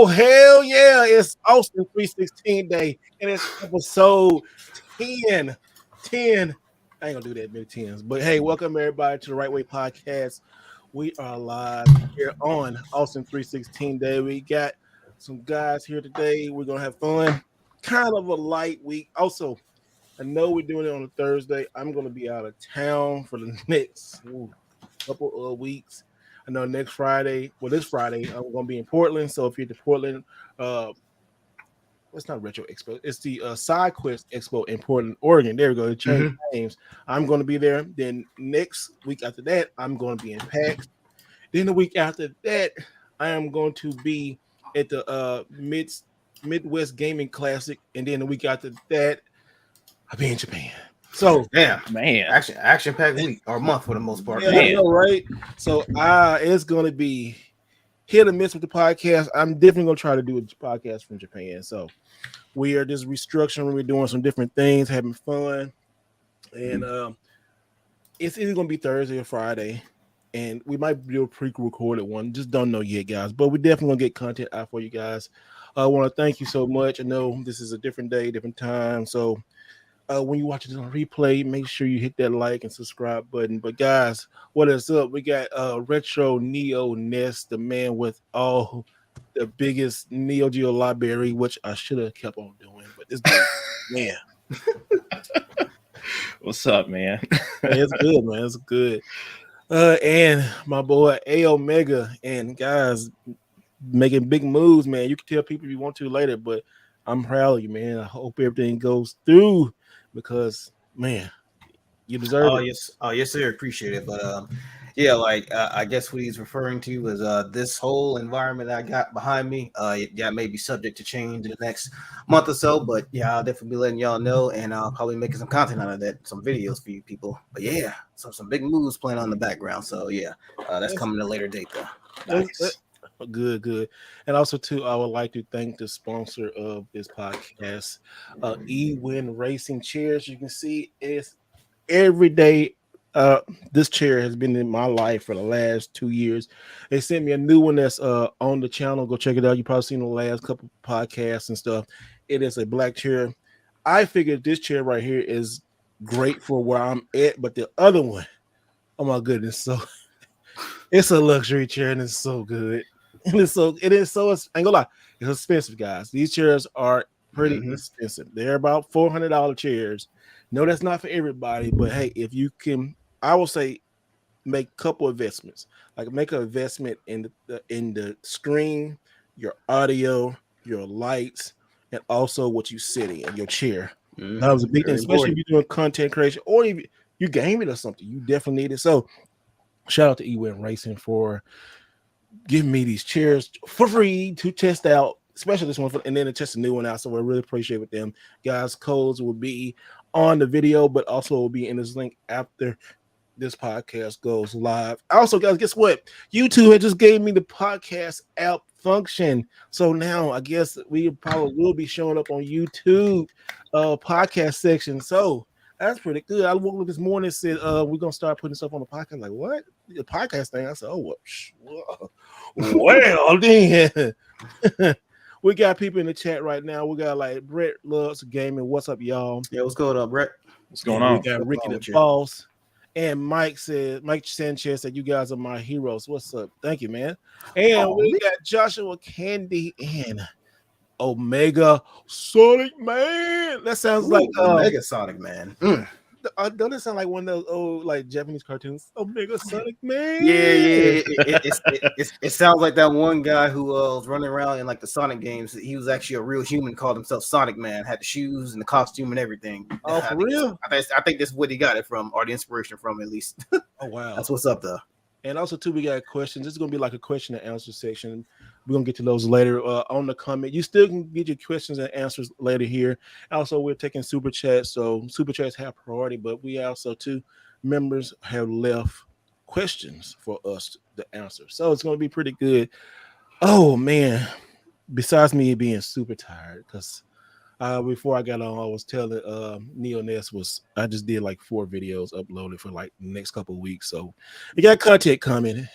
Oh, hell yeah. It's Austin 316 Day, and it's episode 10. 10. I ain't gonna do that many tens, but hey, welcome everybody to the Right Way Podcast. We are live here on Austin 316 Day. We got some guys here today. We're gonna have fun. Kind of a light week. Also, I know we're doing it on a Thursday. I'm gonna be out of town for the next couple of weeks. I know next Friday, this Friday, I'm going to be in Portland. So if you're to Portland, it's not Retro Expo, it's the Side Quest Expo in Portland, Oregon. There we go. They changed names. I'm going to be there. Then next week after that, I'm going to be in PAX. Then the week after that, I am going to be at the Midwest Gaming Classic. And then the week after that, I'll be in Japan. So damn, man, action packed week or month for the most part. Yeah, I know, right? So it's gonna be hit or miss with the podcast. I'm definitely gonna try to do a podcast from Japan. So we are just restructuring. We're doing some different things, having fun, and it's either gonna be Thursday or Friday, and we might do a pre-recorded one. Just don't know yet, guys. But we definitely gonna get content out for you guys. I want to thank you so much. I know this is a different day, different time, so. When you watch it on replay, make sure you hit that like and subscribe button. But guys, what is up? We got Retro Neo Nest, the man with all the biggest Neo Geo library, which I should have kept on doing. But this dude, man. What's up, man? It's good, man. It's good. And my boy A Omega, and guys, making big moves, man. You can tell people if you want to later, but I'm proud of you, man. I hope everything goes through. Because man, you deserve it. Yes, sir. Appreciate it. But yeah, like I guess what he's referring to is this whole environment I got behind me. Yeah, may be subject to change in the next month or so. But yeah, I'll definitely be letting y'all know, and I'll probably making some content out of that, some videos for you people. But yeah, so some big moves playing on the background. So yeah, that's coming at a later date though. Nice. Good. And also, too, I would like to thank the sponsor of this podcast, Ewin Racing Chairs. You can see it's every day. This chair has been in my life for the last 2 years. They sent me a new one that's on the channel. Go check it out. You've probably seen the last couple podcasts and stuff. It is a black chair. I figured this chair right here is great for where I'm at, but the other one, oh my goodness, so it's a luxury chair and it's so good. And it is so I ain't gonna lie, it's expensive, guys. These chairs are pretty expensive. They're about $400 chairs. No, that's not for everybody, but hey, if you can, I will say make a couple investments. Like make an investment in the screen, your audio, your lights, and also what you sit in your chair. That was a big thing, especially if you're doing content creation or if you gaming or something. You definitely need it. So shout out to Ewin Racing for giving me these chairs for free to test out, especially this one, and then to test a new one out. So I really appreciate with them. Guys, codes will be on the video, but also will be in this link after this podcast goes live. Also, guys, guess what? YouTube had just gave me the podcast app function. So now I guess we probably will be showing up on YouTube podcast section. So that's pretty good. I woke up this morning and said, we're going to start putting stuff on the podcast. Like, what? The podcast thing? I said, oh, well, then. We got people in the chat right now. We got like Brett Loves Gaming. What's up, y'all? Yeah, what's going on, Brett? What's going on? We got Ricky the Boss. And Mike Sanchez said, you guys are my heroes. What's up? Thank you, man. And we got Joshua Candy and Omega Sonic Man. That sounds like Omega Sonic Man. Don't it sound like one of those old like Japanese cartoons? Omega Sonic Man. Yeah. It sounds like that one guy who was running around in like the Sonic games. He was actually a real human, called himself Sonic Man, had the shoes and the costume and everything. Oh, for real? I think that's what he got it from, or the inspiration from, at least. Oh, wow. That's what's up, though. And also, too, we got questions. This is going to be like a question and answer section. We're going to get to those later on the comment. You still can get your questions and answers later here. Also, we're taking super chats. So super chats have priority, but we also, too, members have left questions for us to answer. So it's going to be pretty good. Oh, man. Besides me being super tired, because before I got on, I was telling Neo Ness I just did like 4 videos uploaded for like the next couple of weeks. So we got content coming.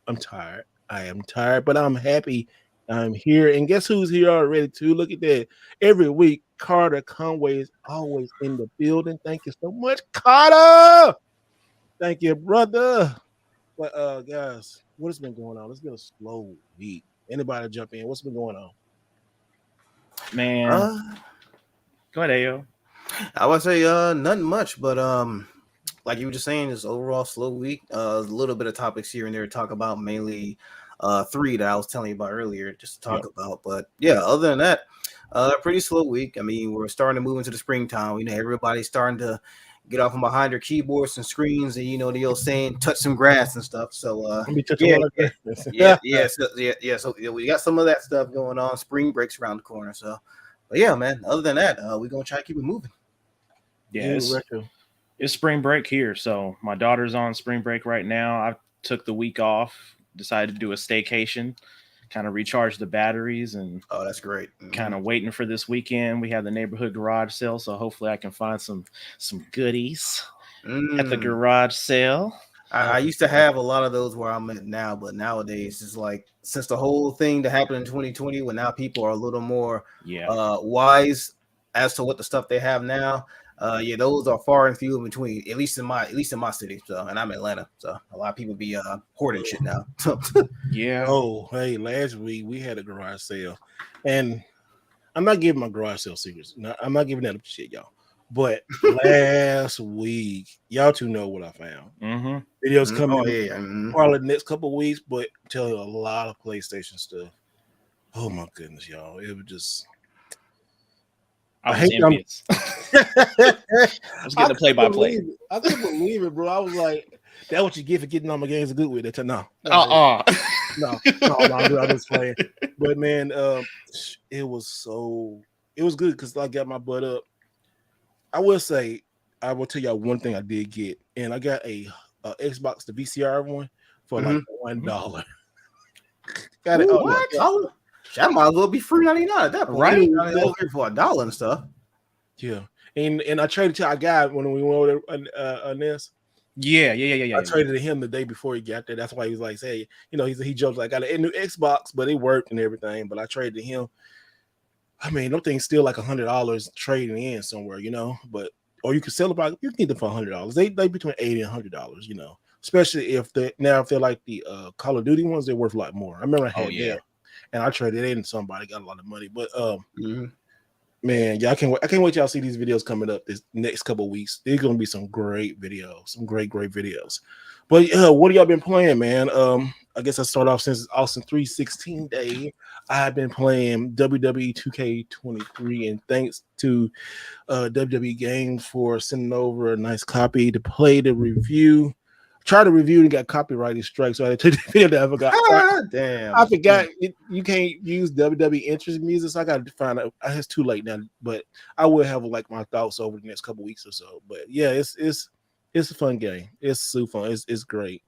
I'm tired. I am tired, but I'm happy I'm here, and guess who's here already too? Look at that. Every week, Carter Conway is always in the building. Thank you so much, Carter. Thank you, brother. But guys, what has been going on? It's been a slow week. Anybody jump in? What's been going on? Man, Uh, go ahead, Ayo. I would say nothing much, but like you were just saying, it's overall slow week. A little bit of topics here and there to talk about, mainly three that I was telling you about earlier, just to Yeah. talk about. But yeah, other than that, pretty slow week. I mean, we're starting to move into the springtime. You know, everybody's starting to get off from behind their keyboards and screens, and you know the old saying, "Touch some grass" and stuff. So Let me touch a yeah, lot of yeah, grass. yeah. So yeah, we got some of that stuff going on. Spring breaks around the corner, so. But yeah, man. Other than that, we're gonna try to keep it moving. Yeah, You it's retro. it's spring break here, so my daughter's on spring break right now. I took the week off, decided to do a staycation, kind of recharge the batteries, and Oh, that's great. kind of waiting for this weekend. We have the neighborhood garage sale, so hopefully I can find some goodies at the Mm. garage sale. I used to have a lot of those where I'm at now, but nowadays it's like since the whole thing that happened in 2020, when now people are a little more Yeah, wise as to what the stuff they have now. Yeah, those are far and few in between. At least in my city. So, and I'm in Atlanta, so a lot of people be hoarding shit now. yeah. Oh, hey, last week we had a garage sale, and I'm not giving my garage sale secrets. No, I'm not giving that up to shit, y'all. But last week, y'all two know what I found. Mm-hmm. Videos Oh coming yeah. probably the next couple of weeks, but I'm telling you a lot of PlayStation stuff. Oh my goodness, y'all. It was just I I was hate I'm envious. I was I getting a play couldn't by play. believe it. I couldn't believe it, bro. I was like, that what you get for getting on my games are good with it. No, no, Uh no, I'm just playing. But man, it was so it was good because I got my butt up. I will say, I will tell y'all one thing I did get, and I got a Xbox, the VCR one, for like Mhm. $1. Got it. Ooh, Oh my What? god. $1? That might as well be free 99 at that point. They Right? ain't got it over here for $1 and stuff. Yeah, and I traded to our guy when we went over there on this. Yeah, yeah, yeah, yeah, yeah, I yeah. traded to him the day before he got there. That's why he was like, "Hey, you know," he jokes like, "I got a new Xbox, but it worked and everything." But I traded to him. I mean, those things still like $100 trading in somewhere, you know. But or you can sell about you can get them for $100. They between $80 and $100, you know. Especially if they're like the Call of Duty ones, they're worth a lot more. I remember I Oh had yeah. that, and I traded it in somebody got a lot of money. But Mhm. man, yeah, I can't wait. I can't wait y'all see these videos coming up this next couple of weeks. There's gonna be some great videos, some great videos. But what have y'all been playing, man? I guess I start off since Austin 316 Day. I've been playing WWE 2K23, and thanks to WWE Games for sending over a nice copy to play the review. Tried to review and got copyrighted strike, so I had to take the video that I forgot. Ah, I damn. forgot you can't use WWE interest music, so I got to find out. It's too late now, but I will have like my thoughts over the next couple weeks or so. But yeah, it's a fun game. It's super fun. It's great.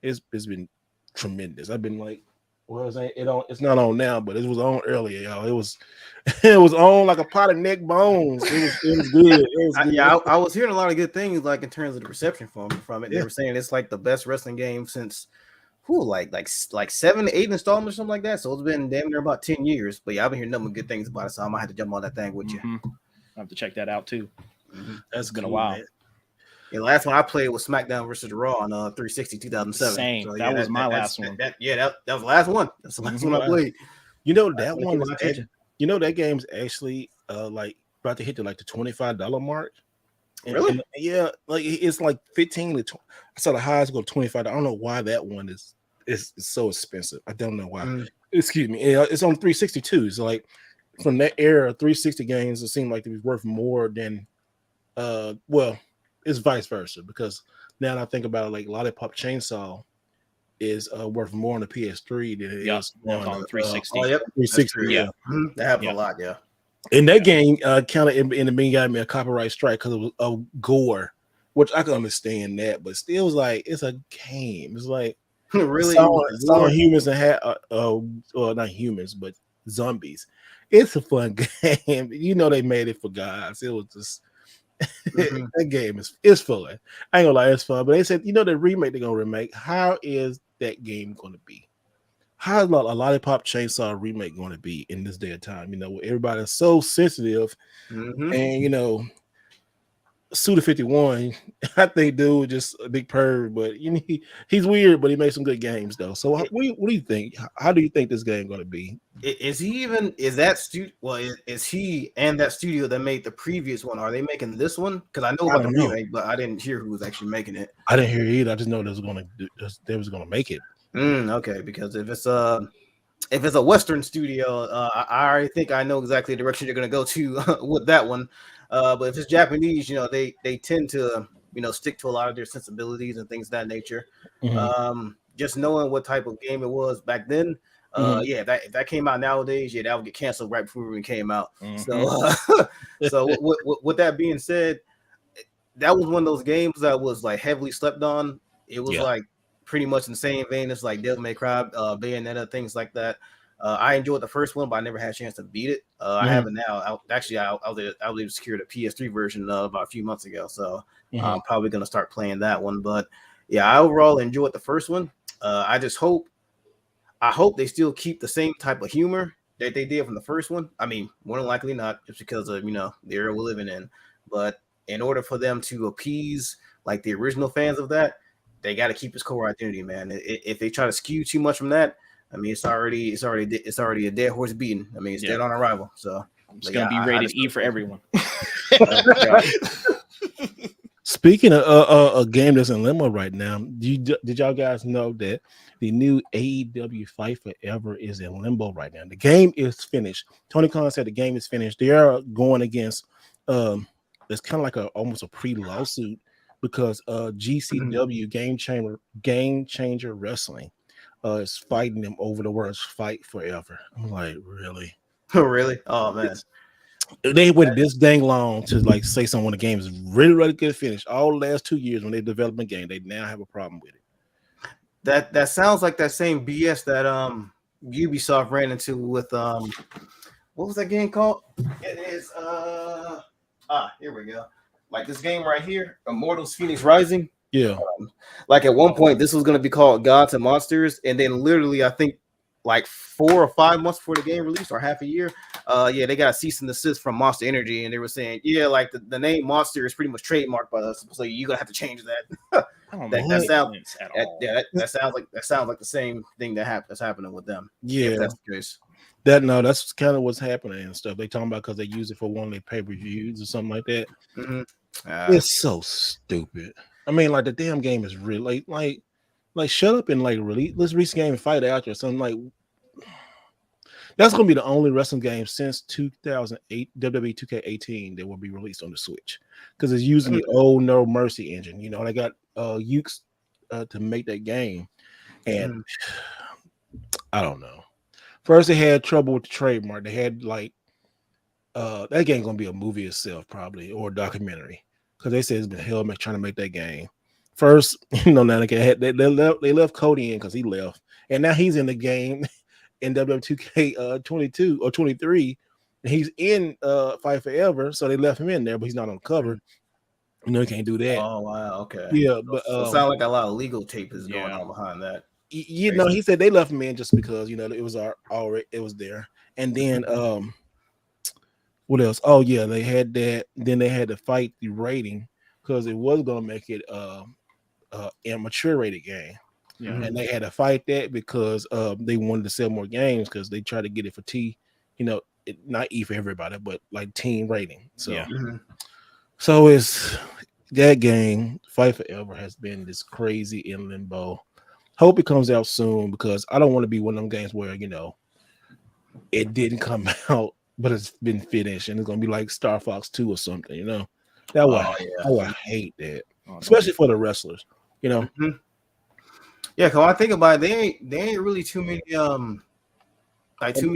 It's been tremendous. I've been like, well, it's not on now, but it was on earlier, y'all. It was it was on like a pot of neck bones. It was good. It was good. I was hearing a lot of good things, like in terms of the reception from it. They Yeah. were saying it's like the best wrestling game since who like 7, 8 installments, something like that. So it's been damn near about 10 years. But yeah, I've been hearing nothing but good things about it, so I might have to jump on that thing with you. Mm-hmm. I have to check that out too. Mm-hmm. That's It's been a cool, while. man. Yeah, the last one I played was Smackdown versus Raw on 360 2007. Same. So yeah, That was my last one. that was the last one. That's the last one I Wow. played. You know Last that one that one came to is my attention. you know that game's actually like about to hit the $25 mark. Really? And yeah, like it's like 15 to 20. I saw the highest go to 25. I don't know why that one is so expensive. I don't know why. Mm. Excuse me. It's on 362. So like from that era, 360 games, it seemed like they was worth more than well, it's vice versa because now that I think about it, like Lollipop Chainsaw is worth more on the PS3 than it Yep. is On on 360. Oh, yep. That's 360. true. Yeah. Yeah. Mhm. That happens Yeah. a lot. Yeah. And that game kind of in the beginning got me a copyright strike because it was gore, which I can understand that, but still, was like it's a game. It's like Really, it was the sawing war. humans and well, not humans, but zombies. It's a fun game. You know they made it for guys. It was just Mhm. that game is fun. I ain't gonna lie, it's fun. But they said, you know, the remake they're gonna remake. How is that game gonna be? how's a Lollipop Chainsaw remake going to be in this day of time? You know, where everybody's so sensitive, Mm-hmm. and you know, Suda 51, I think dude just a big perv, but you know, he's weird, but he made some good games though. So what do you think? How do you think this game going to be? Is he even is that studio? Well, is he and that studio that made the previous one? Are they making this one? Because I know I about the don't know. remake, but I didn't hear who was actually making it. I didn't hear it either. I just know they was going to they was going to make it. Okay, because if it's a Western studio, I already think I know exactly the direction they're gonna go to with that one. But if it's Japanese, you know, they tend to stick to a lot of their sensibilities and things of that nature. Mhm. Just knowing what type of game it was back then, Mhm. yeah, if that came out nowadays, yeah, that would get canceled right before it came out. So, Mhm. so with that being said, that was one of those games that was like heavily slept on. It was Yeah. like pretty much in the same vein as like Devil May Cry, Bayonetta, things like that. I enjoyed the first one, but I never had a chance to beat it. I Mhm. haven't now. I was able to secure the PS3 version about a few months ago, so Mhm. I'm probably gonna start playing that one. But yeah, I overall enjoyed the first one. I hope they still keep the same type of humor that they did from the first one. I mean, more than likely not, just because of the era we're living in. But in order for them to appease like the original fans of that, they got to keep its core identity, man. If they try to skew too much from that, I mean, it's already a dead horse beaten. I mean, it's dead Yeah, on arrival. So, it's but gonna yeah, be I rated just E for everyone. yeah. Speaking of a game that's in limbo right now, did y'all guys know that the new AEW Fight Forever is in limbo right now? The game is finished. Tony Khan said the game is finished. They are going against it's kind of like almost a pre-lawsuit because GCW Game Changer Wrestling is fighting them over the words Fight Forever. I'm like, really? Really? Oh man. They waited this dang long to like say something when the game is really, really good finished. All the last 2 years when they developed a game, they now have a problem with it. That sounds like that same BS that Ubisoft ran into with what was that game called? It is here we go. Like this game right here, Immortals Phoenix Rising. Yeah. Like at one point, this was gonna be called Gods and Monsters, and then literally, I think like 4 or 5 months before the game released, or half a year, yeah, they got a cease and desist from Monster Energy, and they were saying, yeah, like the name Monster is pretty much trademarked by us, so you're gonna have to change that. I don't that make that What? sound sense at that, all. yeah, that sounds like the same thing that's happening with them. If Yeah. that's the case. That's kind of what's happening and stuff. They talking about because they use it for one of their pay-per-views or something like that. Mm-hmm. It's so stupid. I mean, like the damn game is really like shut up and like let's release the game and fight out or something like that's gonna be the only wrestling game since 2008 WWE 2K18 that will be released on the Switch because it's using the old No Mercy engine. You know, they got Ukes to make that game, and I don't know. First, they had trouble with the trademark. They had like that game gonna be a movie itself, probably, or a documentary, because they said it's been hell trying to make that game. First, now they left Cody in because he left, and now he's in the game in WWE 2K 22 or 23. And he's in Fight Forever, so they left him in there, but he's not on the cover. You know, he can't do that. Oh wow, okay. Yeah, So, but so it sounds like a lot of legal tape is going Yeah. on behind that. you know, he said they left him in just because it was already it was there, and then what else? Oh yeah, they had that. Then they had to fight the rating because it was gonna make it immature rated game. Yeah. And they had to fight that because they wanted to sell more games because they tried to get it for not E for everybody, but like teen rating. So Yeah. so it's that game, Fight Forever, has been this crazy in limbo. Hope it comes out soon because I don't want to be one of them games where it didn't come out, but it's been finished and it's gonna be like Star Fox 2 or something, That would Oh, yeah. I would hate that. Oh, Especially for the wrestlers, Mhm. Yeah, cause when I think about it, they ain't really too many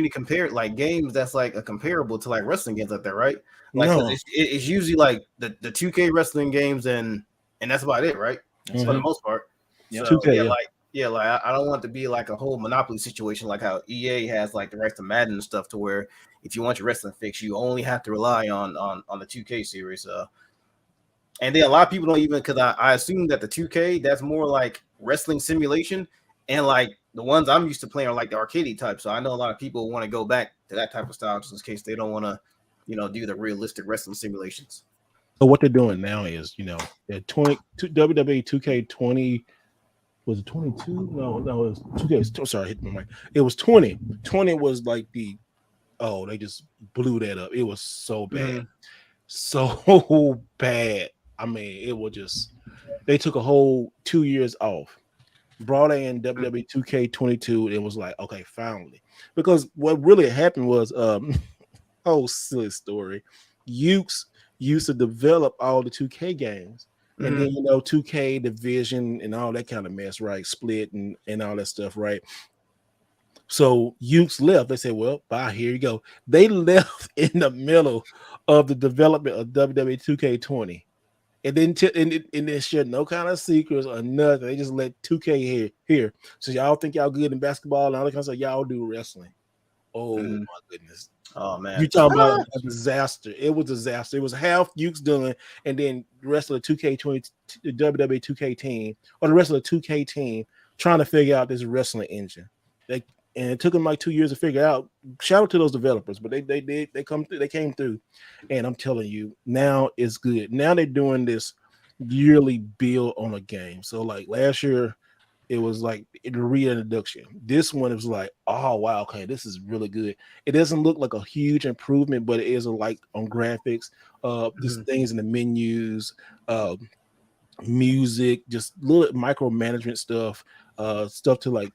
compared like games that's like a comparable to like wrestling games like that, right? Like 'cause No. it's usually like the 2K wrestling games and that's about it, right? That's For the Mhm. most part. Yep. So 2K, yeah, yeah. I don't want it to be like a whole monopoly situation like how EA has like the rights to Madden and stuff to where if you want your wrestling fix, you only have to rely on the 2K series. And then a lot of people don't even because I assume that the 2K that's more like wrestling simulation, and like the ones I'm used to playing are like the arcade type. So I know a lot of people want to go back to that type of style just in case they don't want to, do the realistic wrestling simulations. So what they're doing now is, at WWE 2K20 was it 22? No, it was 2K. Sorry, I hit my mic. It was 20. 20 was like they just blew that up. It was so bad, so bad. I mean, it was just they took a whole 2 years off. Brought in WWE 2K22. It was like, okay, finally, because what really happened was oh, silly story. Ukes used to develop all the 2K games. And then 2K division and all that kind of mess, right? Split and all that stuff, right? So Ukes left. They said, well, bye, here you go. They left in the middle of the development of WWE 2K20. And then and they shared no kind of secrets or nothing. They just let 2K here. So y'all think y'all good in basketball and all that kind of stuff. Y'all do wrestling. Oh my goodness. Oh man, You talking about a disaster? It was a disaster. It was half Ukes doing, and then the rest of the 2K20, the WWE 2K team, or the rest of the 2K team trying to figure out this wrestling engine. And it took them like 2 years to figure out. Shout out to those developers, but they came through, and I'm telling you, now it's good. Now they're doing this yearly build on a game. So like last year, it was like the reintroduction. This one was like, oh wow, okay, this is really good. It doesn't look like a huge improvement, but it is a like on graphics, just things in the menus, music, just little micromanagement stuff, stuff to like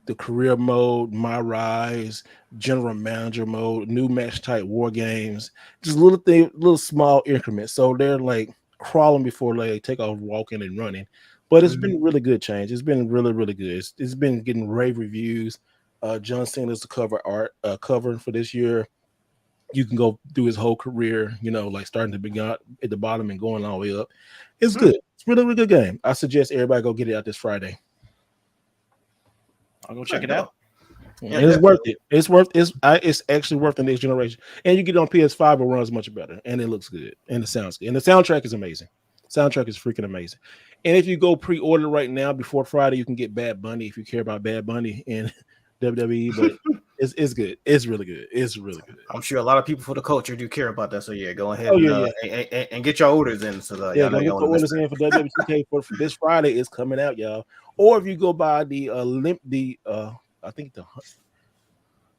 the career mode, my rise, general manager mode, new match type war games, just little small increments. So they're like crawling before they take off walking and running. But it's been really good change. It's been really, really good. It's been getting rave reviews. John Cena's the cover for this year. You can go through his whole career, like starting to begin at the bottom and going all the way up. It's good. It's really, really good game. I suggest everybody go get it out this Friday. I'll go check it out. Yeah, it's worth it. It's actually worth the next generation. And you get it on PS5, it runs much better, and it looks good, and it sounds good, and the soundtrack is amazing. Soundtrack is freaking amazing. And if you go pre-order right now before Friday, you can get Bad Bunny if you care about Bad Bunny and WWE. But it's good. It's really good. It's really good. I'm sure a lot of people for the culture do care about that. So yeah, go ahead and get your orders in. So get your orders in for WWE 2K for this Friday. Is coming out, y'all. Or if you go by the I think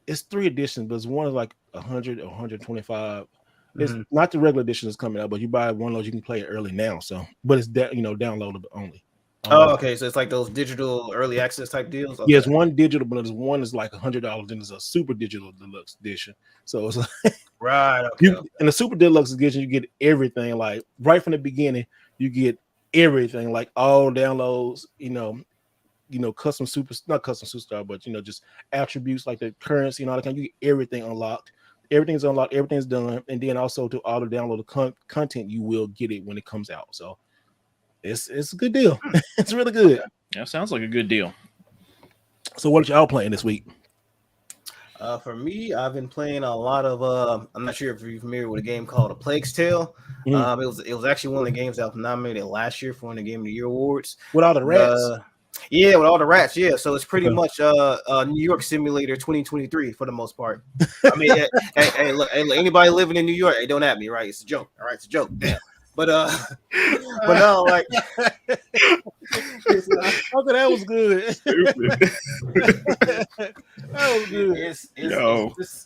it's 3 editions, but one is like 100 or 125. It's not the regular edition that's coming out, but you buy one of those, you can play it early now. So, but it's downloadable only. Oh, okay. So it's like those digital early access type deals. Okay. Yeah, it's one digital, but there's one is like $100, and it's a super digital deluxe edition. So it's like right. Okay. In the super deluxe edition, you get everything. Like right from the beginning, you get everything, like all downloads. Custom not custom superstar, but just attributes like the currency and all that kind. You get everything unlocked. Everything's unlocked, everything's done, and then also to auto download the content, you will get it when it comes out. So it's a good deal. It's really good. Yeah, sounds like a good deal. So what y'all playing this week? For me, I've been playing a lot of. I'm not sure if you're familiar with a game called A Plague's Tale. It was actually one of the games that was nominated last year for one of the Game of the Year awards. With all the rats. Yeah, with all the rats. Yeah, so it's pretty much New York Simulator 2023 for the most part. I mean, hey, look, anybody living in New York, hey, don't at me, right? It's a joke. All right, it's a joke. Damn. But no, like that was good. That was good.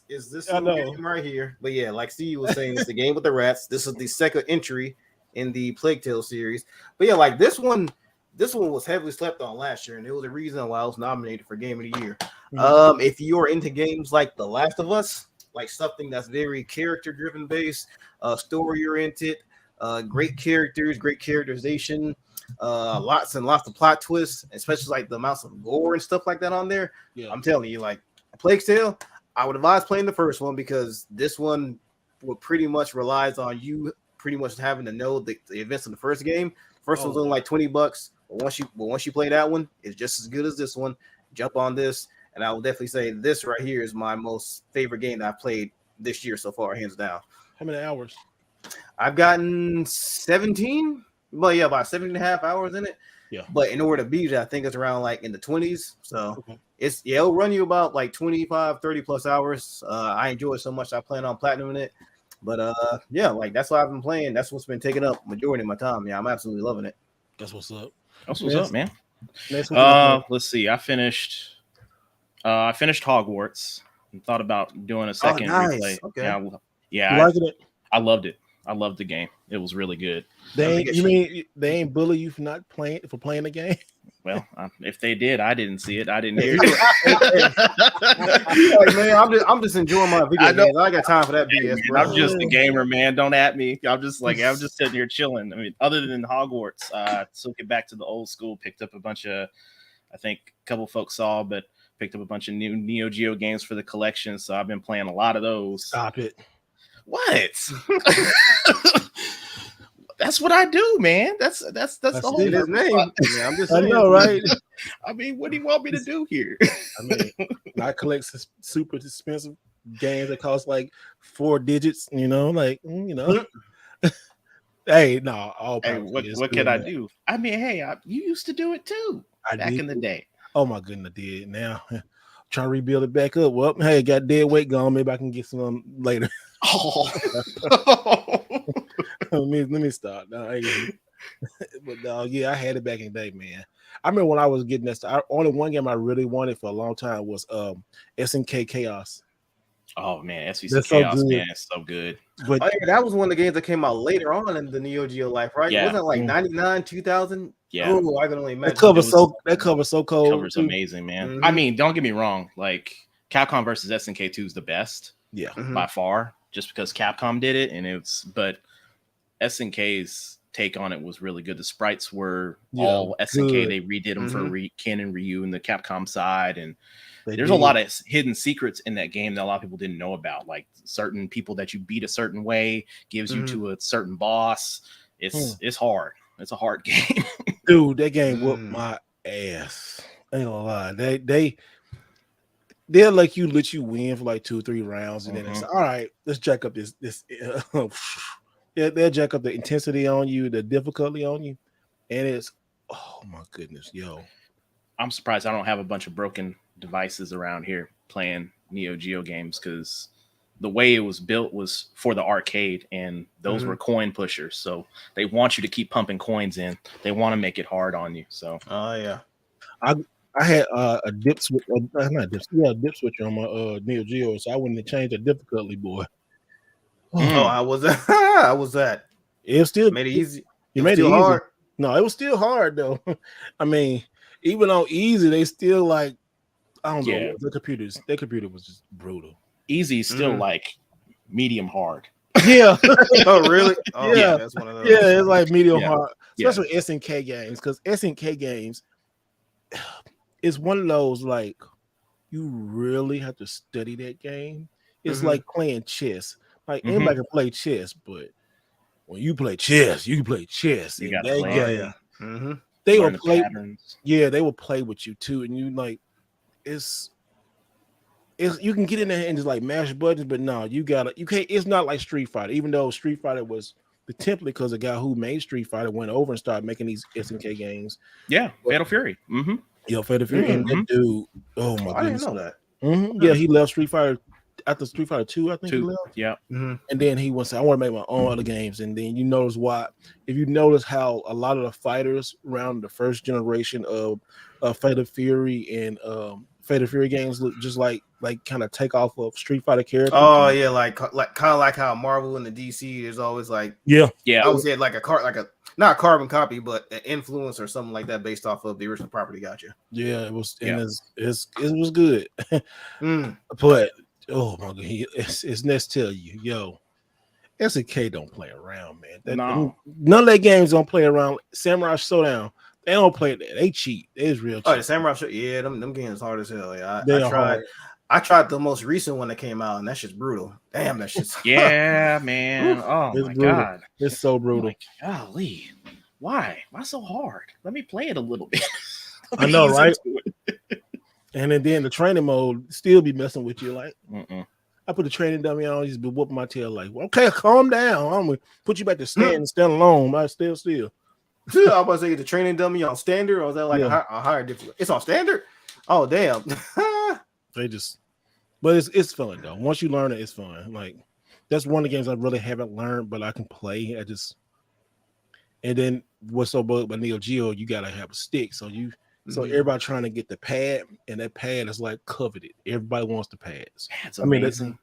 Is this game right here? But yeah, like Steve was saying, it's the game with the rats. This is the second entry in the Plague Tale series. But yeah, like this one was heavily slept on last year, and it was the reason why I was nominated for Game of the Year. If you're into games like The Last of Us, like something that's very character-driven based, story-oriented, great characters, great characterization, lots and lots of plot twists, especially like the amounts of gore and stuff like that on there. Yeah. I'm telling you, like Plague Tale, I would advise playing the first one because this one would pretty much relies on you pretty much having to know the events of the first game. First one's only like $20. But once you play that one, it's just as good as this one. Jump on this, and I will definitely say this right here is my most favorite game that I've played this year so far, hands down. How many hours? I've gotten 17, but yeah, about 17 and a half hours in it. Yeah. But in order to beat it, I think it's around like in the 20s. So Okay. it'll run you about like 25, 30 plus hours. I enjoy it so much I plan on platinuming it. But yeah, like that's what I've been playing. That's what's been taking up majority of my time. Yeah, I'm absolutely loving it. That's what's up. That's what's up, man. Next, what Let's see. I finished Hogwarts and thought about doing a second nice. replay. Okay. Yeah, you liking it? I loved it. I loved the game. It was really good. They ain't bully you for not playing the game? Well, if they did, I didn't see it. I didn't hear it. Like, man, I'm just enjoying my video games. I got time for that BS, bro. I'm just a gamer, man. Don't at me. I'm just sitting here chilling. I mean, other than Hogwarts, took it back to the old school. Picked up a bunch of, I think a couple folks saw, but picked up a bunch of new Neo Geo games for the collection. So I've been playing a lot of those. Stop it. What? That's what I do, man. That's the whole his name. Yeah, I'm just saying. I know, right? I mean, what do you want me to do here? I mean, I collect super expensive games that cost like 4 digits. You know, like Hey, no. What can I do? I mean, hey, you used to do it too back in the day. Oh my goodness, I did. Now trying to rebuild it back up. Well, hey, got dead weight gone. Maybe I can get some later. Oh. let me stop. No, but no, yeah, I had it back in the day, man. I remember when I was getting that. Only one game I really wanted for a long time was SNK Chaos. Oh man, SVC Chaos, man, it's so good. But that was one of the games that came out later on in the Neo Geo life, right? Yeah. Wasn't it like 99, 2000? Yeah. Oh, I can only imagine. That cover so cold. Cover's amazing, man. Mm-hmm. I mean, don't get me wrong. Like Capcom versus SNK 2 is the best, by far, just because Capcom did it, but SNK's take on it was really good. The sprites were all SNK. Good. They redid them for Ken and Ryu and the Capcom side, and there's a lot of hidden secrets in that game that a lot of people didn't know about. Like certain people that you beat a certain way gives you to a certain boss. It's hard. It's a hard game. Dude, that game whooped my ass. I ain't gonna lie. They'll let you win for like 2 or 3 rounds, and then it's all right. Let's jack up this. They'll jack up the intensity on you, the difficulty on you, and it's oh my goodness, yo. I'm surprised I don't have a bunch of broken devices around here playing Neo Geo games, because the way it was built was for the arcade, and those were coin pushers. So they want you to keep pumping coins in. They want to make it hard on you. So yeah, I had a dip switch, a dip switch on my Neo Geo, so I wouldn't have changed the difficulty, boy. How was that? How was that? It was still made it easy. You made it easy. Hard. No, it was still hard though. I mean, even on easy, they still like I don't know. Their computer was just brutal. Easy is still like medium hard. Yeah. Oh, really? Oh, yeah. That's one of those. Yeah, it's like medium hard, especially SNK games, because SNK games is one of those like you really have to study that game. It's like playing chess. Like anybody can play chess, but when you play chess, you can play chess. You got to play. They will play. Yeah, they will play with you too, and you like it's you can get in there and just like mash buttons, but no, you can't. It's not like Street Fighter, even though Street Fighter was the template because the guy who made Street Fighter went over and started making these SNK games. Yeah, Fatal Fury. Yeah, Fatal Fury. And that dude, oh my goodness, I didn't know that. Yeah, he left Street Fighter after Street Fighter 2, I think he left. Yeah. And then he was I want to make my own other games. And then you notice why, if you notice how a lot of the fighters around the first generation of Fatal Fury and Fatal Fury games look just like kind of take off of Street Fighter characters. Oh yeah, like kind of like how Marvel and the DC there's always like yeah. I would say like a not a carbon copy, but an influence or something like that based off of the original property. Gotcha. Yeah, it was. And it was good. But oh my god, it's next tell you, yo, SNK don't play around, man. None of their games don't play around. Samurai Showdown, they don't play that. They cheat. It's real cheap. Oh, the Samurai Showdown, them games hard as hell. Yeah, I tried the most recent one that came out, and that shit's brutal. Damn, that shit's man. Oh it's my brutal. god, it's so brutal. Golly, why so hard? Let me play it a little bit. I know, right? And then the training mode still be messing with you. Like, I put the training dummy on, he's be whooping my tail. Like, okay, calm down. I'm gonna put you back to stand alone. I still. I was about to say the training dummy on standard, or was that like a higher difficulty? It's on standard. Oh damn! They just, but it's fun though. Once you learn it, it's fun. Like that's one of the games I really haven't learned, but I can play. And then what's so bug about Neo Geo, you gotta have a stick. So everybody trying to get the pad, and that pad is like coveted. Everybody wants the pads. That's amazing.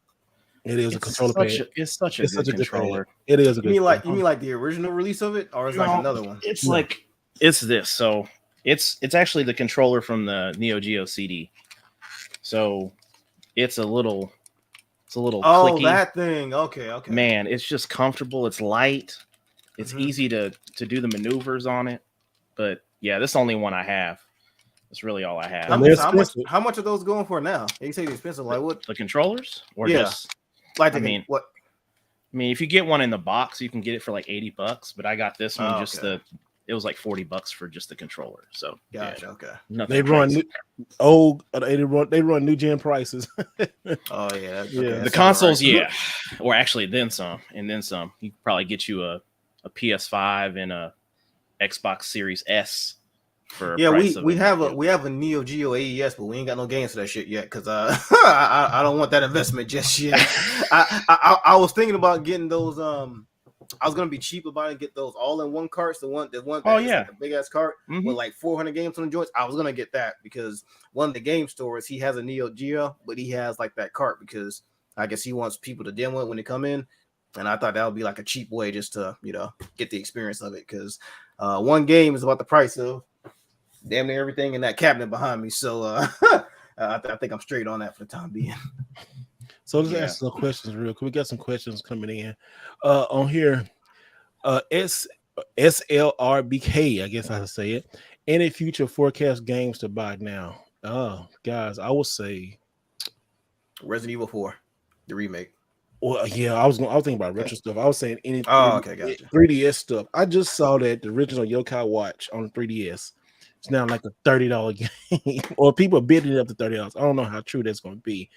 It is a controller pad. It's such a good controller. It is. You mean like the original release of it, or it's like another one? It's this. So it's actually the controller from the Neo Geo CD. So it's a little clicky. That thing. Okay. Man, it's just comfortable. It's light. It's easy to do the maneuvers on it. But yeah, this is the only one I have. That's really all I have. How much are those going for now? You say they're expensive. Like what? The controllers? Or just like what? I mean, if you get one in the box, you can get it for like $80. But I got this one it was like $40 for just the controller. So gotcha. Okay. They run they run new gen prices. Oh yeah. The consoles, or actually then some, and then some. You could probably get you a PS5 and a Xbox Series S. We have a Neo Geo AES, but we ain't got no games for that shit yet because I don't want that investment just yet. I was thinking about getting those. I was gonna be cheap about it and get those all in one carts. The one the big ass cart with like 400 games on the joints. I was gonna get that because one of the game stores he has a Neo Geo, but he has like that cart because I guess he wants people to demo it when they come in. And I thought that would be like a cheap way just to get the experience of it because one game is about the price of damn near everything in that cabinet behind me. So I think I'm straight on that for the time being. So let's ask some questions real quick. We got some questions coming in on here. SLRBK, I guess I should say it. Any future forecast games to buy now? Guys, I would say Resident Evil 4, the remake. Well, yeah, I was thinking about retro stuff. I was saying any gotcha. 3DS stuff. I just saw that the original Yokai Watch on 3DS. It's now like a $30 game, or people bidding it up to $30. I don't know how true that's going to be,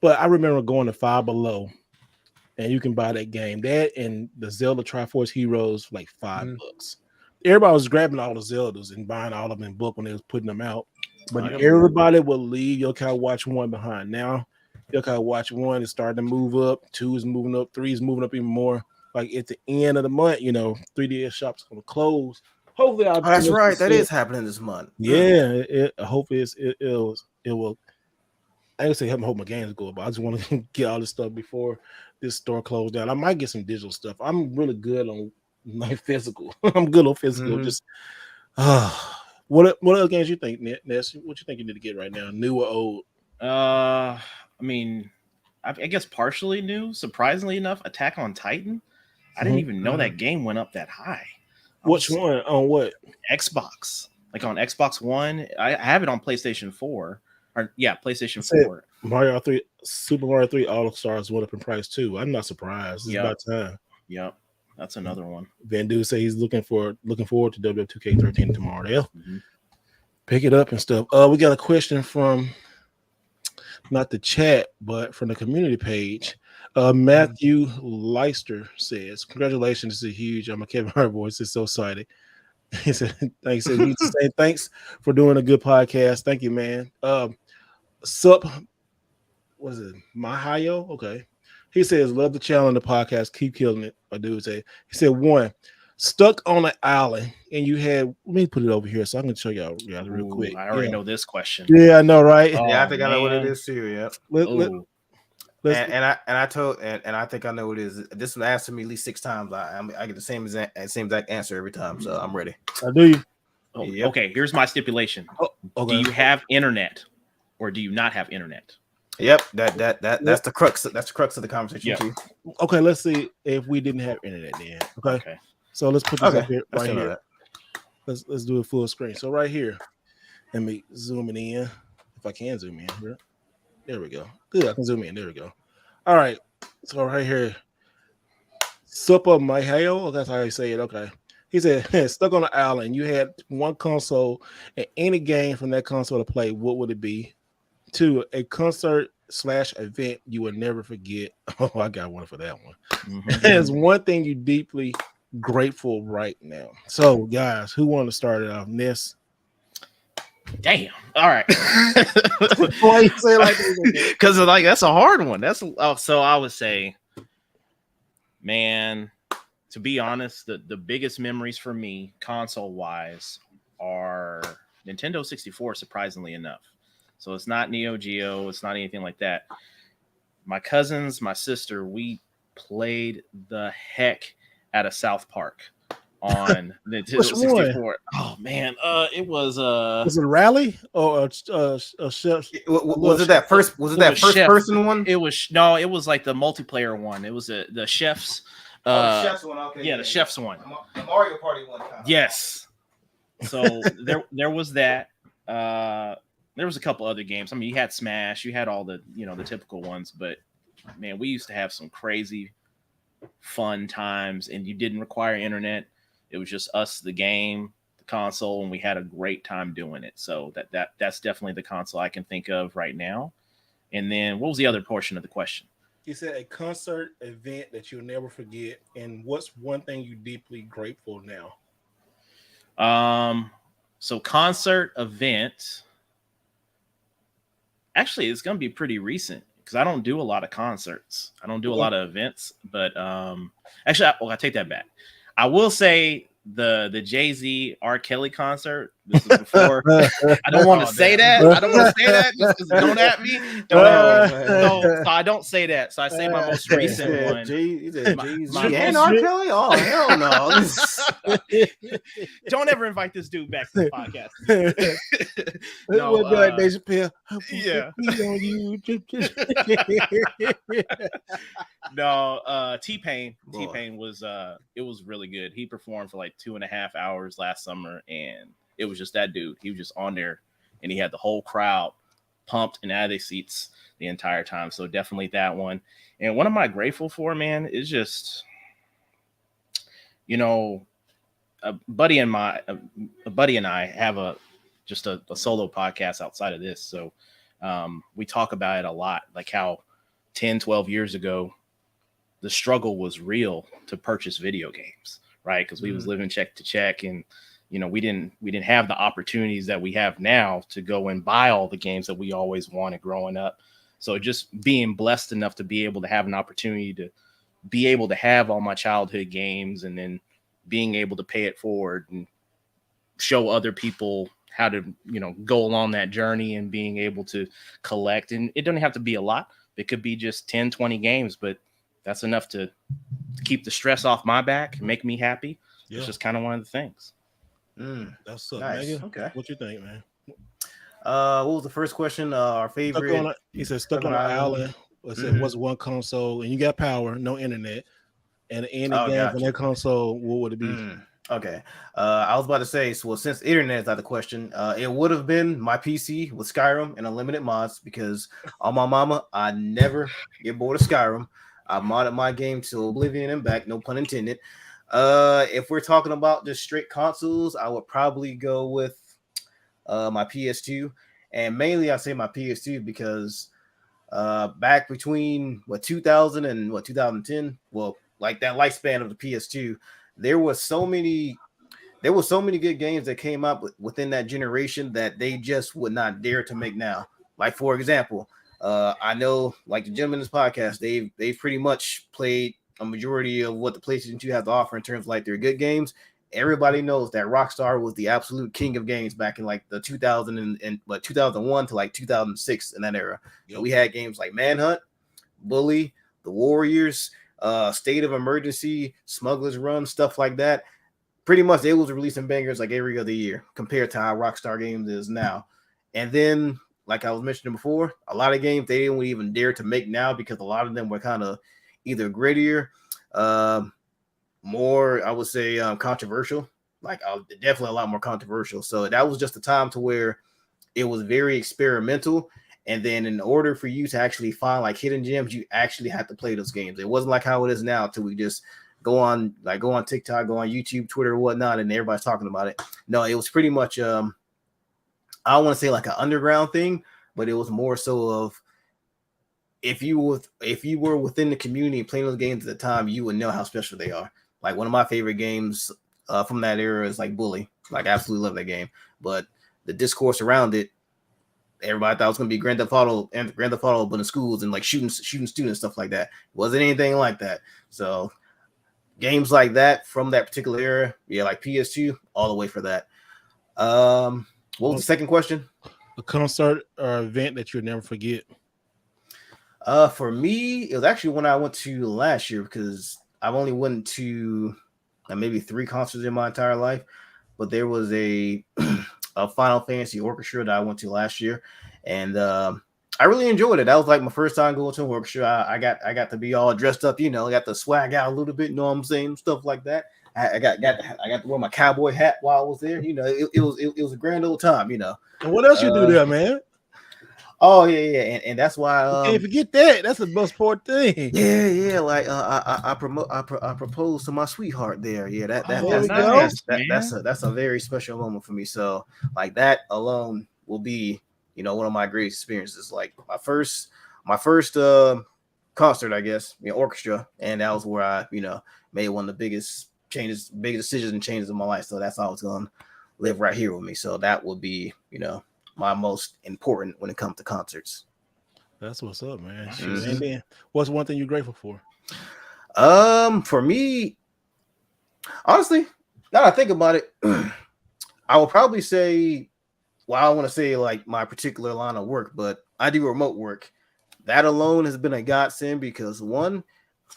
but I remember going to Five Below, and you can buy that game. That and the Zelda Triforce Heroes for like $5. Everybody was grabbing all the Zeldas and buying all of them in bulk when they was putting them out, but everybody will leave Yokai Watch 1 behind. Now Yokai Watch 1 is starting to move up, 2 is moving up, 3 is moving up even more. Like at the end of the month, 3DS shops are going to close. Hopefully, that's right. That is happening this month. Yeah, hopefully it will. I ain't say hope my games go, but I just want to get all this stuff before this store closed down. I might get some digital stuff. I'm really good on like physical. I'm good on physical. Just what other games you think, Ness? What you think you need to get right now, new or old? I mean, I guess partially new. Surprisingly enough, Attack on Titan. I didn't even know that game went up that high. Which one? On what? Xbox. Like on Xbox One. I have it on PlayStation 4. PlayStation 4. Mario 3, Super Mario 3 All Stars went up in price too. I'm not surprised. It's about time. Yep. That's another one. Van Du say he's looking forward to WW2K13 tomorrow. They'll pick it up and stuff. We got a question from not the chat, but from the community page. Matthew Leister says, "Congratulations, this is huge. I'm a Kevin Hart voice. It's so excited." He said, "Thanks." He needs to say thanks for doing a good podcast. Thank you, man. Sup, was it Mahayo? Okay. He says, "Love the channel and the podcast. Keep killing it." A dude said. He said, "1, stuck on an island, and you had." Let me put it over here so I can show y'all real quick. I already know this question. Yeah, I know, right? Yeah, I think I know what it is too. Yeah. I think I know what it is. This one asked me at least 6 times. I get the same exact answer every time, so I'm ready. Do you? Yep. Okay, here's my stipulation. Do you have internet, or do you not have internet? Yep, that's the crux. That's the crux of the conversation too. Okay, let's see if we didn't have internet then. Okay. So let's put this up here, right here. Let's do a full screen. So right here, let me zoom it in if I can zoom in. Right? There we go. Good, I can zoom in. There we go. All right. So right here, Super Mahayo. That's how you say it. Okay. He said, stuck on an island. You had one console and any game from that console to play. What would it be? 2, a concert/event you will never forget. Oh, I got one for that one. There's one thing you deeply grateful right now? So, guys, who want to start it off? Ness. Damn. All right. Why you say like that? Because like that's a hard one. So I would say, man, to be honest, the biggest memories for me, console wise, are Nintendo 64. Surprisingly enough, so it's not Neo Geo. It's not anything like that. My cousins, my sister, we played the heck out of South Park on Nintendo 64. Oh man, it was Was it a rally or a chef? Was it that first? Was it that first chef. person one? It was no, it was like the multiplayer one. It was the chef's. The chef's one. Okay, yeah, the chef's one. The Mario Party one. Yes. So there was that. There was a couple other games. I mean, you had Smash, you had all the the typical ones, but man, we used to have some crazy fun times, and you didn't require internet. It was just us, the game, the console, and we had a great time doing it. So that's definitely the console I can think of right now. And then what was the other portion of the question? You said a concert event that you'll never forget, and what's one thing you're deeply grateful now? So concert event. Actually, it's gonna be pretty recent because I don't do a lot of concerts. I don't do a lot of events, but actually, I take that back. I will say the Jay-Z R. Kelly concert. This is before. I don't want to say that. I don't want to say that just because don't at me. So I don't say that. So I say my most recent one. Jay-Z and R. Kelly? Oh, hell no. Don't ever invite this dude back to the podcast. No, like Dave Chappelle. Yeah. No, T-Pain. T-Pain was it was really good. He performed for like 2.5 hours last summer, and it was just that dude. He was just on there, and he had the whole crowd pumped and out of their seats the entire time. So definitely that one. And what am I grateful for, man, is just, a buddy and I have a solo podcast outside of this. So we talk about it a lot, like how 10, 12 years ago, the struggle was real to purchase video games, right? Because we was living check to check, and we didn't have the opportunities that we have now to go and buy all the games that we always wanted growing up. So just being blessed enough to be able to have an opportunity to be able to have all my childhood games, and then being able to pay it forward and show other people how to, go along that journey, and being able to collect. And it doesn't have to be a lot. It could be just 10, 20 games, but that's enough to keep the stress off my back and make me happy. Yeah. It's just kind of one of the things. That's so nice. Megan, okay. What you think, man? What was the first question? Our favorite. He said stuck on an island. It said what's one console, and you got power, no internet, and any game on that console, what would it be? Okay. I was about to say, so since internet is not the question, it would have been my PC with Skyrim and unlimited mods, because on my mama, I never get bored of Skyrim. I modded my game to oblivion and back, no pun intended. If we're talking about just straight consoles, I would probably go with my PS2. And mainly I say my PS2 because back between 2000 and 2010, well, like that lifespan of the PS2, there were so many good games that came up within that generation that they just would not dare to make now. Like, for example, I know, like the gentlemen in this podcast, they've pretty much played a majority of what the PlayStation 2 has to offer in terms of like their good games. Everybody knows that Rockstar was the absolute king of games back in like the 2001 to like 2006 in that era. Yep. We had games like Manhunt, Bully, The Warriors, State of Emergency, Smuggler's Run, stuff like that. Pretty much they was releasing bangers like every other year compared to how Rockstar Games is now. And then, like I was mentioning before, a lot of games they didn't even dare to make now because a lot of them were kind of either grittier, more, I would say, controversial. Like definitely a lot more controversial. So that was just a time to where it was very experimental. And then in order for you to actually find like hidden gems, you actually had to play those games. It wasn't like how it is now till we just go on TikTok, go on YouTube, Twitter, whatnot, and everybody's talking about it. No, it was pretty much I don't want to say like an underground thing, but it was more so of if you were within the community playing those games at the time, you would know how special they are. Like one of my favorite games from that era is like Bully. Like, I absolutely love that game. But the discourse around it, everybody thought it was going to be Grand Theft Auto, but in schools and like shooting students, stuff like that. It wasn't anything like that. So games like that from that particular era, yeah, like PS2, all the way for that. What was the second question? A concert or event that you'll never forget. For me, it was actually when I went to last year, because I've only went to maybe 3 concerts in my entire life, but there was a Final Fantasy orchestra that I went to last year, and I really enjoyed it. That was like my first time going to an orchestra. I got to be all dressed up, I got to swag out a little bit, you know what I'm saying, stuff like that. I got to wear my cowboy hat while I was there. It was a grand old time. And what else you do there, man? Oh yeah, and that's why you can't forget that. That's the most important thing. Yeah. Like I proposed to my sweetheart there. Yeah, that's a very special moment for me. So like that alone will be one of my greatest experiences. Like my first concert, I guess, orchestra, and that was where I made one of the biggest decisions and changes in my life. So that's always gonna live right here with me. So that will be my most important when it comes to concerts. That's what's up, man. Mm-hmm. And then, what's one thing you're grateful for? For me, honestly, now that I think about it, I will probably say, I want to say like my particular line of work, but I do remote work. That alone has been a godsend because one,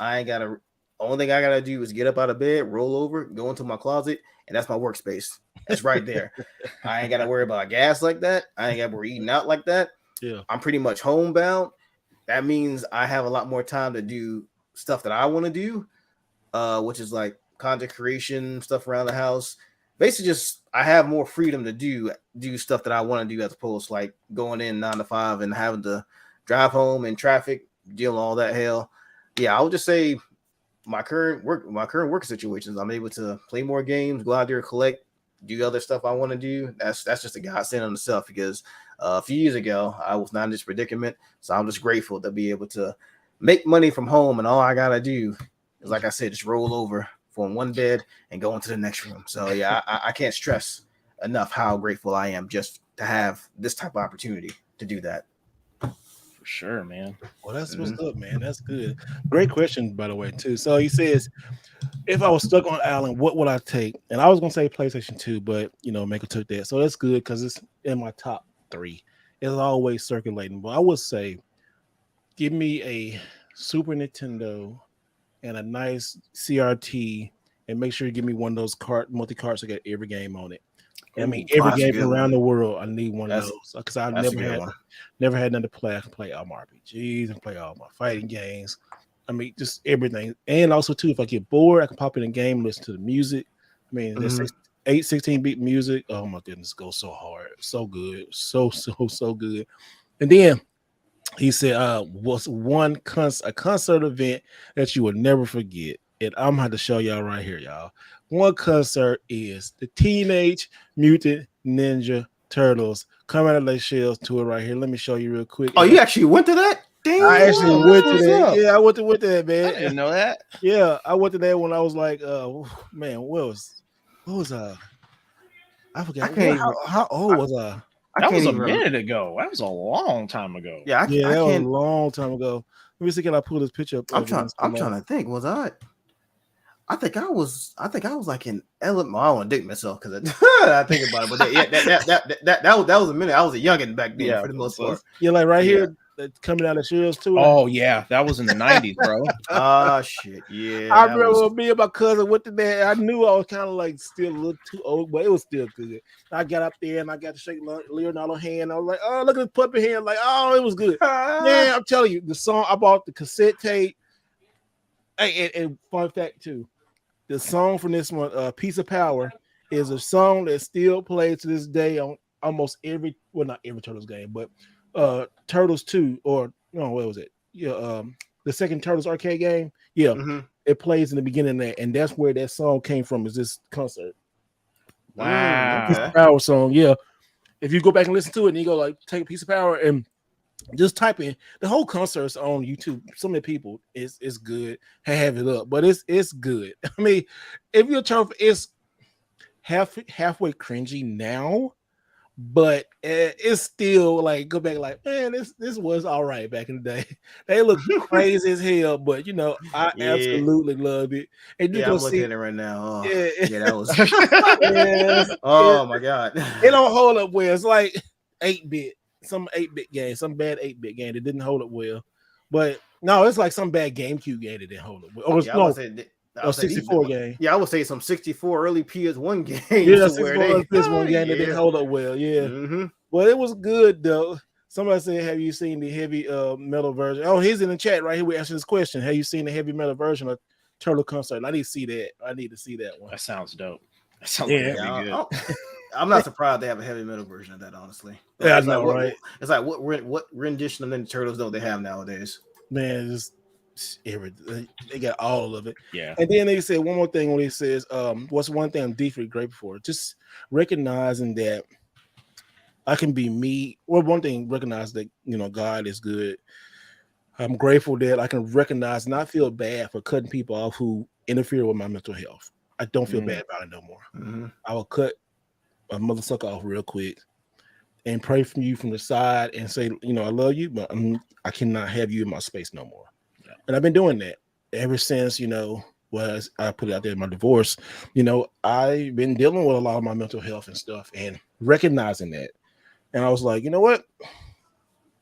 only thing I gotta do is get up out of bed, roll over, go into my closet, and that's my workspace. That's right there. I ain't got to worry about gas like that. I ain't got to worry eating out like that. Yeah, I'm pretty much homebound. That means I have a lot more time to do stuff that I want to do, which is like content creation, stuff around the house. Basically, just I have more freedom to do stuff that I want to do as opposed to like going in 9 to 5 and having to drive home in traffic, deal with all that hell. Yeah, I would just say my current work situations, I'm able to play more games, go out there, collect, do other stuff I want to do. That's just a godsend on itself because a few years ago I was not in this predicament. So I'm just grateful to be able to make money from home, and all I gotta do is, like I said, just roll over from one bed and go into the next room. So yeah, I can't stress enough how grateful I am just to have this type of opportunity to do that. For sure, man. Well, that's what's up, man. That's good. Great question, by the way, too. So he says, if I was stuck on an island, what would I take? And I was gonna say PlayStation 2, but Mako took that. So that's good because it's in my top 3. It's always circulating. But I would say, give me a Super Nintendo and a nice CRT, and make sure you give me one of those multi-carts that got every game on it. I mean, every game from around the world, I need one of those because I've never had none to play. I can play all my RPGs and play all my fighting games. I mean, just everything. And also, too, if I get bored, I can pop in a game and listen to the music. I mean, there's 16-bit music. Oh, my goodness, it goes so hard. So good. So good. And then he said, what's a concert event that you will never forget? And I'm going to have to show y'all right here, y'all. One concert is the Teenage Mutant Ninja Turtles coming out of their shells tour right here. Let me show you real quick. Oh, you actually went to that? Damn, I actually went to that. Yeah, I went to that, man. I didn't know that. Yeah, I went to that when I was like, man, what was I forgot. How old was I? That was a minute ago. That was a long time ago. Yeah, that was a long time ago. Let me see, can I pull this picture up? I'm trying to think. Was I? I think I was like in elementary. I don't want to dig myself because I think about it, but that was a minute. I was a youngin' back then for the most part. Yeah, like right here, coming out of shells too. Oh yeah, that was in the 90s, bro. Oh shit, yeah. I remember me and my cousin went to that. I knew I was kind of like still a little too old, but it was still good. I got up there and I got to shake Leonardo's hand. I was like, oh, look at the puppet hand. Like, oh, it was good. Yeah, I'm telling you, the song, I bought the cassette tape. Hey, and fun fact too. The song from this one, Piece of Power, is a song that still plays to this day on almost not every Turtles game, but Turtles 2, or what was it? Yeah, the second Turtles arcade game. Yeah, it plays in the beginning there, and that's where that song came from. Is this concert? Wow, Piece of Power song. Yeah, if you go back and listen to it, and you go like take a Piece of Power and just type in the whole concert's on YouTube. So many people is good. Have it up, but it's good. I mean, if you're trying, it's halfway cringy now, but it's still like go back like, man, this was all right back in the day. They look crazy as hell, but I Yeah. absolutely loved it. And you Yeah, go I'm looking see, at it right now. Oh, yeah, yeah, that was. yes, Oh my god. it don't hold up well. It's like 8-bit, some 8-bit game, some bad 8-bit game that didn't hold up well. But no, it's like some bad GameCube game that didn't hold up well. Or Yeah, no, I a would say these. 64 game. Yeah, I would say some 64 early PS1 games Yeah, to where 64 they. PS1 game that didn't Yeah. hold up well. Yeah. Mm-hmm. But it was good though. Somebody said, "Have you seen the heavy metal version?" Oh, he's in the chat right here. We asking this question. Have you seen the heavy metal version of Turtle Concert? I need to see that. I need to see that one. That sounds dope. That sounds like it'd be good. I'm not surprised they have a heavy metal version of that. Honestly, Yeah, I know, right? It's like what rendition of Ninja Turtles don't they have nowadays? Man, just everything. They got all of it. Yeah. And then they said one more thing when he says, what's one thing I'm deeply grateful for? Just recognizing that I can be me. Well, one thing, recognize that God is good. I'm grateful that I can recognize and not feel bad for cutting people off who interfere with my mental health. I don't feel bad about it no more. Mm-hmm. I will cut a mother sucker off real quick and pray from you from the side and say, I love you, but I cannot have you in my space no more. Yeah. And I've been doing that ever since, was I put it out there in my divorce. I've been dealing with a lot of my mental health and stuff and recognizing that. And I was like, you know what?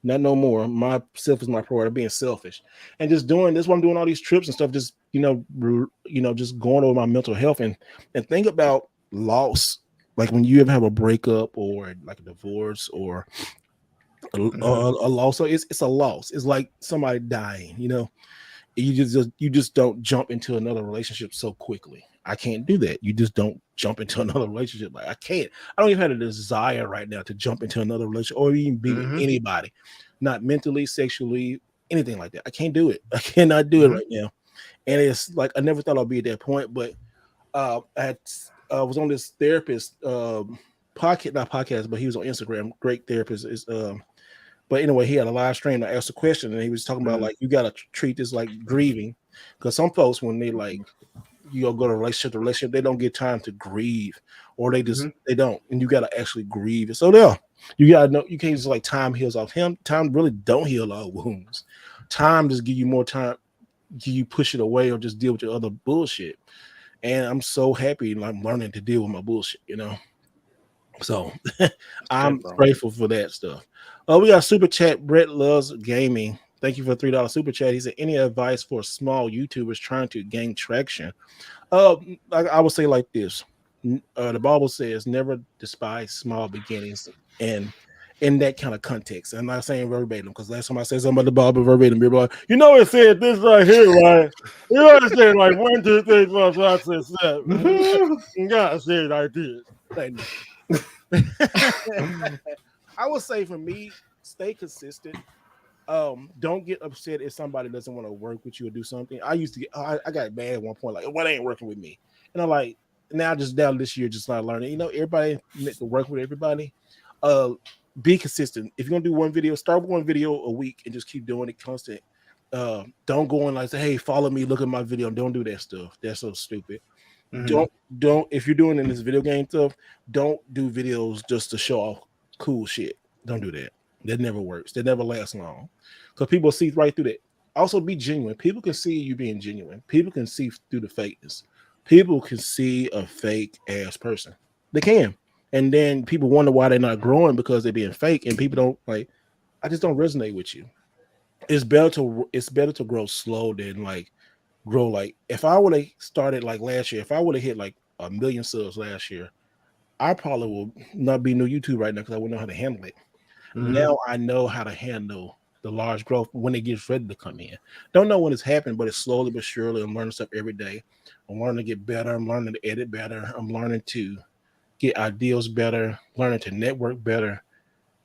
Not no more. Myself is my priority. Being selfish, and just doing this. Why I'm doing all these trips and stuff. Just just going over my mental health and think about loss. Like when you ever have a breakup or like a divorce or a loss, so it's a loss. It's like somebody dying. You just don't jump into another relationship so quickly. I can't do that. You just don't jump into another relationship. Like I can't. I don't even have a desire right now to jump into another relationship or even be with anybody, not mentally, sexually, anything like that. I can't do it. I cannot do it right now. And it's like I never thought I'd be at that point. But I was on this therapist podcast, not podcast, but he was on Instagram. Great therapist is. But anyway, he had a live stream. I asked a question, and he was talking about like you got to treat this like grieving, because some folks when they like go to relationship, they don't get time to grieve, or they just they don't, and you got to actually grieve. So there, you got to know you can't just like time heals off him. Time really don't heal all wounds. Time just give you more time, give you push it away, or just deal with your other bullshit. And I'm so happy I'm learning to deal with my bullshit, So I'm grateful for that stuff. We got super chat. Brett loves gaming. Thank you for $3 super chat. He said, any advice for small YouTubers trying to gain traction? I would say like this. The Bible says never despise small beginnings, and in that kind of context. I'm not saying verbatim, because last time I said something about the Bible verbatim, people like, it said this right here, right? You understand, like 1, 2, 3, 4, 5, 6, 7. You gotta say it like this. I would say for me, stay consistent. Don't get upset if somebody doesn't want to work with you or do something. I used to get, I got mad at one point, like, what ain't working with me? And I'm like, now just down this year, just not learning. Everybody meant to work with everybody. Be consistent. If you're gonna do one video, start with one video a week and just keep doing it constant. Don't go and like say, hey, follow me, look at my video. Don't do that stuff. That's so stupid. Don't if you're doing in this video game stuff, don't do videos just to show off cool shit. Don't do that. That never works. That never lasts long. Because people see right through that. Also be genuine. People can see you being genuine. People can see through the fakeness. People can see a fake ass person. They can. And then people wonder why they're not growing, because they're being fake, and people don't like, I just don't resonate with you. It's better to grow slow than like grow like, if I would have started like last year, if I would have hit like 1 million subs last year, I probably will not be new YouTube right now, because I wouldn't know how to handle it. Now I know how to handle the large growth when it gets ready to come in. Don't know when it's happening, but it's slowly but surely. I'm learning stuff every day. I'm learning to get better. I'm learning to edit better. I'm learning to get ideals better, learning to network better.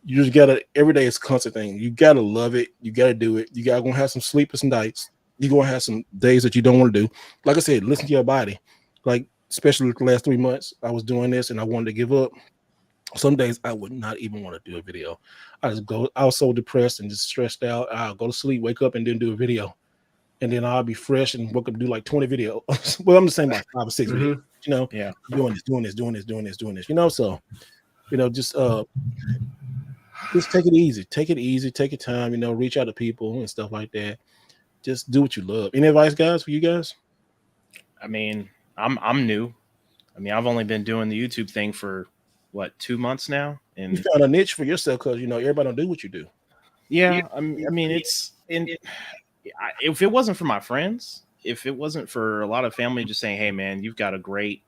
You just gotta, every day is a constant thing. You gotta love it. You gotta do it. You gotta gonna have some sleepless nights. You're gonna have some days that you don't want to do. Like I said, listen to your body. Like, especially the last 3 months, I was doing this and I wanted to give up. Some days I would not even want to do a video. I was so depressed and just stressed out. I'll go to sleep, wake up, and then do a video. And then I'll be fresh and wake up and do like 20 videos. Well, I'm just saying like 5 or 6 videos, Yeah. doing this, so, just take it easy, take your time, reach out to people and stuff like that. Just do what you love. Any advice, guys, for you guys? I mean, I'm new. I mean, I've only been doing the YouTube thing for what, 2 months now, You and found a niche for yourself because everybody don't do what you do. yeah, I mean, it's in. If it wasn't for my friends, if it wasn't for a lot of family just saying, "Hey, man, you've got a great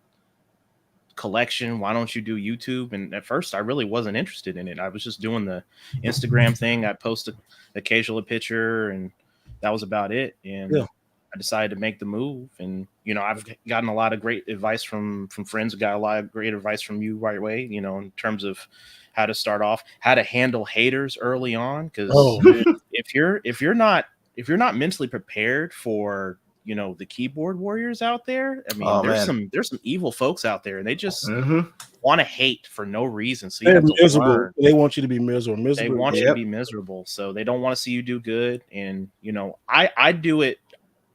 collection. Why don't you do YouTube?" And at first, I really wasn't interested in it. I was just doing the Instagram thing. I posted occasionally a picture, and that was about it. And Yeah. I decided to make the move. And I've gotten a lot of great advice from friends. Got a lot of great advice from you, right way. In terms of how to start off, how to handle haters early on. Because if you're not mentally prepared for the keyboard warriors out there, I mean, there's some evil folks out there, and they just want to hate for no reason. So you have to learn. They want you to be miserable. They want you to be miserable, so they don't want to see you do good. And I do it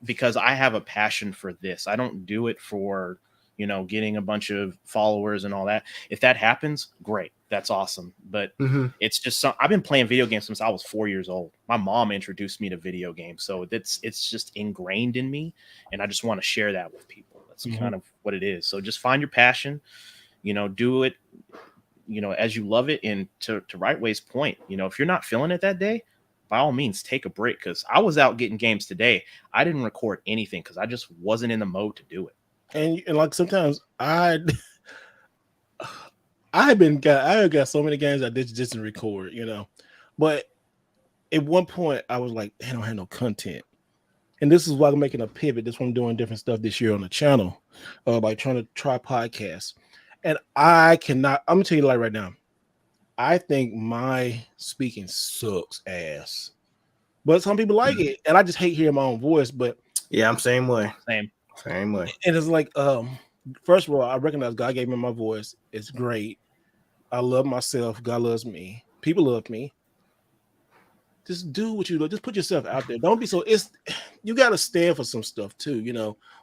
because I have a passion for this. I don't do it for getting a bunch of followers and all that. If that happens, great, that's awesome. But it's just I've been playing video games since I was 4 years old. My mom introduced me to video games, so it's just ingrained in me, and I just want to share that with people. That's kind of what it is. So just find your passion, do it, as you love it. And to Right Way's point, if you're not feeling it that day, by all means, take a break. Because I was out getting games today. I didn't record anything because I just wasn't in the mode to do it. And like sometimes I got so many games I just didn't record, But at one point I was like, they don't have no content. And this is why I'm making a pivot. This one I'm doing different stuff this year on the channel, like trying to try podcasts. And I'm gonna tell you like right now, I think my speaking sucks ass. But some people like it, and I just hate hearing my own voice. But yeah, I'm same way. Same way. And it's like, first of all, I recognize God gave me my voice. It's great. I love myself. God loves me. People love me. Just do what you love. Just put yourself out there. Don't be so. You got to stand for some stuff too.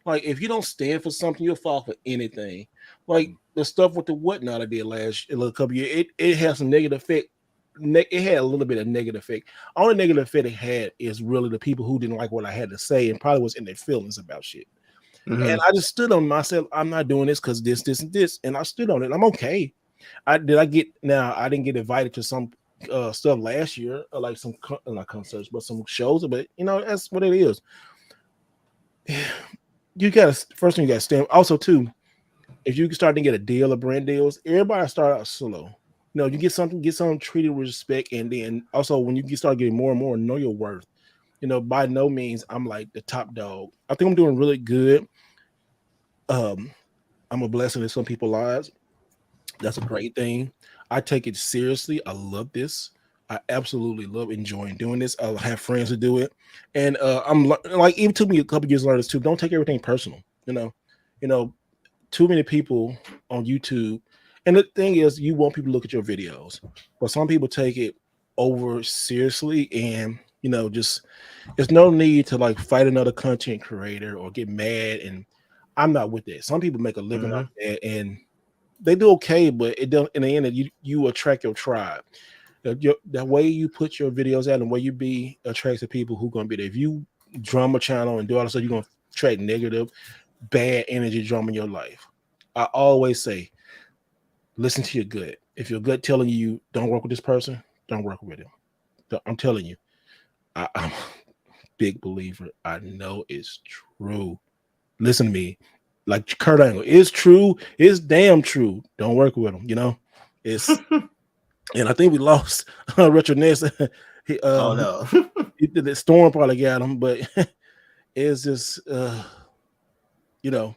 Like if you don't stand for something, you'll fall for anything. Like the stuff with the whatnot I did a couple years. It has a negative effect. It had a little bit of negative effect. Only negative effect it had is really the people who didn't like what I had to say and probably was in their feelings about shit. And I just stood on myself. I'm not doing this because this, and this, and I stood on it. I'm okay. I didn't get invited to some stuff last year, like some not concerts, but some shows. But that's what it is. You gotta first thing you gotta stand. Also, too, if you start to get a deal or brand deals, everybody start out slow. You get something treated with respect, and then also when you start getting more and more, know your worth. By no means I'm like the top dog. I think I'm doing really good. I'm a blessing in some people's lives. That's a great thing. I take it seriously. I love this. I absolutely love enjoying doing this. I have friends who do it, and I'm like, even took me a couple years to learn this too. Don't take everything personal. Too many people on YouTube, and the thing is, you want people to look at your videos, but some people take it over seriously, and just there's no need to like fight another content creator or get mad. And I'm not with that. Some people make a living off that, and they do okay, but it don't. In the end, you attract your tribe. The way you put your videos out and where you be attracts to people who going to be there. If you drama channel and do all that stuff, you're going to attract negative, bad energy drama in your life. I always say, listen to your gut. If your gut telling you don't work with this person, don't work with him. I'm telling you, I'm a big believer. I know it's true. Listen to me. Like Kurt Angle, it's true. It's damn true. Don't work with him. It's and I think we lost Retro Ness. Oh no, the storm probably got him, but it's just just do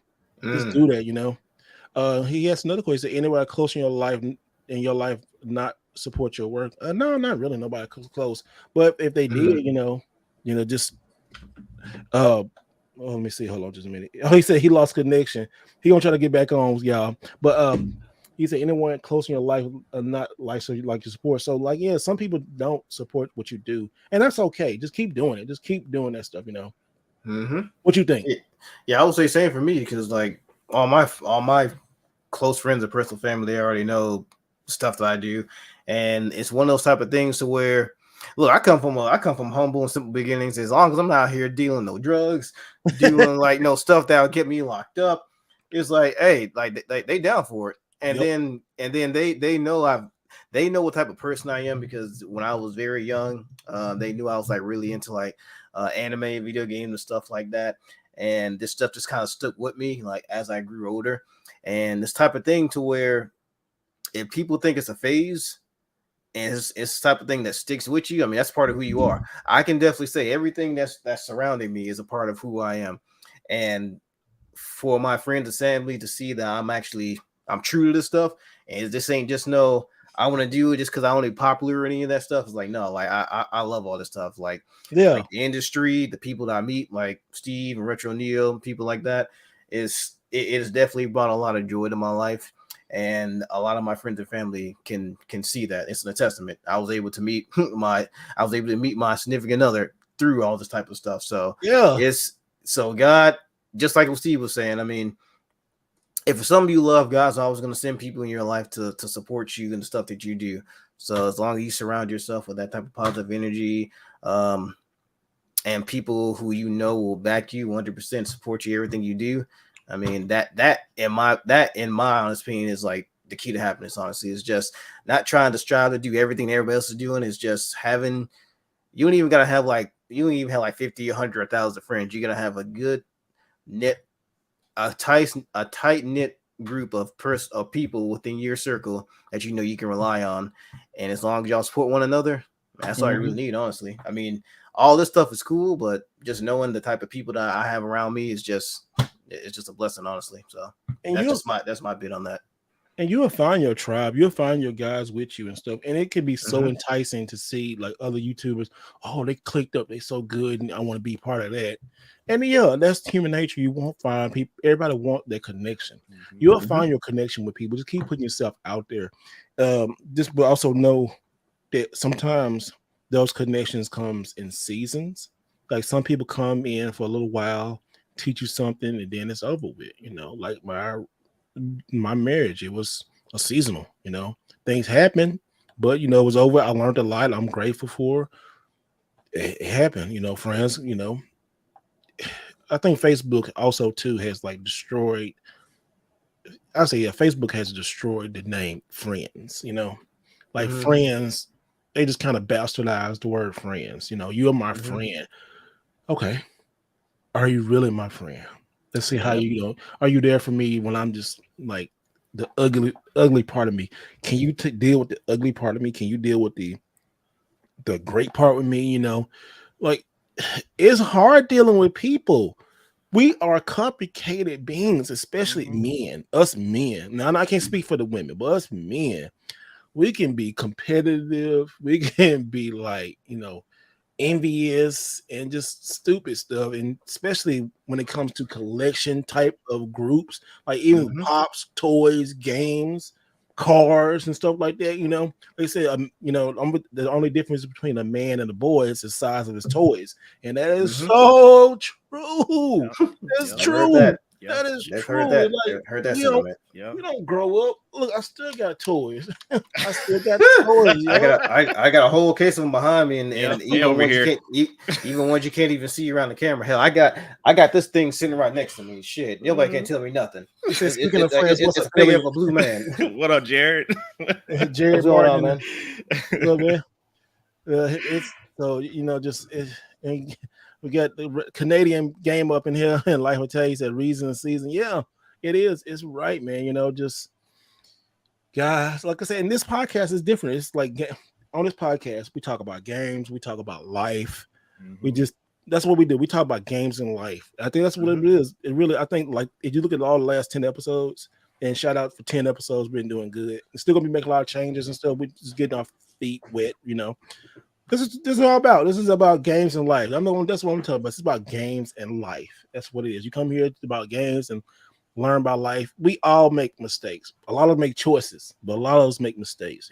that. He has another question. Anywhere close in your life not support your work? No, not really. Nobody close. But if they did, just let me see. Hold on just a minute. Oh, he said he lost connection. He gonna try to get back on, y'all. But he said anyone close in your life not like so you like to support. So like yeah, some people don't support what you do, and that's okay. Just keep doing it. Just keep doing that stuff. What you think? Yeah, I would say same for me because like all my close friends and personal family, they already know stuff that I do, and it's one of those type of things to where. Look, I come from humble and simple beginnings. As long as I'm not out here dealing no drugs, doing like no stuff that'll get me locked up, it's like, hey, like they down for it. And then they know they know what type of person I am because when I was very young, they knew I was like really into like anime, video games, and stuff like that. And this stuff just kind of stuck with me like as I grew older. And this type of thing to where if people think it's a phase. And it's the type of thing that sticks with you. I mean, that's part of who you are. I can definitely say everything that's surrounding me is a part of who I am. And for my friends and family to see that I'm true to this stuff, and this ain't just I want to do it just because I want to be popular or any of that stuff. It's like no, like I love all this stuff. Like the industry, the people that I meet, like Steve and Retro Neo, people like that, it has definitely brought a lot of joy to my life. And a lot of my friends and family can see that. It's a testament. I was able to meet my significant other through all this type of stuff. So God, just like what Steve was saying, I mean, if some of you love God, so I was going to send people in your life to support you and the stuff that you do. So as long as you surround yourself with that type of positive energy, and people who will back you 100%, support you everything you do. I mean, that in my honest opinion is like the key to happiness. Honestly, is just not trying to strive to do everything everybody else is doing. It's just having. You don't even have like 50, 100, 1,000 friends. You gotta have a good knit, a tight knit group of people within your circle that you can rely on. And as long as y'all support one another, that's all you really need. Honestly, I mean, all this stuff is cool, but just knowing the type of people that I have around me is just. It's just a blessing, honestly. So that's my bit on that. And you'll find your tribe, you'll find your guys with you and stuff. And it can be so enticing to see like other YouTubers. Oh, they clicked up, they so good, and I want to be part of that. And that's human nature. You won't find people. Everybody want that connection. You'll find your connection with people. Just keep putting yourself out there. Just but also know that sometimes those connections comes in seasons. Like some people come in for a little while. Teach you something and then it's over with, like my marriage, it was a seasonal, things happen, but it was over. I learned a lot. I'm grateful for it happened, friends, I think Facebook also too has like destroyed. I say Facebook has destroyed the name friends, like friends, they just kind of bastardized the word friends. You're my friend. Okay. Are you really my friend? Let's see how are you there for me when I'm just like the ugly part of me? Can you deal with the ugly part of me? Can you deal with the great part with me? Like it's hard dealing with people. We are complicated beings, especially men, us men. Now I can't speak for the women, but us men, we can be competitive. We can be like, envious and just stupid stuff, and especially when it comes to collection type of groups, like even pops, toys, games, cars, and stuff like that. They say the only difference between a man and a boy is the size of his toys, and that is so true. That's true. That is true. Heard that sentiment. You don't grow up. Look, I still got toys. I still got toys. I got a whole case of them behind me, and even ones you can't even see around the camera. Hell, I got this thing sitting right next to me. Shit, nobody can tell me nothing. Speaking of friends, it's as big of a blue man. What up, Jared? Jared, what's going on, man? Look, man. It's so and we got the Canadian game up in here, and like I tell you, said reason and season. Yeah, it is. It's right, man. Just guys, like I said, and this podcast is different. It's like on this podcast, we talk about games, we talk about life. That's what we do. We talk about games and life. I think that's what it is. It really, I think, like if you look at all the last 10 episodes, and shout out for 10 episodes, we've been doing good. We're still gonna be making a lot of changes and stuff. We just getting our feet wet, This is all about. This is about games and life. That's what I'm talking about. It's about games and life. That's what it is. You come here, it's about games, and learn by life. We all make mistakes. A lot of us make choices, but a lot of us make mistakes.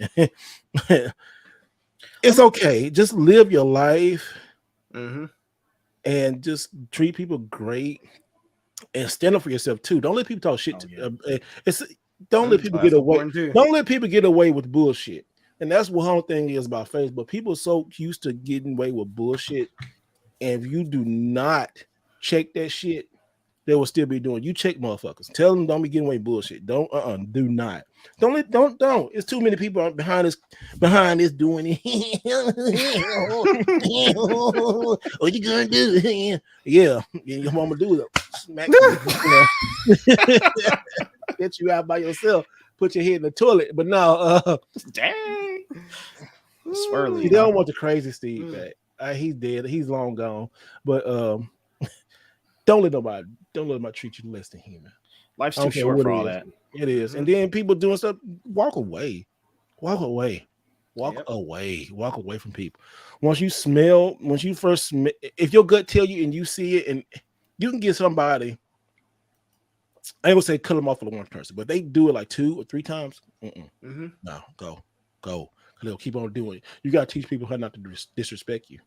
It's okay. Just live your life and just treat people great and stand up for yourself too. Don't let people talk shit. Don't let people get away. Don't let people get away with bullshit. And that's what the whole thing is about Facebook. People are so used to getting away with bullshit. And if you do not check that shit, they will still be doing. You check motherfuckers. Tell them don't be getting away with bullshit. Don't do not. Don't. It's too many people behind this doing it. What you gonna do? Yeah, your mama do it. Smack get you out by yourself. Put your head in the toilet. But no, dang. Swirly. They don't want the crazy Steve back. He's dead. He's long gone. But don't let nobody treat you less than human. Life's too short for all that. It is. And then people doing stuff, walk away. Walk away from people. Once you first smell, if your gut tell you and you see it, and you can get somebody, I ain't gonna say cut them off for the one person, but they do it like 2 or 3 times. No, go. They'll keep on doing it. You gotta teach people how not to disrespect you.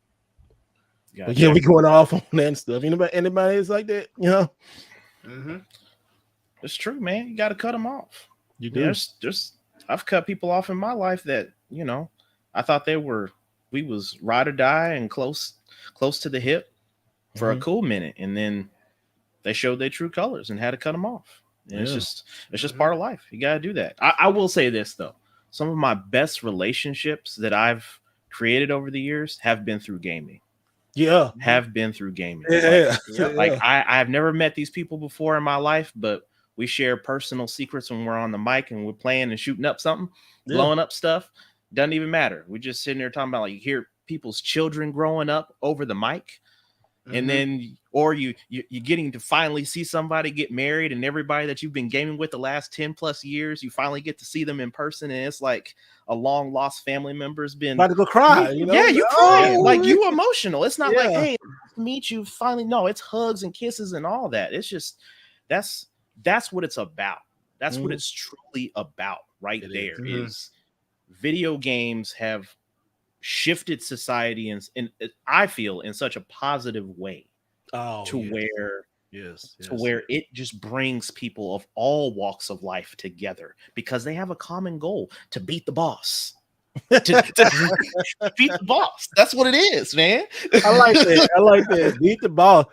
But yeah, we going off on that and stuff. Anybody is like that, you know? It's true, man. You got to cut them off. You do. I've cut people off in my life that, I thought we was ride or die and close to the hip for a cool minute. And then they showed their true colors and had to cut them off. And it's just part of life. You got to do that. I will say this though. Some of my best relationships that I've created over the years have been through gaming. Yeah. Have been through gaming. Yeah. I've never met these people before in my life, but we share personal secrets when we're on the mic and we're playing and shooting up something, blowing up stuff. Doesn't even matter. We're just sitting there talking about, like, you hear people's children growing up over the mic. And then, or you're getting to finally see somebody get married, and everybody that you've been gaming with the last 10 plus years, you finally get to see them in person. And it's like a long lost family member's been about to go cry. You cry. Like, you emotional. It's not like, hey, nice to meet you finally. No, it's hugs and kisses and all that. It's just, that's what it's about. That's what it's truly about right there. Is video games have shifted society and I feel in such a positive way where it just brings people of all walks of life together because they have a common goal to beat the boss. to beat the boss. That's what it is, man. I like that. Beat the boss,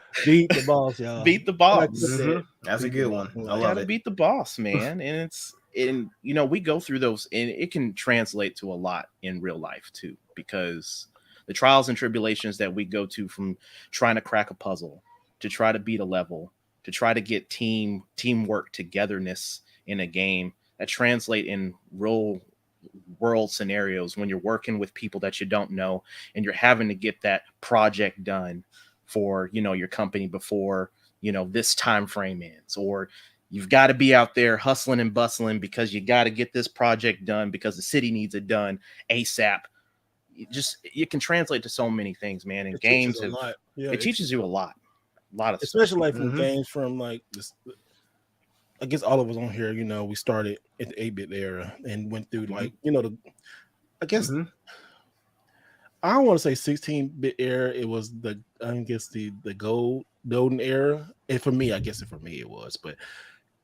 y'all. Beat the boss. That's a good one. I love it. Beat the boss, man. And we go through those, and it can translate to a lot in real life too, because the trials and tribulations that we go to, from trying to crack a puzzle to try to beat a level to try to get teamwork, togetherness in a game, that translate in real world scenarios when you're working with people that you don't know and you're having to get that project done for your company before this time frame ends, or you've got to be out there hustling and bustling because you got to get this project done because the city needs it done ASAP. It can translate to so many things, man. And games it teaches you a lot of especially stuff. like from games from like this. I guess all of us on here, we started at the 8-bit era and went through like I guess I don't want to say 16-bit era. It was the golden era, and for me it was, but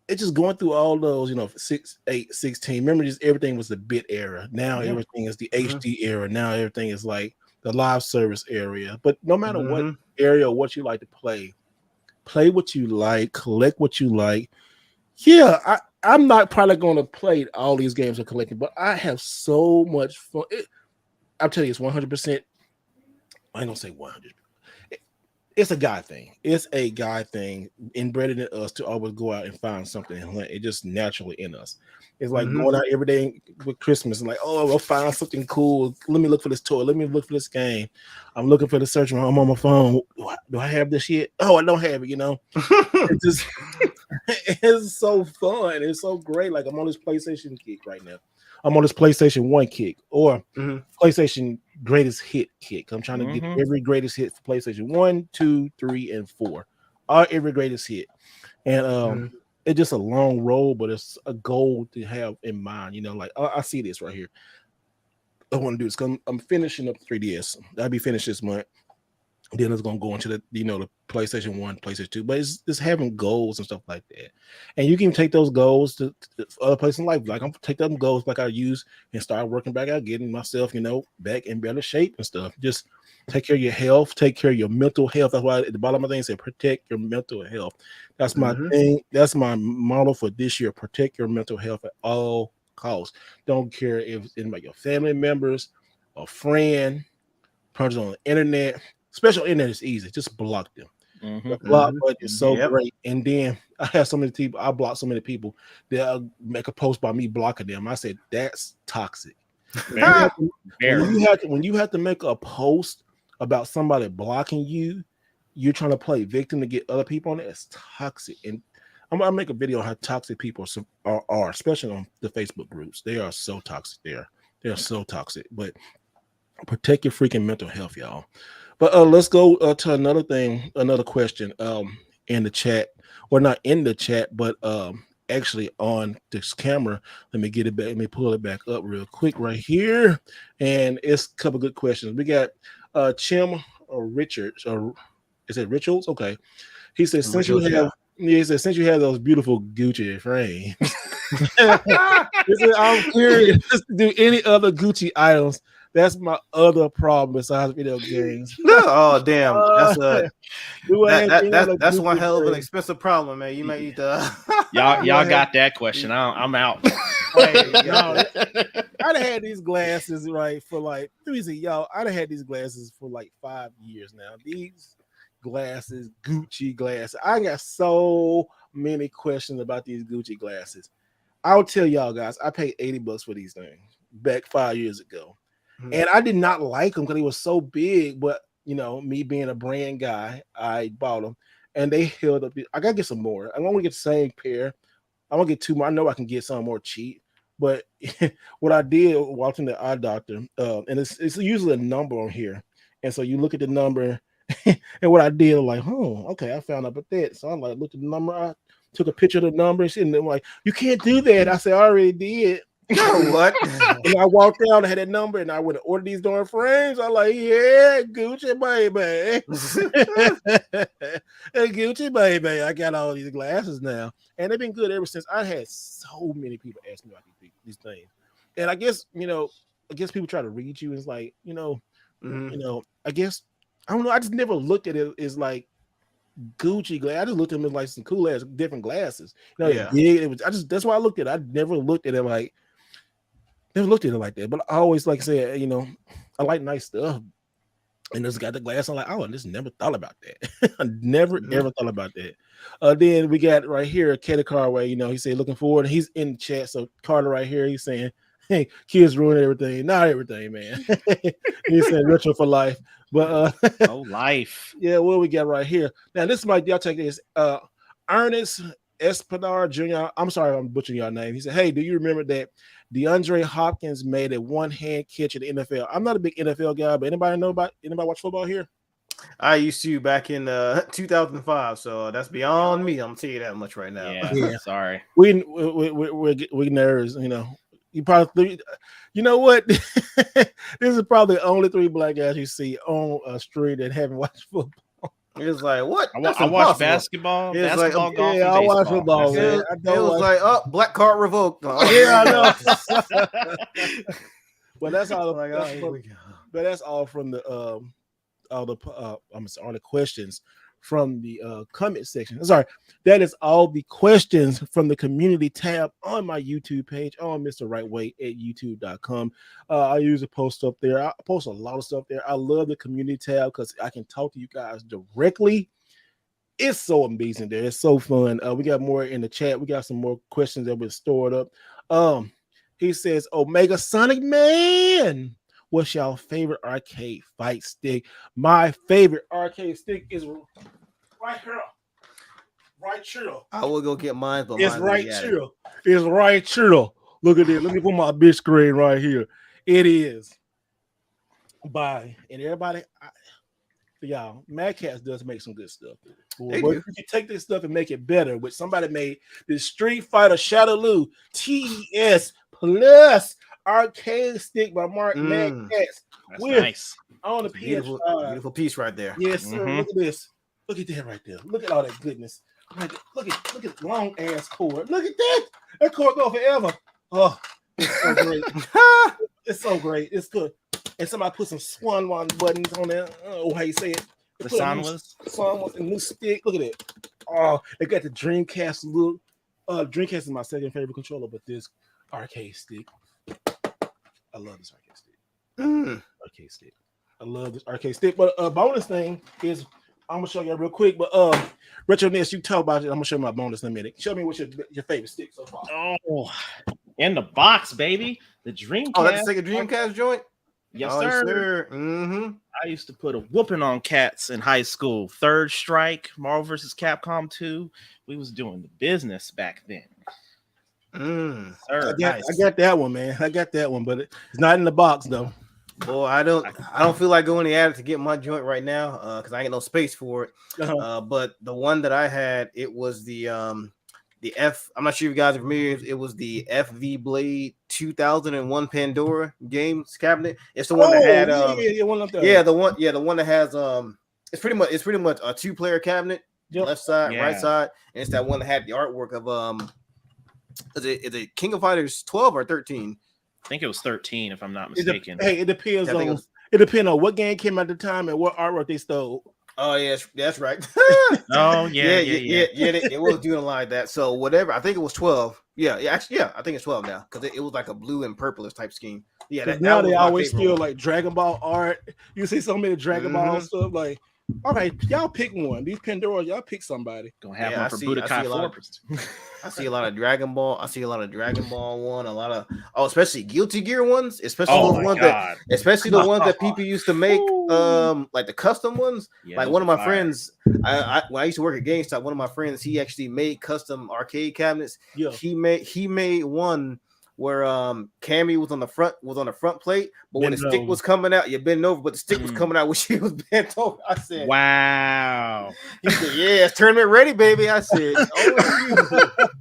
it's just going through all those, 6, 8, 16. Remember, just everything was the bit era. Now everything is the HD era. Now everything is like the live service area. But no matter what area or what you like to play what you like, collect what you like. Yeah, I'm not probably going to play all these games and collecting, but I have so much fun. I'll tell you, it's 100%. I ain't gonna say 100. It's a guy thing. It's a guy thing, inbred in us to always go out and find something and hunt. It's just naturally in us. It's like going out every day with Christmas and like, oh, I'll find something cool. Let me look for this toy. Let me look for this game. I'm looking for the search. I'm on my phone. Do I have this yet? Oh, I don't have it. It's just, it's so fun. It's so great. Like, I'm on this PlayStation kick right now. I'm on this PlayStation 1 kick or PlayStation greatest hit kick. I'm trying to get every greatest hit for PlayStation 1, 2, 3, and 4. Every greatest hit. And it's just a long road, but it's a goal to have in mind. Like I see this right here. I want to do this because I'm finishing up 3DS. I'll be finished this month. Then it's gonna go into the PlayStation 1, PlayStation 2, but it's having goals and stuff like that. And you can take those goals to other places in life. Like I'm gonna take them goals like I use and start working back out, getting myself, back in better shape and stuff. Just take care of your health, take care of your mental health. That's why at the bottom of my thing said protect your mental health. That's my thing. That's my model for this year. Protect your mental health at all costs. Don't care if it's about your family members, a friend, project on the internet. Special internet is easy. Just block them. The block button is so great. And then I have so many people. I block so many people that make a post by me blocking them. I said that's toxic. When you have to make a post about somebody blocking you, you're trying to play victim to get other people on it. It's toxic. And I'm gonna make a video on how toxic people are, especially on the Facebook groups. They are so toxic. They're so toxic. But protect your freaking mental health, y'all. But let's go to another question in the chat. Well, not in the chat, but actually on this camera. Let me get it back. Let me pull it back up real quick right here. And it's a couple good questions. We got Chim or Richards, or is it Richards? Okay. He says, since you have those beautiful Gucci frames, I'm curious to do any other Gucci items. That's my other problem besides video games. Oh damn, that's one hell of an expensive problem, man. You may need to y'all got that question. I'm out. I'd have had these glasses right for let me see, y'all. I'd have had these glasses for 5 years now. These glasses, Gucci glasses. I got so many questions about these Gucci glasses. I'll tell y'all guys, I paid $80 for these things back 5 years ago. And I did not like them because they were so big, but me being a brand guy, I bought them and they held up. I gotta get some more. I don't want to get the same pair. I want to get two more. I know I can get some more cheap, but what I did watching the eye doctor, and it's usually a number on here, and so you look at the number, and what I did, okay, I found out about that. So I looked at the number, I took a picture of the number, and they're like, you can't do that. I said, I already did. What? And I walked out, I had that number, and I went to order these darn frames. I'm like, yeah, Gucci baby. Hey, Gucci baby. I got all these glasses now. And they've been good ever since. I had so many people ask me about these things. And I guess, people try to read you. It's like, I guess, I don't know. I just never looked at it as Gucci glass. I just looked at them as some cool ass different glasses. Big. That's why I looked at it. I never looked at it never looked at it like that, but I always say, I like nice stuff. And just got the glass. I'm like, oh, I just never thought about that. I never ever thought about that. Then we got right here, Katie Carway. He said looking forward. He's in the chat. So Carter right here, he's saying, hey, kids ruin everything. Not everything, man. He's saying retro for life. But life. Yeah, what we got right here. Now this might y'all take this. Ernest Espinar Jr. I'm sorry, I'm butchering your name. He said, hey, do you remember that DeAndre Hopkins made a one-hand catch in the NFL? I'm not a big NFL guy, but anybody watch football here? I used to back in 2005, so that's beyond me. I'm gonna tell you that much right now. Yeah. Sorry. We nerds, You probably, what? This is probably the only three black guys you see on a street that haven't watched football. It's like what? I watch basketball. Golf, yeah, I watch football. Man. It was like, black card revoked. Yeah, I know. But that's all. But that's all from the all the questions from the comment section. Sorry, that is all the questions from the community tab on my YouTube page on Mr. Rightway at youtube.com. I usually post up there. I post a lot of stuff there. I love the community tab because I can talk to you guys directly. It's so amazing there. It's so fun. We got more in the chat. We got some more questions that were stored up. He says, Omega Sonic Man, what's y'all favorite arcade fight stick? My favorite arcade stick is right here. Right here. I will go get mine, but it's right here. It's right here. Look at it. Let me put my big screen right here. It is by, and everybody, y'all, Mad Cats does make some good stuff. They But do. if you take this stuff and make it better, which somebody made the Street Fighter Shadaloo TES Plus arcade stick by Mad Cats That's with nice. on the Beautiful, PS5. beautiful piece right there. Yes, sir. Look at this. Look at that right there. Look at all that goodness. Look at long ass cord. Look at that. That cord go forever. Oh, it's so great. It's so great. It's good. And somebody put some Swan buttons on there. Oh, how you say it? The Swan was a new stick. Look at it. Oh, they got the Dreamcast look. Dreamcast is my second favorite controller, but this arcade stick. I love this arcade stick. Arcade stick. I love this arcade stick. But bonus thing is I'm gonna show you real quick. But Retroness, you talk about it. I'm gonna show you my bonus in a minute. Show me what's your favorite stick so far. Oh, in the box, baby. The Dreamcast. Oh, that's like a Dreamcast joint. Yes, Oh, sir. Mm-hmm. I used to put a whooping on cats in high school. Third Strike, Marvel vs. Capcom 2. We was doing the business back then. Sir, I got that one, man. I got that one, but it's not in the box though. Boy, I don't feel like going to the attic to get my joint right now because I ain't no space for it. But the one that I had, it was the F. I'm not sure if you guys are familiar. It was the FV Blade 2001 Pandora games cabinet. It's the one that had one up there. the one that has it's pretty much a 2-player cabinet, left side, right side, and it's that one that had the artwork of is it King of Fighters 12 or 13? I think it was 13, if I'm not mistaken. It depends on what game came at the time and what artwork they stole. Oh yes, that's right. Oh yeah. It was doing a lot of that. So whatever, I think it was 12. Actually, I think it's 12 now because it was like a blue and purplish type scheme. Yeah, now they always feel like Dragon Ball art. You see so many Dragon Ball stuff. Like, all right, y'all pick one. These Pandoras, y'all pick somebody. Gonna have one for Budokai 4. I see a lot of Dragon Ball. I see a lot of Dragon Ball one. A lot of especially Guilty Gear ones. Especially the ones that people used to make, like the custom ones. Yeah, like one of my friends, when I used to work at GameStop, one of my friends, he actually made custom arcade cabinets. Yeah, he made one where Cammy was on the front plate, but when the stick was coming out, you bent over, but the stick was coming out when she was bent over. I said, "Wow!" He said, "Yeah, it's tournament ready, baby." I said,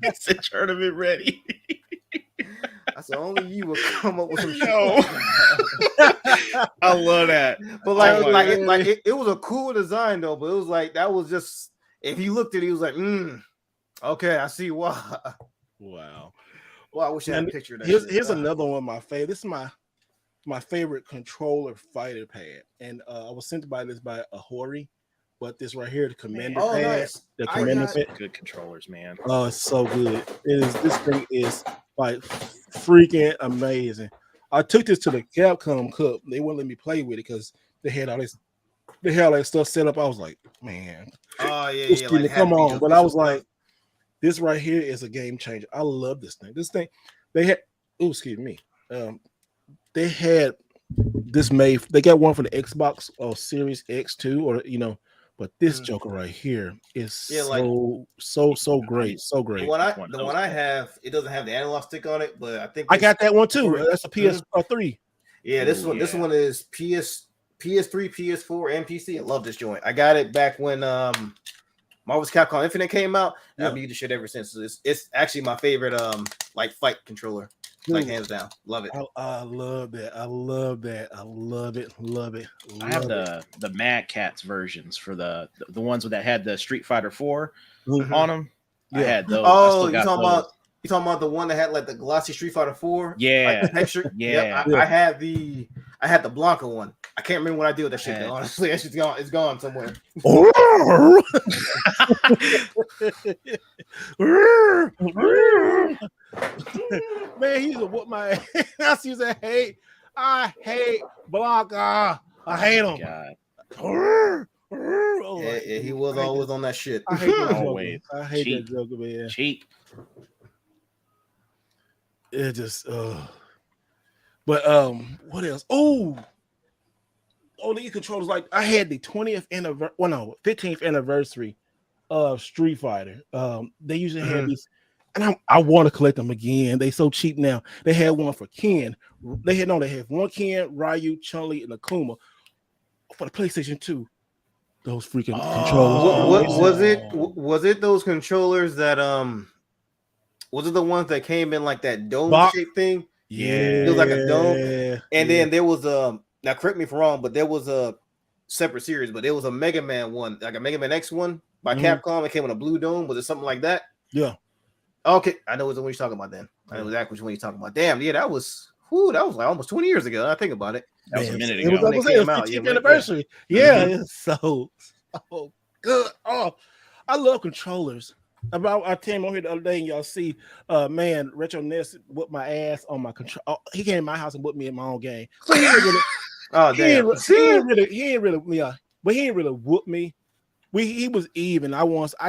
"It's a tournament ready." I said, "Only you will come up with some shit." I love that. But it was a cool design though. But it was like that was just if he looked at it, he was like, "Okay, I see why." Wow. Well, I wish I had a picture of that. Here's another one of my favorite. This is my favorite controller fighter pad, and I was sent by a Hori, but this right here, the Commander pad, nice. The Commander pad, good controllers, man. Oh, it's so good. This thing is like freaking amazing. I took this to the Capcom Cup. They wouldn't let me play with it because they had all that stuff set up. I was like, man, come on. But I was like, this right here is a game changer. I love this thing. This thing, they had. Oh, excuse me. They had this made. They got one for the Xbox or Series X2, or but this Joker right here is so great, so great. The one I have, it doesn't have the analog stick on it, but I think I got that one too. That's a PS3. Yeah, this one is PS3, PS4, and PC. I love this joint. I got it back when Marvel's Capcom Infinite came out. I've used the shit ever since. So it's actually my favorite like fight controller. Like hands down. Love it. I love that. I love that. I love it. Love it. I have the Mad Cats versions for the ones that had the Street Fighter 4 on them. Yeah. I had those. Oh, you talking about the one that had like the glossy Street Fighter 4? Yeah. Like, texture? Yeah. I had the Blanca one. I can't remember what I did with that shit. Honestly, that shit's gone. It's gone somewhere. Man, he's a whoop my ass. He's a hate. I hate Blanca. I hate him. God. Yeah, he was always on that shit. I hate that Joker. I hate that Joker, man. Cheap. It just but what else? These controllers, like I had the 15th anniversary of Street Fighter. They usually have these, and I want to collect them again. They so cheap now. They had one for Ken. They had one Ken, Ryu, Chun-Li, and Akuma for the PlayStation 2. those freaking controllers. What was it? Was it those controllers that was it the ones that came in like that dome shaped thing? Yeah, it was like a dome. And then there was now correct me if I'm wrong, but there was a separate series, but there was a Mega Man one, like a Mega Man X one by Capcom. It came in a blue dome. Was it something like that? Yeah. Okay, I know it's the one you're talking about. Then I know exactly which one you're talking about. Damn, yeah, that was like almost 20 years ago. I think about it. That was a minute It ago. was 15th anniversary. Yeah, it's so good. Oh, I love controllers. About I came on here the other day and y'all see, man, Retro Ness whooped my ass on my control. Oh, he came to my house and whooped me in my own game. So he ain't really, yeah, but he ain't really whoop me. He was even. I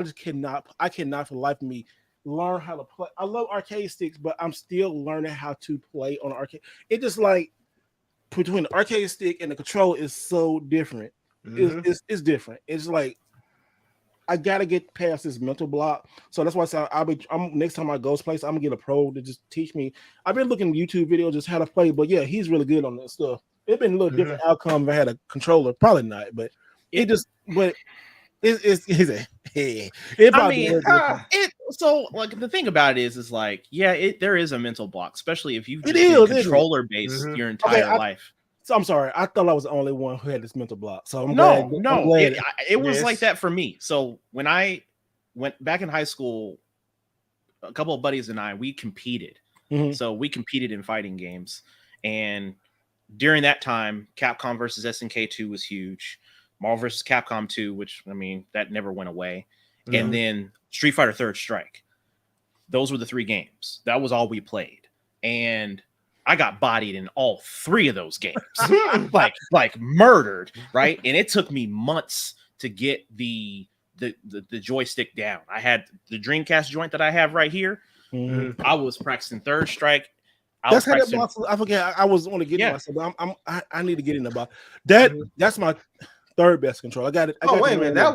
cannot for the life of me learn how to play. I love arcade sticks, but I'm still learning how to play on arcade. It just like between the arcade stick and the controller is so different. It's different. It's like I gotta get past this mental block. So that's why I said I'm next time I go place, I'm gonna get a pro to just teach me. I've been looking at YouTube videos just how to play, but yeah, he's really good on that stuff. It's been a little different outcome if I had a controller, probably not, but it's so like the thing about it is like there is a mental block, especially if you've been controller based your entire life. So I'm sorry, I thought I was the only one who had this mental block. So I'm glad. It was yes. like that for me. So when I went back in high school, a couple of buddies and we competed. So we competed in fighting games, and during that time, Capcom versus SNK 2 was huge. Marvel vs. Capcom 2, which I mean that never went away, and then Street Fighter Third Strike. Those were the 3 games. That was all we played, and I got bodied in all 3 of those games, like murdered, right? And it took me months to get the joystick down. I had the Dreamcast joint that I have right here. I was practicing Third Strike. That's how that box. I forget. I was on to get to myself. I need to get in the box. That's my third best control. I got it. Wait a minute. That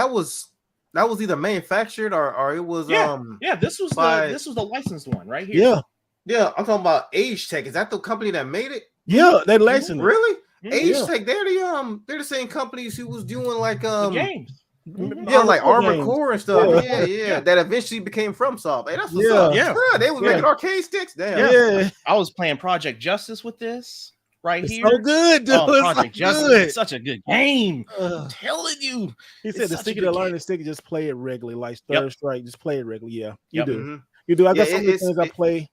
was either manufactured or it was This was the licensed one right here. Yeah, I'm talking about Age Tech. Is that the company that made it? Yeah, they licensed. Really? Age Tech, they're the same companies who was doing like the games. Like Armored Core and stuff. Yeah. That eventually became FromSoft. Hey, that's what's up. Yeah, they was making arcade sticks. Damn. Yeah. I was playing Project Justice with this here. So good, dude. Project Justice is such a good game. I'm telling you. He said the sticky to learn the stick, just play it regularly. Like Third Strike, just play it regularly. Yeah, you do. You do. I got some of the things I play.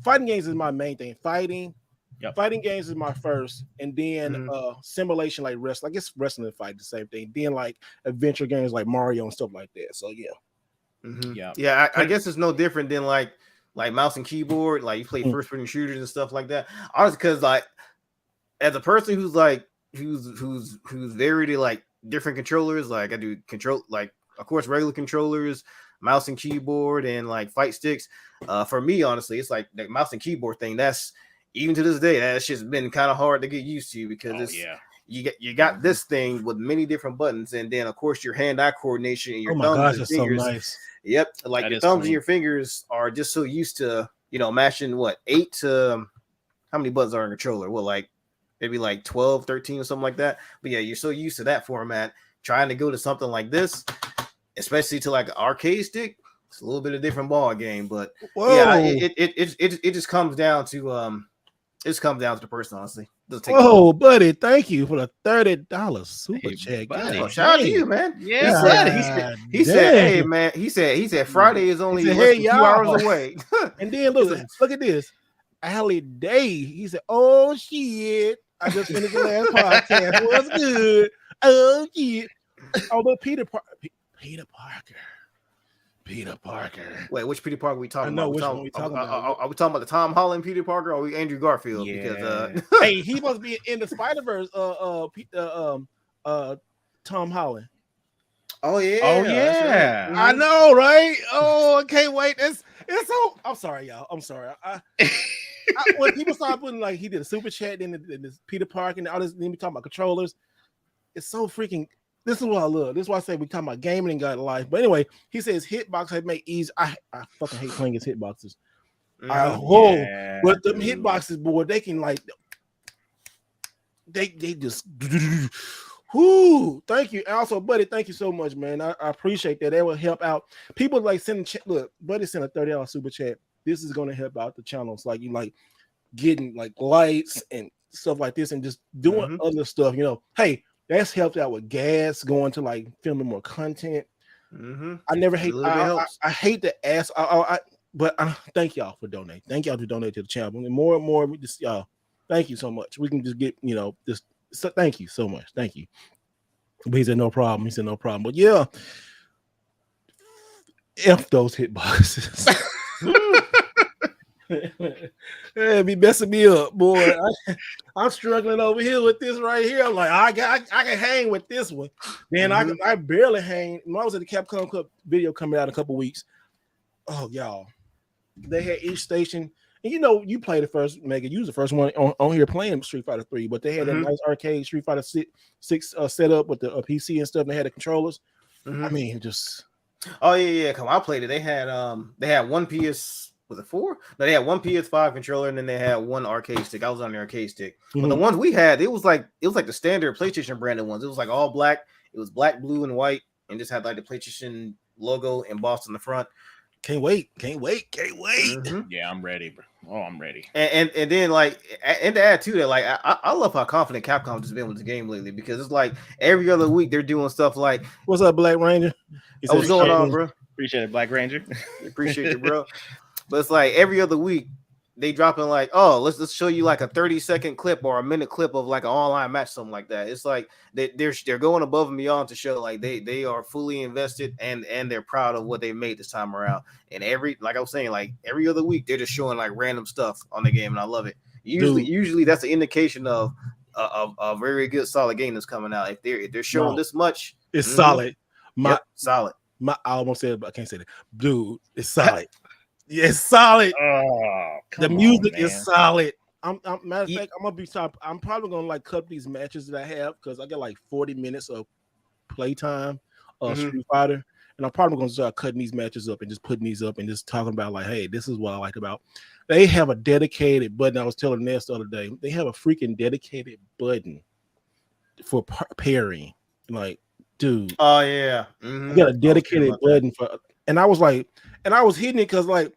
Fighting games is my main thing. Fighting games is my first, and then simulation like wrestling. I guess wrestling and fight the same thing. Then like adventure games like Mario and stuff like that. So I guess it's no different than like mouse and keyboard. Like you play first person shooters and stuff like that. Honestly, because like as a person who's very to like different controllers, like I do control like of course regular controllers, mouse and keyboard, and like fight sticks. For me, honestly, it's like the mouse and keyboard thing. That's even to this day, that's just been kind of hard to get used to because you got this thing with many different buttons, and then of course your hand-eye coordination and your thumbs and fingers. So nice. Yep, like that your thumbs and your fingers are just so used to matching 8 to how many buttons are in a controller? Well, like maybe like 12, 13 or something like that. But yeah, you're so used to that format. Trying to go to something like this, especially to like an arcade stick, it's a little bit of a different ball game. But it just comes down to the person, honestly. Buddy, thank you for the $30 super chat. Shout out to you, man. Yeah, he said, hey man, he said Friday is only 2 hours away. And then look at this. Allie Day. He said, oh shit. I just finished the last podcast. It was good. Oh yeah. Oh, but Peter Parker. Wait, which Peter Parker are we talking about? Which one we talking about? Are we talking about the Tom Holland Peter Parker, or are we Andrew Garfield? Yeah. Because hey, he must be in the Spider-Verse. Tom Holland. Oh yeah. Right. I know, right? Oh, I can't wait. It's so. I'm sorry, y'all. I'm sorry. When people start putting like he did a super chat, then this Peter Parker and all this, then we talking about controllers. It's so freaking. This is what I love. This is why I say we talking about gaming and got life. But anyway, he says hitbox have made easy. I fucking hate playing his hitboxes. But them hitboxes, boy, they can like they just Whoo, thank you. Also, buddy, thank you so much, man. I appreciate that. That will help out. People like sending look, buddy sent a $30 super chat. This is going to help out the channels. Like you like getting like lights and stuff like this and just doing other stuff. Hey, that's helped out with gas, going to like filming more content. I never hate. I hate to ask. But thank y'all for donating. Thank y'all to donate to the channel. And more, just y'all. Thank you so much. We can just get this. So thank you so much. Thank you. But he said no problem. But yeah, F those hitboxes. It be messing me up, boy. I'm struggling over here with this right here. I'm like, I can hang with this one. Then I barely hang. When I was at the Capcom Cup video coming out in a couple weeks. Oh, y'all. They had each station. And you played the first, Mega. You was the first one on here playing Street Fighter 3, but they had a nice arcade Street Fighter 6 set up with the PC and stuff. And they had the controllers. I mean, just. Oh yeah. Come on, I played it. They had one PS. Was it 4? No, they had one PS5 controller and then they had one arcade stick. I was on the arcade stick. But the ones we had, it was like the standard PlayStation branded ones. It was like all black. It was black, blue, and white, and just had like the PlayStation logo embossed on the front. Can't wait. Yeah, I'm ready, bro. Oh, I'm ready. And then like and to add to that, like I love how confident Capcom has been with the game lately because it's like every other week they're doing stuff like what's up, Black Ranger? What's going on, bro? Appreciate it, Black Ranger. Appreciate it, bro. But it's like every other week they dropping like, oh, let's show you like a 30-second clip or a minute clip of like an online match, something like that. It's like they're going above and beyond to show like they are fully invested and they're proud of what they made this time around. And like I was saying, like every other week they're just showing like random stuff on the game, and I love it. Usually that's an indication of a very good solid game that's coming out. If they're showing this much, it's solid. Solid. I almost said it, but I can't say that. Dude, it's solid. Yeah, it's solid. The music is solid. Matter of fact, I'm probably gonna like cut these matches that I have because I got like 40 minutes of playtime Street Fighter, and I'm probably gonna start cutting these matches up and just putting these up and just talking about like, hey, this is what I like about. They have a dedicated button. I was telling Ness the other day. They have a freaking dedicated button for parrying. Like, dude. Oh yeah. You got a dedicated button for. And I was like, and I was hitting it because like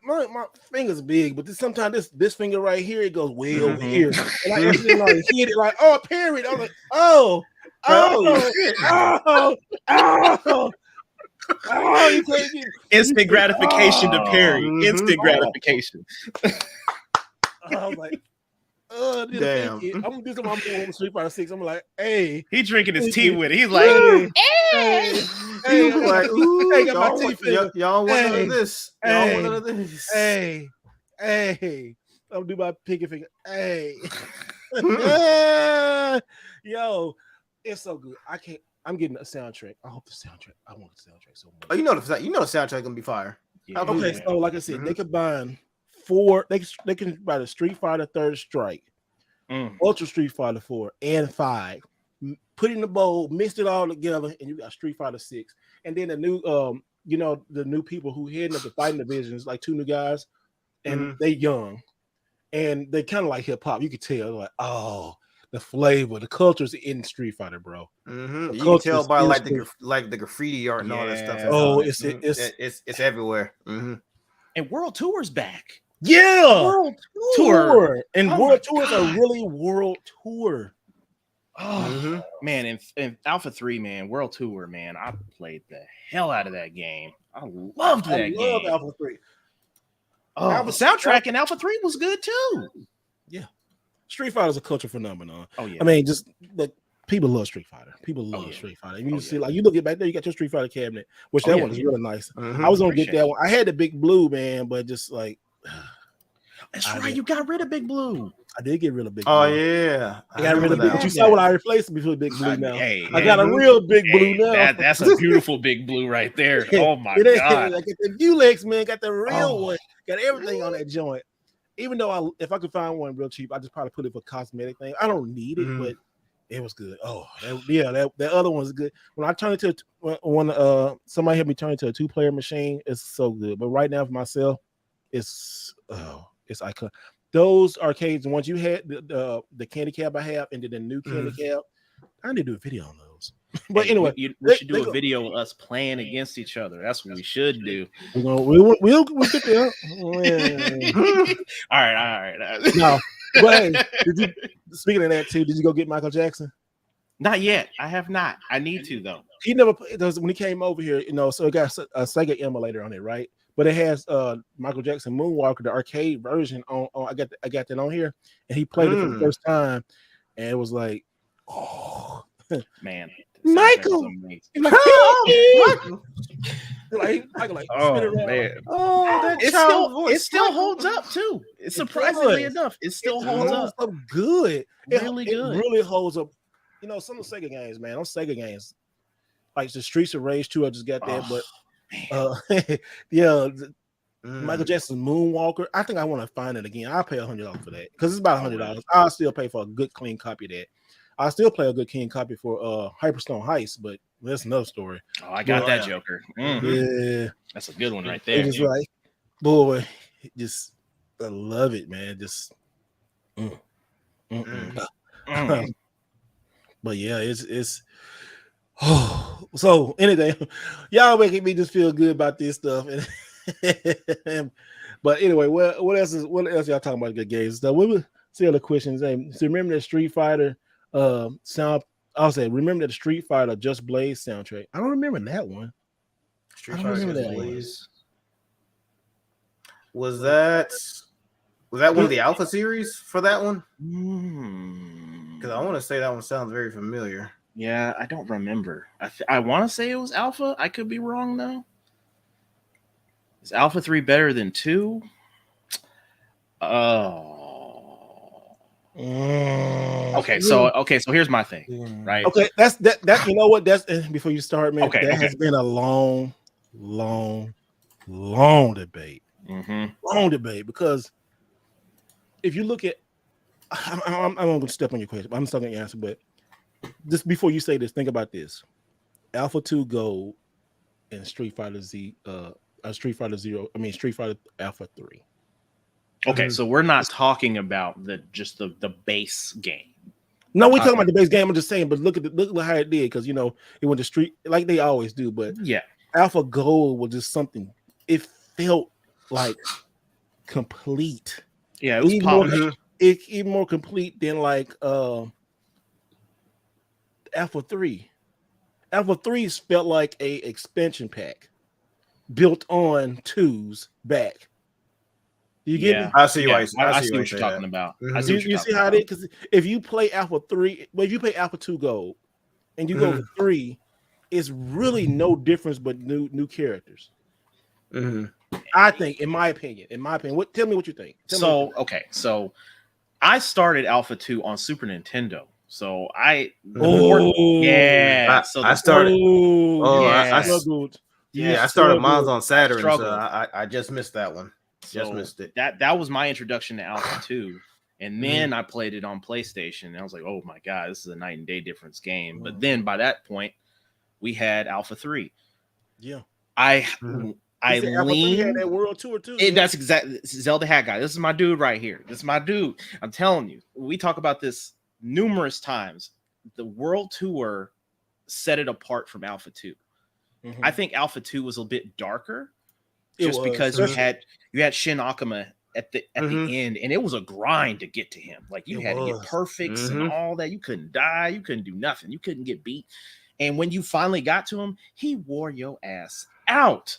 my finger's big, but sometimes this finger right here, it goes way over here. And I actually like hit it like, oh, parry. I was like, oh, you can't get instant gratification to parry. Instant gratification. I was like, damn. I'm gonna do something on Street Fighter 6. I'm like, hey. He drinking his tea with it. He's like, hey, like, ooh, y'all want none of this. Y'all want none of this. Hey. I'm gonna do my pinky finger. Hey. Yo, it's so good. I'm getting a soundtrack. I hope the soundtrack. I want the soundtrack so much. Oh, you know the soundtrack gonna be fire. Yeah. Okay, so like I said, they combine 4. They can buy the Street Fighter Third Strike, Ultra Street Fighter 4, and 5. Put it in the bowl, mixed it all together, and you got Street Fighter 6. And then the new, the new people who heading up the fighting divisions, like 2 new guys, and they young, and they kind of like hip hop. You could tell, like, oh, the flavor, the culture's in Street Fighter, bro. You can tell by like the graffiti art and all that stuff. Oh, it's everywhere. And World Tour's back. Yeah, World Tour. And World Tour is a really World Tour. Oh man, in Alpha 3, man, World Tour, man, I played the hell out of that game. I loved that game. I love Alpha 3. Oh, the soundtrack in Alpha 3 was good too. Yeah, Street Fighter is a culture phenomenon. Oh yeah, I mean, just like people love Street Fighter. People love Street Fighter. And you see, like you look at back there, you got your Street Fighter cabinet, which that one is really nice. I was gonna get that one. I had the Big Blue, man, but just like. That's right. You got rid of Big Blue. I did get rid of Big Blue. Oh yeah, I got rid of Big Blue. You saw what I replaced it with Big Blue now. Hey, I got a real Big Blue now. That's a beautiful Big Blue right there. Oh my god! I got the Ulex, man. Got the real one. Got everything on that joint. Even though if I could find one real cheap, I just probably put it for cosmetic thing. I don't need it, but it was good. Oh that other one's good. When I turn it to when somebody had me turn it to a 2-player machine, it's so good. But right now for myself, it's iconic. Those arcades, the ones you had, the candy cab I have, and then the new candy cab, I need to do a video on those. But hey, anyway, we should do a video of us playing against each other. That's what we should do. We'll get there. All right. No, but hey, speaking of that too, did you go get Michael Jackson? Not yet. I have not. I need to though. He never when he came over here, so it got a Sega emulator on it, right? But it has Michael Jackson Moonwalker, the arcade version on I got that on here, and he played it for the first time, and it was like, oh man, Michael. Like, oh man, it still holds up too. It's surprisingly enough, it still holds up good. Really good. It really holds up. Some of the Sega games, man. Those Sega games, like the Streets of Rage 2, I just got that, but Michael Jackson's Moonwalker. I think I want to find it again. I'll pay $100 for that because it's about $100. I'll still pay for a good clean copy of that. I'll still play a good clean copy for Hyperstone Heist, but that's another story. Oh, I got that Joker. Mm-hmm. Yeah, that's a good one right there. It's like, boy, just I love it, man. Just. But yeah, it's so anything, y'all making me just feel good about this stuff. But anyway, what else y'all talking about good games stuff? We will see other questions. So remember that Street Fighter sound? I'll say remember that Street Fighter Just Blaze soundtrack. I don't remember that one. Street Fighter Just Blaze. Was that one of the Alpha series for that one? Because I want to say that one sounds very familiar. Yeah, I don't remember. I want to say it was Alpha. I could be wrong though. Is Alpha 3 better than 2? Oh. Okay, so here's my thing, right? Okay, that's that. You know what? That's before you start, man. Okay, has been a long debate. Long debate because if you look at, I'm going to step on your question. I'm still going to answer, but just before you say this, think about this: Alpha 2 Gold and Street Fighter Street Fighter Alpha 3. Okay, so we're not talking about the base game. No, we're talking about the base game. I'm just saying, but look how it did because it went to Street like they always do. But yeah, Alpha Gold was just something. It felt like complete. Yeah, it was even more complete than like Alpha 3. Alpha 3 felt like a expansion pack built on 2's back. You get me? I see what you're talking about. You see how it is? Because if you play Alpha 3, if you play Alpha 2 Gold and you go to 3, it's really no difference but new characters. I think, in my opinion. Tell me what you think. So I started Alpha 2 on Super Nintendo. So I started. I started mine on Saturn. So I just missed that one. Just missed it. That was my introduction to Alpha 2. And then I played it on PlayStation. And I was like, oh my God, this is a night and day difference game. But then by that point, we had Alpha 3. Yeah. I lean had that world tour too. That's exactly Zelda Hat Guy. This is my dude right here. This is my dude. I'm telling you, we talk about this numerous times. The world tour set it apart from Alpha 2. I think Alpha 2 was a bit darker, because you had Shin Akuma at the end, and it was a grind to get to him. Like you had to get perfects and all that. You couldn't die, you couldn't do nothing, you couldn't get beat. And when you finally got to him, he wore your ass out.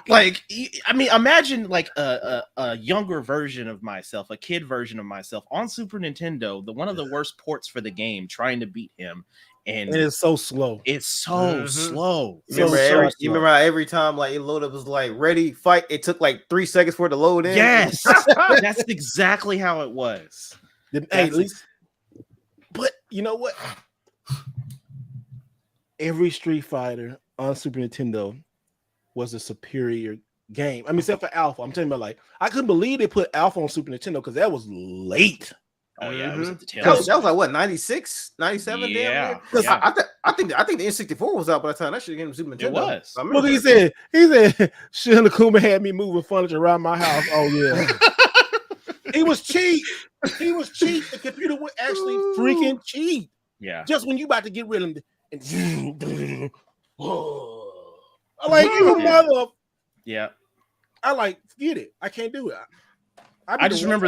Like, I mean, imagine like a younger version of myself, a kid version of myself on Super Nintendo, one of the worst ports for the game, trying to beat him. And it's so slow. It's so slow. You remember how every time like it loaded was like ready, fight, it took like 3 seconds for it to load in? Yes. That's exactly how it was. But you know what? Every Street Fighter on Super Nintendo was a superior game. I mean, except for Alpha. I'm telling you about, like, I couldn't believe they put Alpha on Super Nintendo because that was late. Oh yeah, it was at the tail. That was like what, 96, 97? Yeah. I think the N64 was out by the time that shit came to Super Nintendo. It was. Look, he said Shin Akuma had me moving furniture around my house. Oh yeah. He was cheap. He was cheap. The computer would actually freaking cheat. Yeah. Just when you about to get rid of him, and I'm like, you mother. Yeah. I like, forget it. I can't do it. I just remember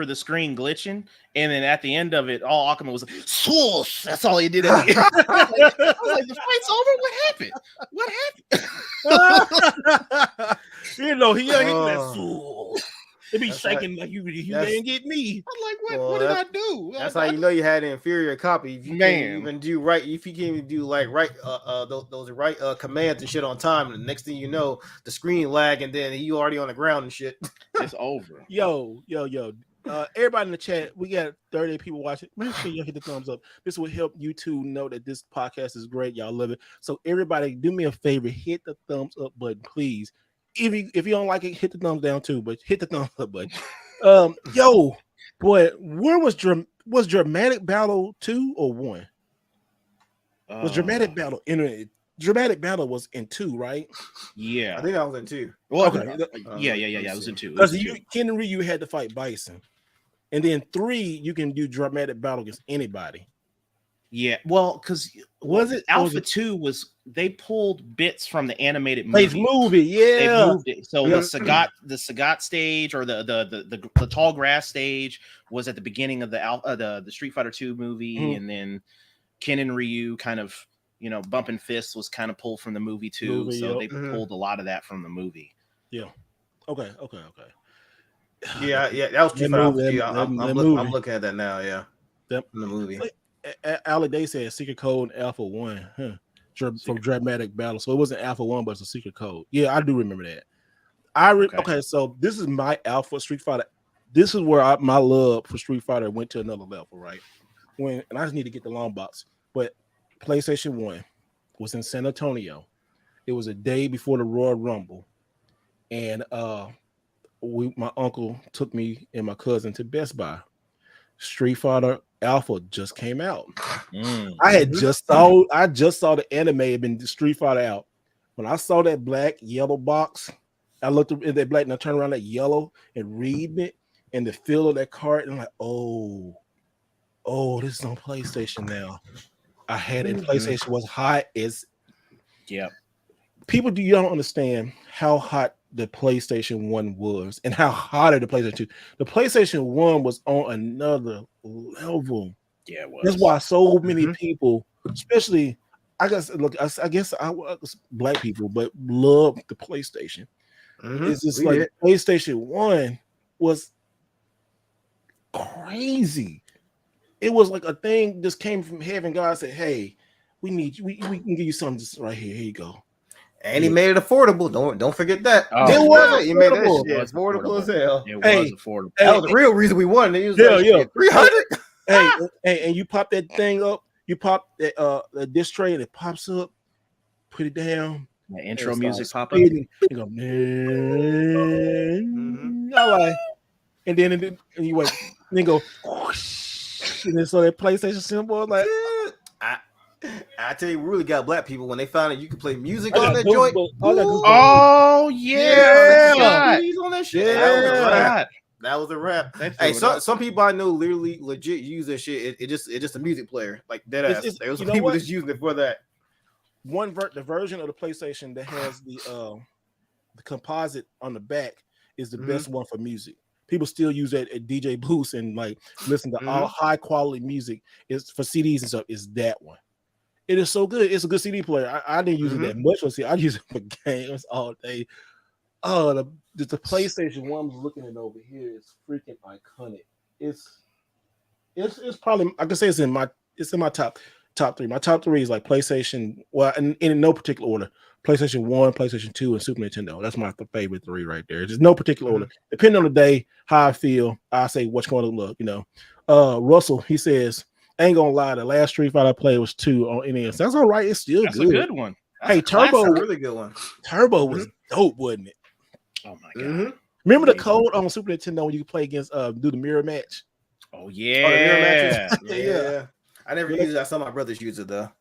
the screen glitching, and then at the end of it, all Akuma was like, "Sauce." That's all he did. I was like, the fight's over. What happened? You know, he ain't that fool. It be shaking like you didn't get me. I'm like, what did I do? That's how you know you had an inferior copy. If you can't even do right, if you can't even do like right, those right commands and shit on time, and the next thing you know, the screen lag, and then you already on the ground and shit. It's over. Yo. Everybody in the chat, we got 30 people watching. Make sure you hit the thumbs up. This will help YouTube know that this podcast is great. Y'all love it. So everybody, do me a favor, hit the thumbs up button, please. If you don't like it, hit the thumbs down too, but hit the thumbs up button. Yo, boy, where was Dramatic Battle 2 or 1? Was Dramatic Battle in Dramatic Battle was in 2, right? Yeah, I think I was in 2. Well, okay. Yeah. I was in 2. Because Ken and Ryu had to fight Bison, and then 3 you can do Dramatic Battle against anybody. Yeah, well, because Alpha 2 was they pulled bits from the animated movie. Yeah, they moved it. So the Sagat stage or the tall grass stage was at the beginning of the Street Fighter 2 movie, and then Ken and Ryu kind of bumping fists was kind of pulled from the movie too. They pulled a lot of that from the movie. Yeah. Okay. Yeah, that was Street Fighter. I'm looking at that now. Yeah. Yep. In the movie. Ali Day said secret code Alpha 1 from Dramatic Battle. So it wasn't Alpha 1, but it's a secret code. Yeah, I do remember that. Okay, so this is my Alpha Street Fighter. This is where my love for Street Fighter went to another level, right? And I just need to get the long box. But PlayStation 1 was in San Antonio. It was a day before the Royal Rumble. And my uncle took me and my cousin to Best Buy. Street Fighter Alpha just came out. I just saw the anime had been Street Fighter out. When I saw that black yellow box, I looked at that black and I turned around that yellow and read it and the feel of that card, and I'm like, oh, this is on PlayStation now. I had it. PlayStation was hot as people don't understand how hot the PlayStation 1 was and how hotter the PlayStation 2. The PlayStation 1 was on another level. Yeah, it was. That's why so many people, especially I guess black people, but love the PlayStation. It's just like PlayStation 1 was crazy. It was like a thing just came from heaven. God said, "Hey, we need you. We can give you something just right here. Here you go." And he made it affordable. Don't forget that. It was he made that shit affordable as hell. It was affordable. That was the real reason we won. It was 300. And you pop that thing up. You pop the disc tray and it pops up. Put it down. The intro music pop up. You go, man. All right. And then you wait. And then go. And then so that PlayStation symbol like. I tell you, we really got black people when they found out you could play music on that joint. Oh yeah, on that shit. Yeah. That was a rap. Hey, some people I know literally legit use that shit. It's just a music player, like dead ass. There was people just using it for that. The version of the PlayStation that has the composite on the back is the best one for music. People still use that at DJ booths and like listen to all high quality music. Is for CDs and stuff. Is that one? It is so good. It's a good CD player. I didn't use it that much. I use it for games all day. Oh, the PlayStation 1 I'm looking at over here is freaking iconic. It's probably I can say it's in my top 3. My top 3 is like PlayStation. Well, in no particular order. PlayStation 1, PlayStation 2, and Super Nintendo. That's my favorite 3 right there. There's no particular order. Depending on the day, how I feel, I say what's going to look. Russell, he says, I ain't gonna lie, the last Street Fighter I played was 2 on NES. That's all right. It's still That's good. a good one. Hey, Turbo, a really good one. Turbo was dope, wasn't it? Oh my god! Remember the code on Super Nintendo when you could play against do the mirror match? Oh yeah, yeah. I never used it. I saw my brothers use it though.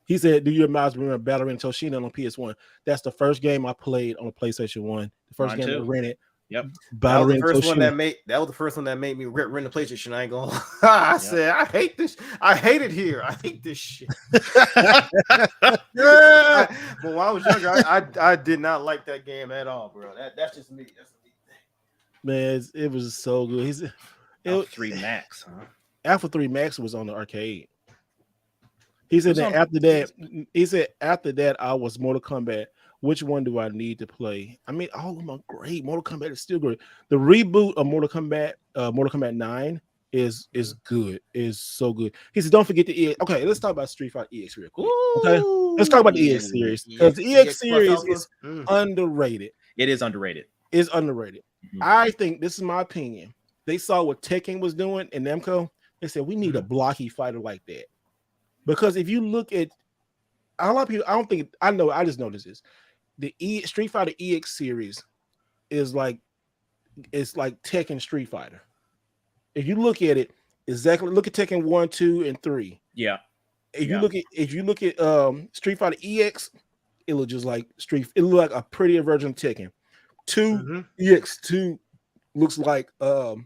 He said, "Do you remember Ballerina Toshina on PS1? That's the first game I played on PlayStation 1. The first game I rented. Yep. That was the first one that made me rent the PlayStation. I ain't gonna I said, I hate this. I hate it here. I hate this shit. But when I was younger, I did not like that game at all, bro. That's just me. That's a me thing. Man, it was so good. Alpha 3 Max, huh? Alpha 3 Max was on the arcade. He said that after that, I was Mortal Kombat. Which one do I need to play? I mean, all of them are great. Mortal Kombat is still great. The reboot of Mortal Kombat 9 is good. Is so good. He said, don't forget the EX. Okay, let's talk about Street Fighter EX real quick. Okay, let's talk about the EX series because the EX series is underrated. It is underrated. It's underrated. I think this is my opinion. They saw what Tekken was doing in Namco. They said we need a blocky fighter like that. Because if you look at a lot of people, I just noticed this. The Street Fighter EX series is like Tekken Street Fighter. If you look at it, look at Tekken 1, 2, and 3. Yeah. If you look at Street Fighter EX, it look just like it look like a prettier version of Tekken. 2 EX2 looks like Tekken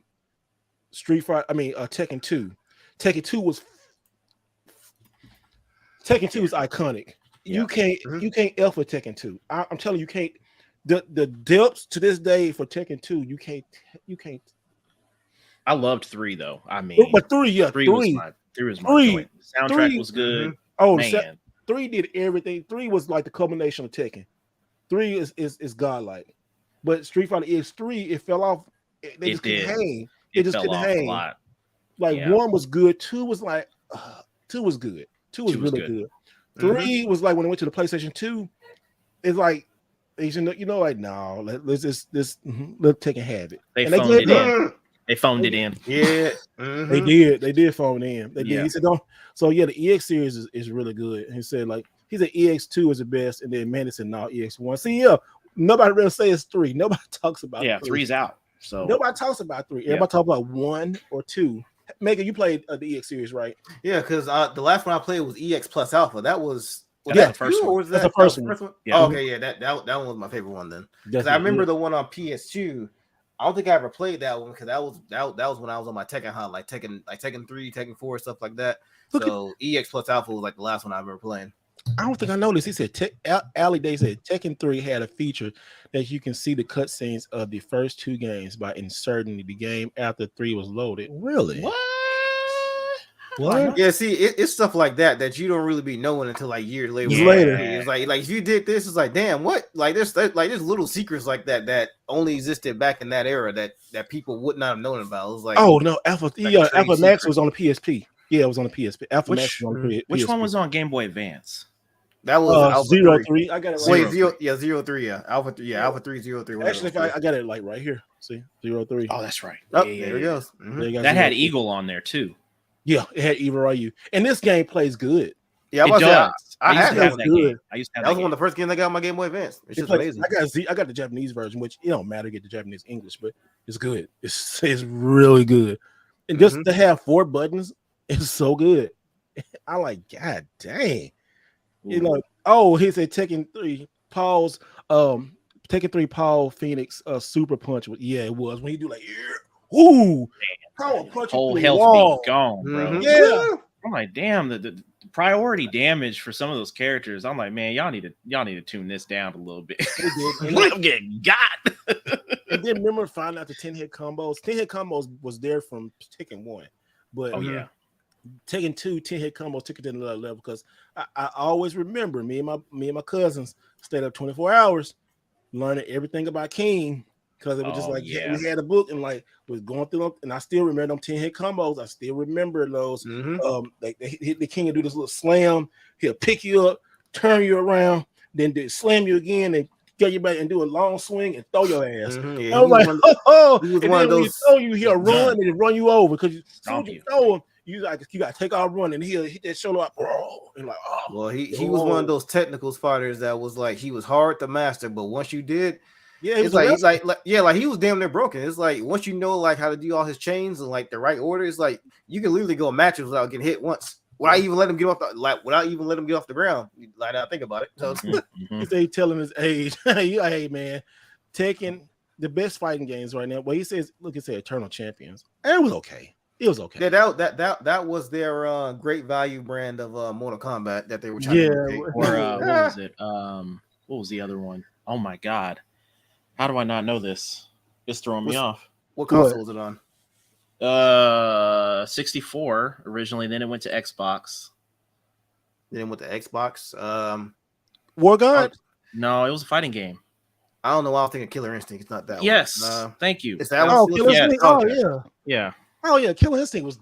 2. Tekken 2 is iconic. You can't F with Tekken 2. I'm telling you, can't. The depths to this day for Tekken 2, you can't. I loved 3 though. I mean, but 3 was my joint. The soundtrack was good. Oh man, 3 did everything. 3 was like the culmination of Tekken. 3 is godlike. But Street Fighter EX3, it fell off. They just couldn't hang. It just couldn't hang. A lot. Like 1 was good. 2 was like 2 was good. 2 was really good. 3 was like when it went to the PlayStation 2. It's like like no, let's take and have it. They phoned it in. They phoned it in. Yeah, they did phone it in. They did. He said don't. So yeah, the EX series is really good. He said EX2 is the best, and then Manny said no, EX1. See, nobody really says 3. Nobody talks about 3. 3's out. So nobody talks about 3. Everybody talks about 1 or 2. Megan, you played the EX series, right? Yeah, because the last one I played was EX plus Alpha. That was the first one. Or was that the first one? Yeah. Oh, okay, yeah, that one was my favorite one then. Because I remember the one on PS2. I don't think I ever played that one because that was when I was on my Tekken hunt, like Tekken 3, Tekken 4, stuff like that. EX plus Alpha was like the last one I remember playing. I don't think I noticed. He said Ali Day said Tekken 3 had a feature that you can see the cutscenes of the first 2 games by inserting the game after 3 was loaded. Really? What? Yeah, see, it's stuff like that you don't really be knowing until like years later. It's like if you did this, it's like damn, what? Like there's little secrets like that only existed back in that era that people would not have known about. It was like Alpha Max was on the PSP. Yeah, it was on the PSP. Max was on the PSP. Which one was on Game Boy Advance? That was 03. I got it right. Wait, 03, yeah. Alpha 3, 03. Actually, I got it like right here. See, 03. Oh, that's right. There it goes. Mm-hmm. That had Eagle on there too. Yeah, it had Eva Ryu. And this game plays good. Yeah, it does. I used to have that game. That was one of the first games I got on my Game Boy Advance. It's just amazing. I got the Japanese version, which it don't matter to get the Japanese English, but it's good. It's really good. And just to have 4 buttons is so good. I like, God dang. He said Tekken 3 Paul's Tekken 3 Paul Phoenix super punch. Yeah, it was when he do like ooh, Paul punch whole health be gone, bro. Mm-hmm. Yeah. I'm like, damn, the priority damage for some of those characters. I'm like, man, y'all need to tune this down a little bit. I'm getting got. And then remember finding out the 10-hit combos. 10-hit combos was there from Tekken 1, but Tekken 2 10-hit combos took it to another level because I always remember me and my cousins stayed up 24 hours learning everything about King because it was just we had a book and like was going through them, and I still remember them 10-hit combos. I still remember those. The King would do this little slam. He'll pick you up, turn you around, then slam you again and get you back and do a long swing and throw your ass. I was like, and then when he throw you, he'll run and run you over because as soon as you throw him, you got to take off running. He'll hit that shoulder up, and like, well, he was one of those technical fighters that was like he was hard to master, but once you did, it's like he was damn near broken. It's like once you know like how to do all his chains and like the right order, it's like you can literally go matches without getting hit once. Without even let him get off the ground. Like I think about it. So he's telling his age. Hey man, Tekken the best fighting games right now. Well, he says, look, it said Eternal Champions. It was okay. It was okay. Yeah, that was their great value brand of Mortal Kombat that they were trying to replicate. Or what was it? What was the other one? Oh my god. How do I not know this? It's throwing me off. What console was it on? 64 originally, then it went to Xbox. Then it went to Xbox. War God? No, it was a fighting game. I don't know why I'm thinking Killer Instinct. It's not that one. Yes. Thank you. It's that one. Killer Instinct. Oh, yeah. Yeah. Oh, yeah. Killer Instinct was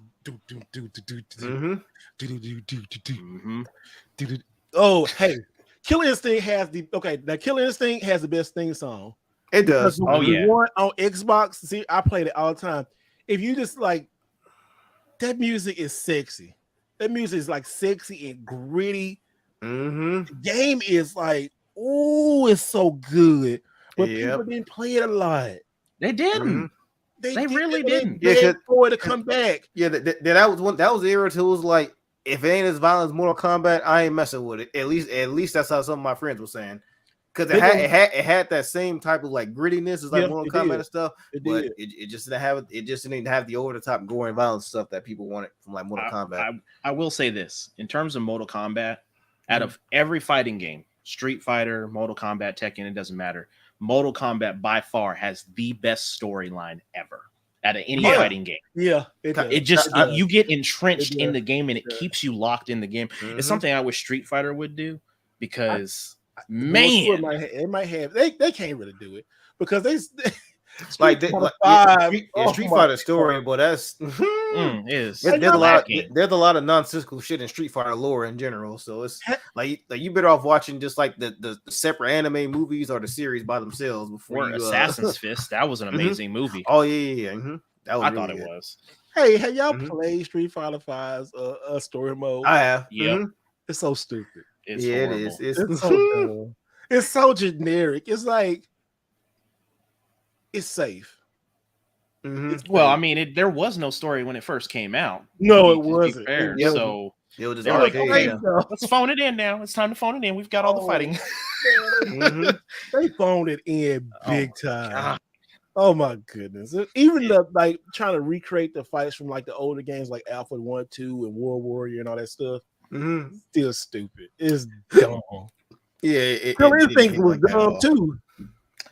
Oh, hey. Killer Instinct has the Killer Instinct has the best theme song. It does. Oh, yeah. One on Xbox. See, I played it all the time. If you just like that music is sexy. That music is like sexy and gritty. The game is like, oh, it's so good. But people didn't play it a lot. They didn't. They really didn't. Yeah, for it to come back. Yeah, that was the era till it was like, if it ain't as violent as Mortal Kombat, I ain't messing with it. At least that's how some of my friends were saying. Because it had that same type of like grittiness as like Mortal Kombat and stuff, but it just didn't have the over the top gore and violence stuff that people wanted from like Mortal Kombat. I will say this in terms of Mortal Kombat, out of every fighting game, Street Fighter, Mortal Kombat, Tekken, it doesn't matter. Mortal Kombat by far has the best storyline ever out of any fighting game. Yeah, it just you get entrenched in the game and it keeps you locked in the game. It's something I wish Street Fighter would do because. Man, it might have they can't really do it because they Street Fighter story, but that's there's a lot of nonsensical shit in Street Fighter lore in general. So it's like you better off watching just like the separate anime movies or the series by themselves before Assassin's Fist. That was an amazing movie. Oh yeah. That was I thought it was. Hey, have y'all played Street Fighter 5's story mode? I have. Yeah, it's so stupid. It's it horrible. is. It's so dumb. It's so generic. It's like it's safe. Well, I mean, there was no story when it first came out. No, it wasn't. So it was just let's phone it in now. It's time to phone it in. We've got all the fighting. They phoned it in big time. God. Oh my goodness! Even the like trying to recreate the fights from like the older games like Alpha 1, 2, and War Warrior and all that stuff. Still stupid. It's dumb. Killer Instinct was dumb too.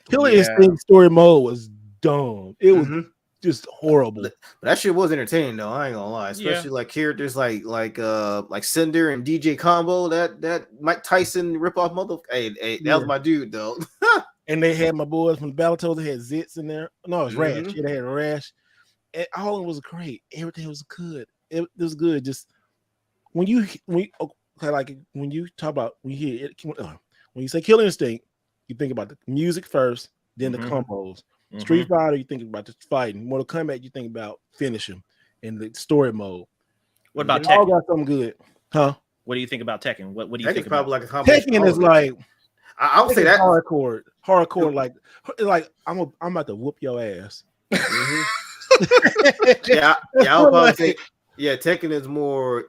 Killer Instinct story mode was dumb. It was just horrible. But that shit was entertaining though. I ain't gonna lie. Especially like characters like Cinder and DJ Combo. That Mike Tyson ripoff motherfucker. Hey, that was my dude though. And they had my boys from the Battletoads. They had Zits in there. No, it was Rash. Yeah, they had Rash. And all of it was great. Everything was good. It was good. Just when you talk about when you say Killer Instinct, you think about the music first, then the combos. Street Fighter, you think about the fighting. Mortal Kombat, you think about finishing and the story mode. What about Tekken? All got something good, huh? What do you think about Tekken? What do you Tekken's think about like a combination? Tekken is like I would say that hardcore, like I'm about to whoop your ass. I would probably say Tekken is more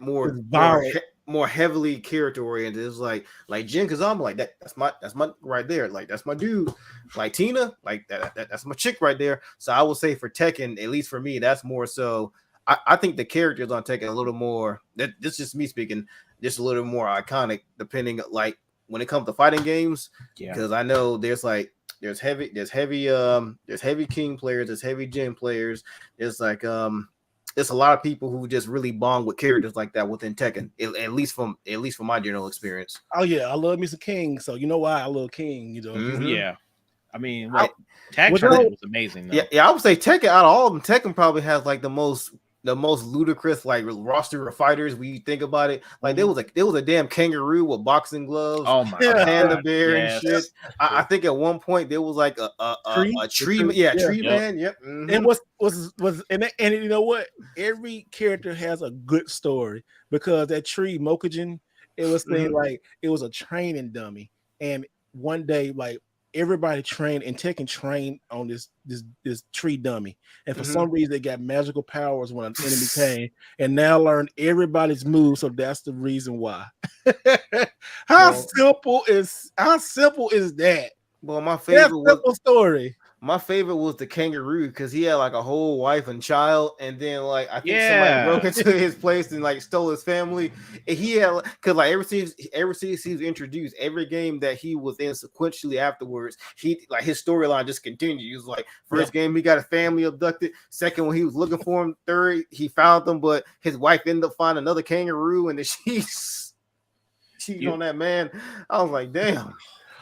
heavily character oriented. It's like Jin Kazama, like that's my right there, like that's my dude. Like Tina, like that's my chick right there. So I would say for Tekken, at least for me, that's more so. I think the characters on Tekken a little more. This is just me speaking, just a little more iconic, depending like when it comes to fighting games. Because I know there's heavy King players, there's heavy Jin players. There's like it's a lot of people who just really bond with characters like that within Tekken, at least from my general experience. Oh yeah, I love me some King, so you know why I love King. You know, yeah. I mean, Tag Tournament was amazing. Though. Yeah, I would say Tekken out of all of them, Tekken probably has like the most ludicrous like roster of fighters when you think about it. Like there was a damn kangaroo with boxing gloves. Oh my god, panda bear and shit. I think at one point there was like a tree man. Yep. And and you know what? Every character has a good story because that tree Mokujin, it was like it was a training dummy, and one day like everybody trained and Tekken trained on this tree dummy, and for some reason they got magical powers when an enemy came, and now learned everybody's moves. So that's the reason why. How simple is that? Well, my favorite story. My favorite was the kangaroo because he had like a whole wife and child, and then like I think somebody broke into his place and like stole his family. And he had because like ever since he was introduced, every game that he was in sequentially afterwards, he like his storyline just continued. He was like first game he got a family abducted, second when he was looking for him, third he found them, but his wife ended up finding another kangaroo, and then she's cheating on that man. I was like, damn,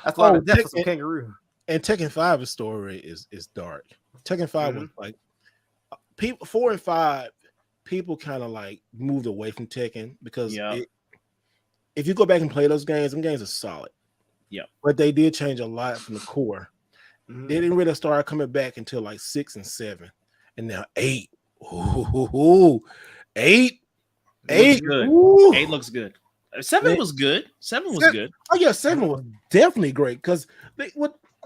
that's why the death of some kangaroo. And Tekken 5's story is dark. Tekken 5 was like people 4 and 5, people kind of like moved away from Tekken because if you go back and play those games, them games are solid. Yeah. But they did change a lot from the core. They didn't really start coming back until like 6 and 7. And now 8. Ooh. 8. 8 good. Ooh. 8 looks good. 7 was good. 7 was good. Oh yeah, 7 was definitely great because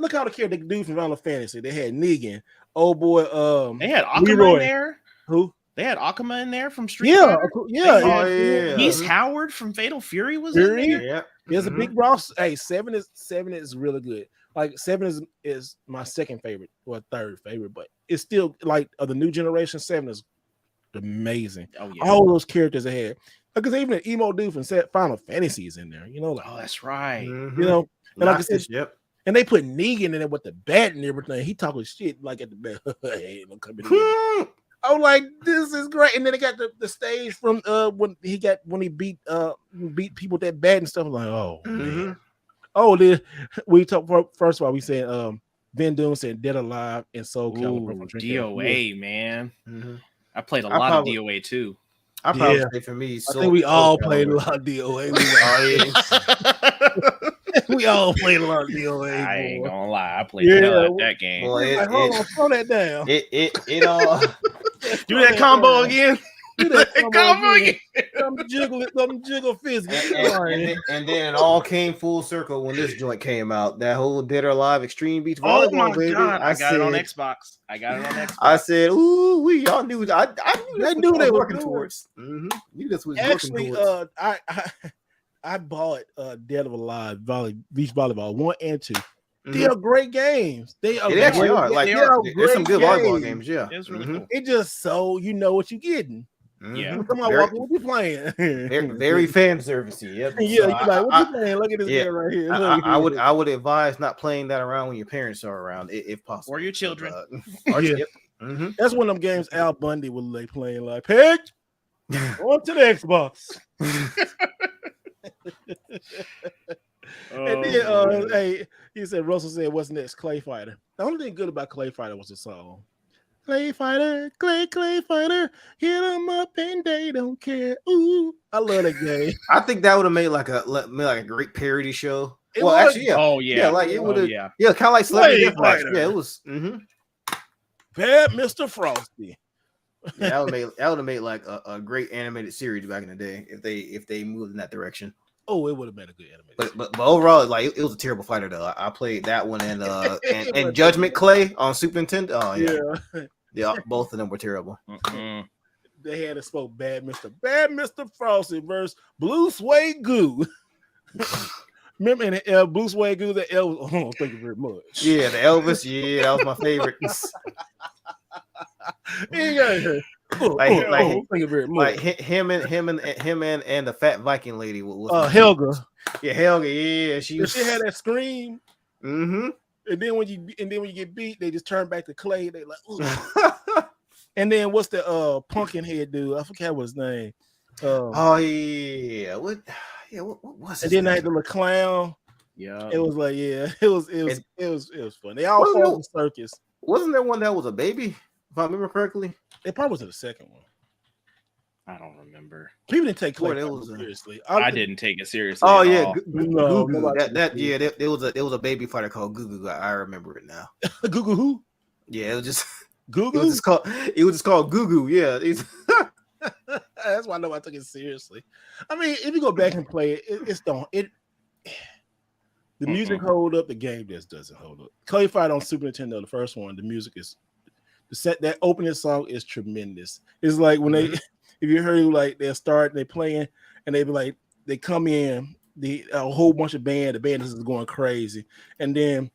look how the character they do from Final Fantasy. They had Negan, old boy. They had Akuma Leroy. in there. Who? They had Akuma in there from Street Fighter. Yeah. Beast Howard from Fatal Fury was in there. Yeah, there's a big Ross. Hey, 7 is really good. Like 7 is my second favorite or third favorite, but it's still like of the new generation. 7 is amazing. Oh yeah, all those characters they had. Because even the emo dude from Final Fantasy is in there. You know, like, that's right. You know, and like I said, and they put Negan in it with the bat and everything. He talking shit like at the back. Hey, don't come in here. I was like, this is great. And then they got the stage from when he beat people with that bat and stuff. I'm like, oh man. Oh, we talked first of all, we said Ben Doom said Dead Alive and Soul Calibur. DOA, man. I played a lot of DOA too. I probably say for me, I think we all played a lot of DOA. We all played a lot of DOA. I ain't gonna lie, I played that game. Well, hold on, slow that down. It all do that combo again. Do that combo again. Jiggle fist. And then it all came full circle when this joint came out. That whole Dead or Alive Extreme Beach Volleyball. Oh my god! I got it on Xbox. I said, "Ooh, y'all knew." I knew they were working towards. Knew this was actually. I bought Dead or Alive Beach Volleyball 1 and 2. They are great games. They actually are. Like there's some good volleyball games. Yeah, it's really cool. It just so you know what you're getting. Yeah, come on, Walker, what you playing? very fan servicey. Yep. Yeah, so you're like, what you playing? Look at this guy right here. I would advise not playing that around when your parents are around, if possible, or your children. That's one of them games Al Bundy would like playing. Like, Peg, on to the Xbox. And then, hey, he said Russell said, "What's next?" Clay Fighter. The only thing good about Clay Fighter was the song. Clay Fighter, Clay Fighter, hit them up and they don't care. Ooh, I love that game. I think that would have made like a great parody show. Actually, yeah. Oh yeah, like it would have. Yeah, kind of like Celebrity Deathmatch. Yeah, it was. Bad Mr. Frosty. Yeah, that would have made like a great animated series back in the day if they moved in that direction. Oh, it would have been a good animated. But overall, like it was a terrible fighter though. I played that one and Judgment Clay on Super Nintendo. Oh yeah, both of them were terrible. They had to spoke Bad Mr. Frosty versus Blue Suede Goo. Remember in the Blue Suede Goo that Elvis? Oh, thank you very much. Yeah, the Elvis. Yeah, that was my favorite. Thank you very much. Like him and the fat Viking lady was Helga. Yeah, Helga. Yeah, she had that scream. And then when you get beat, they just turn back to Clay. They like, ooh. And then what's the pumpkin head dude? I forgot what his name. What was it? And then they had the little clown. Yeah, it was like, it was fun. They all fought in the circus. Wasn't there one that was a baby? If I remember correctly, it probably was the second one. I don't remember. People didn't take Clay seriously. I didn't take it seriously. Oh yeah, no, there was a baby fighter called Goo Goo. I remember it now. Goo Goo who? Yeah, it was just Goo Goo. It was just called Goo Goo. Yeah, that's why I know I took it seriously. I mean, if you go back and play it, the music hold up. The game just doesn't hold up. Clay Fighter on Super Nintendo, the first one, the music is that opening song is tremendous. It's like when they. If you heard like they'll start, they playing, and they be like, they come in, a whole bunch of the band is going crazy, and they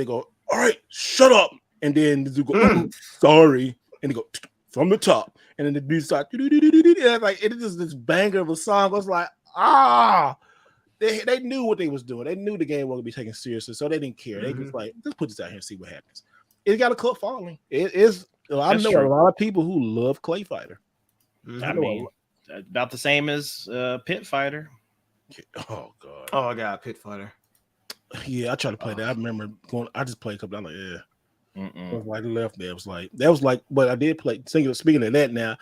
go, all right, shut up, and then the dude go, sorry, and they go from the top, and then the dude start like it is this banger of a song. I was like, they knew what they was doing. They knew the game wasn't gonna be taken seriously, so they didn't care. They just like, let's put this out here and see what happens. It got a cult following. It is. I know a lot of people who love Clay Fighter. I mean, about the same as Pit Fighter. Oh god. Oh, I got Pit Fighter. Yeah, I tried to play that. I remember going. I just played a couple. I'm like, I was like left there. It was like that was like. But I did play. Speaking of that, now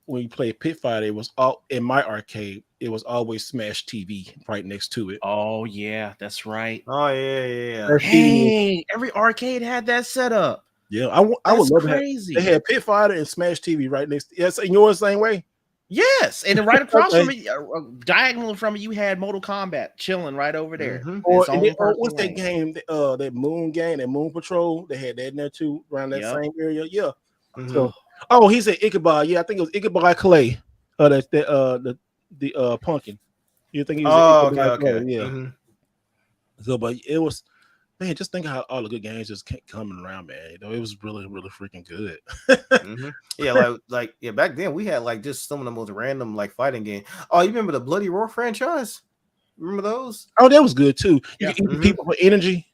when you play Pit Fighter, it was all in my arcade. It was always Smash TV right next to it. Oh yeah, that's right. Oh yeah. Hey, every arcade had that setup. Yeah, I would love crazy. They had Pit Fighter and Smash TV right next. Yes, and yours same way. Yes, and then right across from it, diagonal from it, you had Mortal Kombat chilling right over there. Or what's that game? That Moon game, that Moon Patrol. They had that in there too, around that same area. Yeah. So, he said Ichabod. Yeah, I think it was Ichabod Clay. The Pumpkin. You think he was? Okay. Yeah. So, but it was. Man, just think how all the good games just kept coming around, man. You know, it was really, really freaking good. Yeah, like back then we had like just some of the most random like fighting game. Oh, you remember the Bloody Roar franchise? Remember those? Oh, that was good too. You can eat people for energy.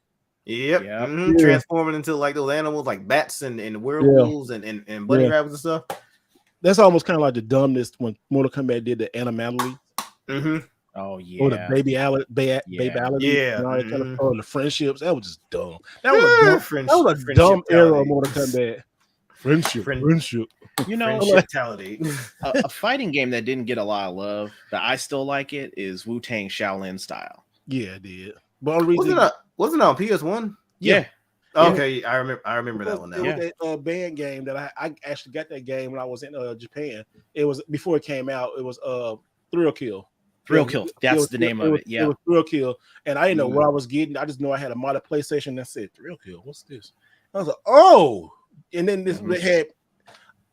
Yep. Transforming into like those animals like bats and werewolves and bunny rabbits and stuff. That's almost kind of like the dumbness when Mortal Kombat did the animality. Oh yeah, or the baby allergy, and all that kind of stuff. The friendships, that was just dumb. That was a dumb era of Mortal Kombat. Friendship. You know, a fighting game that didn't get a lot of love, but I still like it, is Wu-Tang Shaolin Style. Yeah, it did. But wasn't it on PS1? Yeah. Okay, I remember that one now. It was a band game that I actually got that game when I was in Japan. It was before it came out. It was Thrill Kill. Thrill Kill. That's the name of it. Yeah. It was Thrill Kill. And I didn't know what I was getting. I just know I had a modded PlayStation that said Thrill Kill. What's this? I was like, oh. And then this had,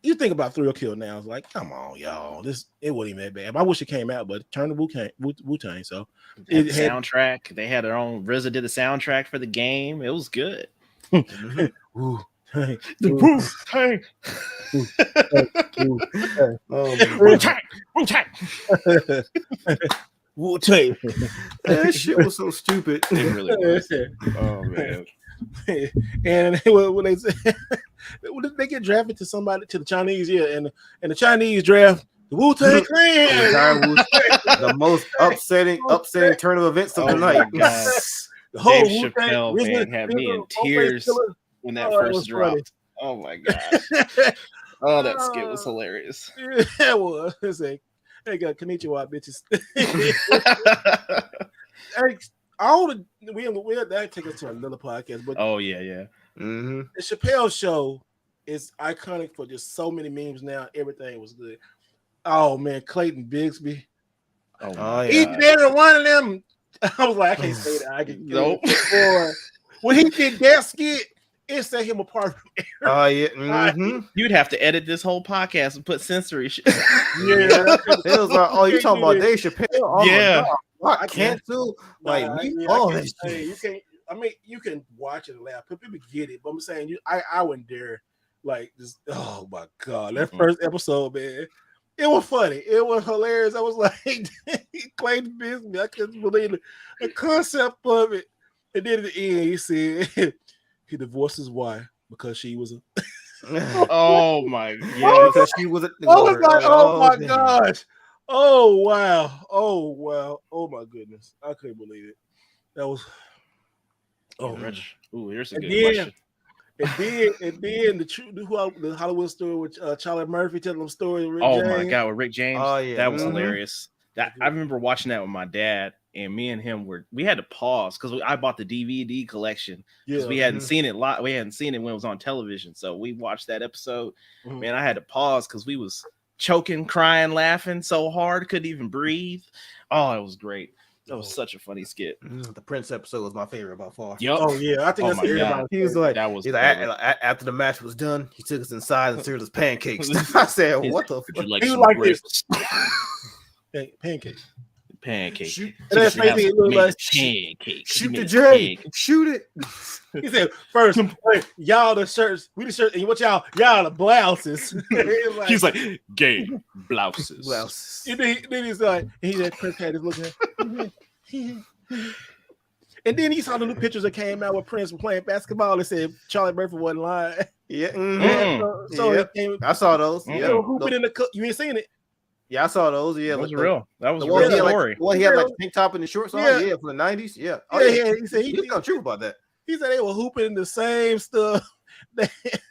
you think about Thrill Kill now. I was like, come on, y'all. It wasn't even that bad. I wish it came out, but it turned to Wu-Tang. So it had soundtrack. They had their own. RZA did the soundtrack for the game. It was good. Wu-Tang. Wu-Tang. That shit was so stupid. It really was. Oh man. And when they said they get drafted to the Chinese, and the Chinese draft the Wu-Tang Clan. The most upsetting turn of events of the night. The whole Dave Chappelle man had me in tears when that first dropped. Oh my gosh. Oh, that skit was hilarious. Yeah, it was. It's like, hey, got konnichiwa, bitches. We'll take us to another podcast. But yeah. The Chappelle Show is iconic for just so many memes now. Everything was good. Oh man, Clayton Bigsby. Each and every one of them. I was like, I can't say that. I can nope. When he did that skit, it set him apart from everyone. You'd have to edit this whole podcast and put sensory shit. Yeah. It was like, oh, you talking about Dave Chappelle? Oh, yeah. I can't do like you can't. I mean, you can watch it and laugh. People get it, but I'm saying I wouldn't dare like just. Oh my god, that first episode, man. It was funny. It was hilarious. I was like, Clayton Bigsby. I couldn't believe the concept of it. And then at the end, he said he divorced his wife because she was a. Oh my god! Because she was a. I was like, oh my gosh! Oh wow! Oh wow! Oh my goodness! I couldn't believe it. That was. Oh, Rich. Ooh, here's a good question. And then the Hollywood story with Charlie Murphy telling them stories. With Rick James. My god, with Rick James. Oh yeah, that was hilarious. I remember watching that with my dad, and me and him we had to pause because I bought the DVD collection because we hadn't seen it live. We hadn't seen it when it was on television, so we watched that episode. Man, I had to pause because we was choking, crying, laughing so hard couldn't even breathe. Oh, it was great. That was such a funny skit. The Prince episode was my favorite by far. Yep. Oh yeah, I think that's everybody. He was like, after the match was done, he took us inside and served us pancakes. I said, "What the fuck?" He was like this. Pancakes. Pancake. Shoot. And that's crazy. It looked like pancake. Shoot the J. Shoot it. He said, first, y'all the shirts, we the shirts, and what y'all the blouses. He's like, gay blouses. And then he's like, he said, Prince had his looking at and then he saw the new pictures that came out with Prince playing basketball and said Charlie Murphy wasn't lying. Yeah. So I saw those. Yeah. Hooping in the cup. You ain't seen it? Yeah, I saw those. Yeah, that was real. That was the a real story. He had like pink top and the shorts on. Yeah, for the 90s. Yeah. He said he come true about that. He said they were hooping in the same stuff.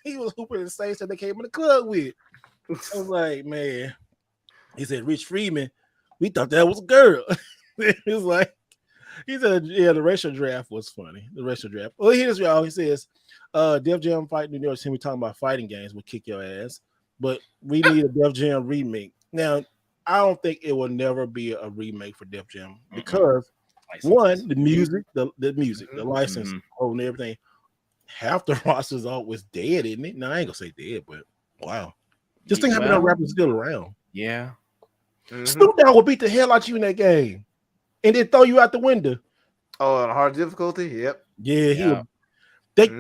He was hooping in the same stuff they came in the club with. I was like, man. He said, Rich Freeman, we thought that was a girl. He was like, he said, yeah, the racial draft was funny. The racial draft. Well, here's y'all. He says, Def Jam Fight New York. We talking about fighting games will kick your ass, but we need a Def Jam remake. Now, I don't think it will never be a remake for Def Jam because one, the music, the license, and everything. Half the roster's always dead, isn't it? No, I ain't gonna say dead, but wow. Just think how many rappers still around. Yeah. Snoop Dogg will beat the hell out you in that game and then throw you out the window. Oh, on hard difficulty? Yep. Yeah, he would.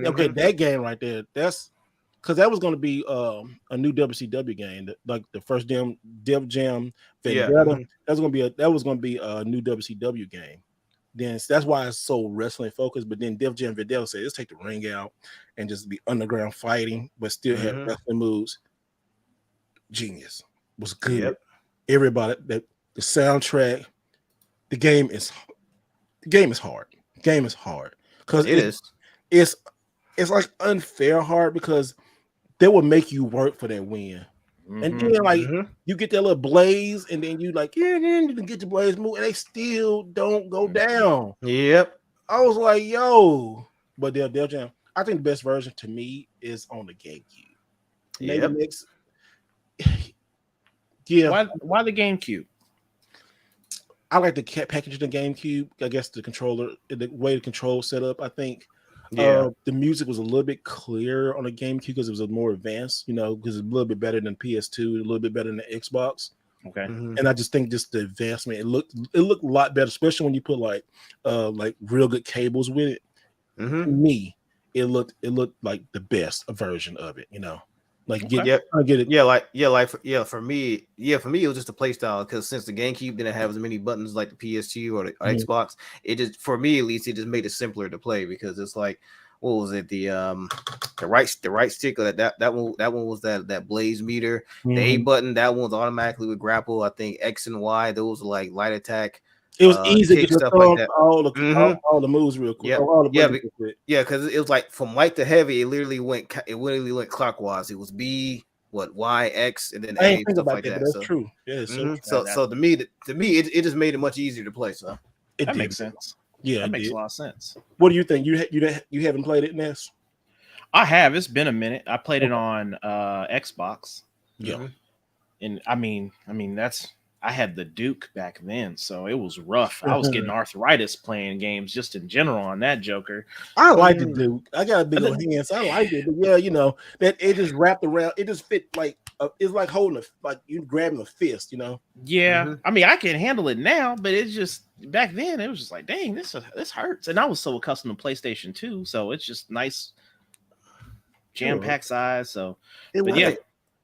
Okay, that game right there, that's because that was going to be a new WCW game, like the first Def Jam Vendetta. That was going to be a new WCW game. Then that's why it's so wrestling focused. But then Def Jam Vendetta said, let's take the ring out and just be underground fighting, but still have wrestling moves. Genius. Was good. Yep. Everybody, the soundtrack, the game is hard. The game is hard because it's like unfair hard because they will make you work for that win. And then you get that little blaze, and then you like, you can get the blaze move, and they still don't go down. Yep. I was like, yo, but Def Jam, I think the best version to me is on the GameCube. Maybe next. Yeah. Why the GameCube? I like the package of the GameCube. I guess the controller, the way the control set up, I think. The music was a little bit clearer on the GameCube because it was more advanced, because it's a little bit better than PS2, a little bit better than the Xbox. Okay. And I just think just the advancement, it looked a lot better, especially when you put like real good cables with it. To me, it looked like the best version of it, Like I get it. For me, it was just a play style because since the GameCube didn't have as many buttons like the PS2 or the Xbox, it just, for me at least, it just made it simpler to play because it's like, what was it, the right stick or that one was that blaze meter, the A button, that one was automatically with grapple. I think X and Y, those were like light attack. It was easy to get stuff like that. All the moves real quick. Because it was like from light to heavy. It literally went clockwise. It was B, Y, X, and then A, stuff like that. That's true. Yeah. So to me, it just made it much easier to play. So that makes sense. Yeah, that makes a lot of sense. What do you think? You haven't played it, Ness? I have. It's been a minute. I played it on Xbox. Yeah, and I mean that's. I had the Duke back then, so it was rough. I was getting arthritis playing games just in general on that Joker. I like the Duke. I got a big old hand, so I like it. But yeah, that it just wrapped around. It just fit like it's like holding like you grabbing a fist. Yeah, I mean I can handle it now, but it's just back then it was just like, dang, this hurts. And I was so accustomed to PlayStation 2, so it's just nice jam-packed size. So,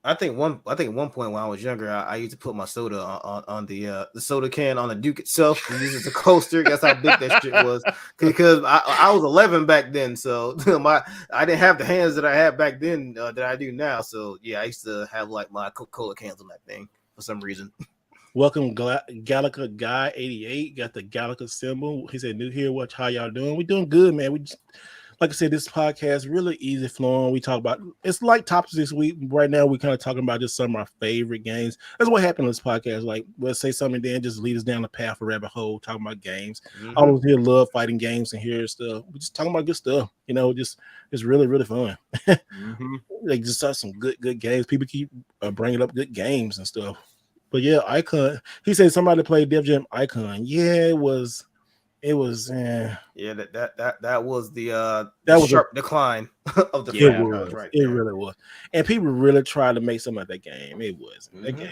I think one point when I was younger, I used to put my soda on the soda can on the Duke itself and use it as a coaster. Guess how big that shit was because I was 11 back then, so I didn't have the hands that I had back then that I do now. So yeah, I used to have like my Coca-Cola cans on that thing for some reason. Welcome, Gallica Guy 88 got the Gallica symbol. He said, "New here, watch how y'all doing? We doing good, man. We just." Like I said, this podcast really easy flowing. We talk about it's like topics this week. Right now, we're kind of talking about just some of our favorite games. That's what happened on this podcast. Like, we'll say something, then just lead us down the path of rabbit hole, talking about games. I always here love fighting games and hear stuff. We're just talking about good stuff. Just it's really, really fun. Like just some good games. People keep bringing up good games and stuff. But yeah, Icon. He said somebody played Def Jam Icon. Yeah, it was. That was the sharp decline of the franchise. It really was, and people really tried to make something of that game. It wasn't that game.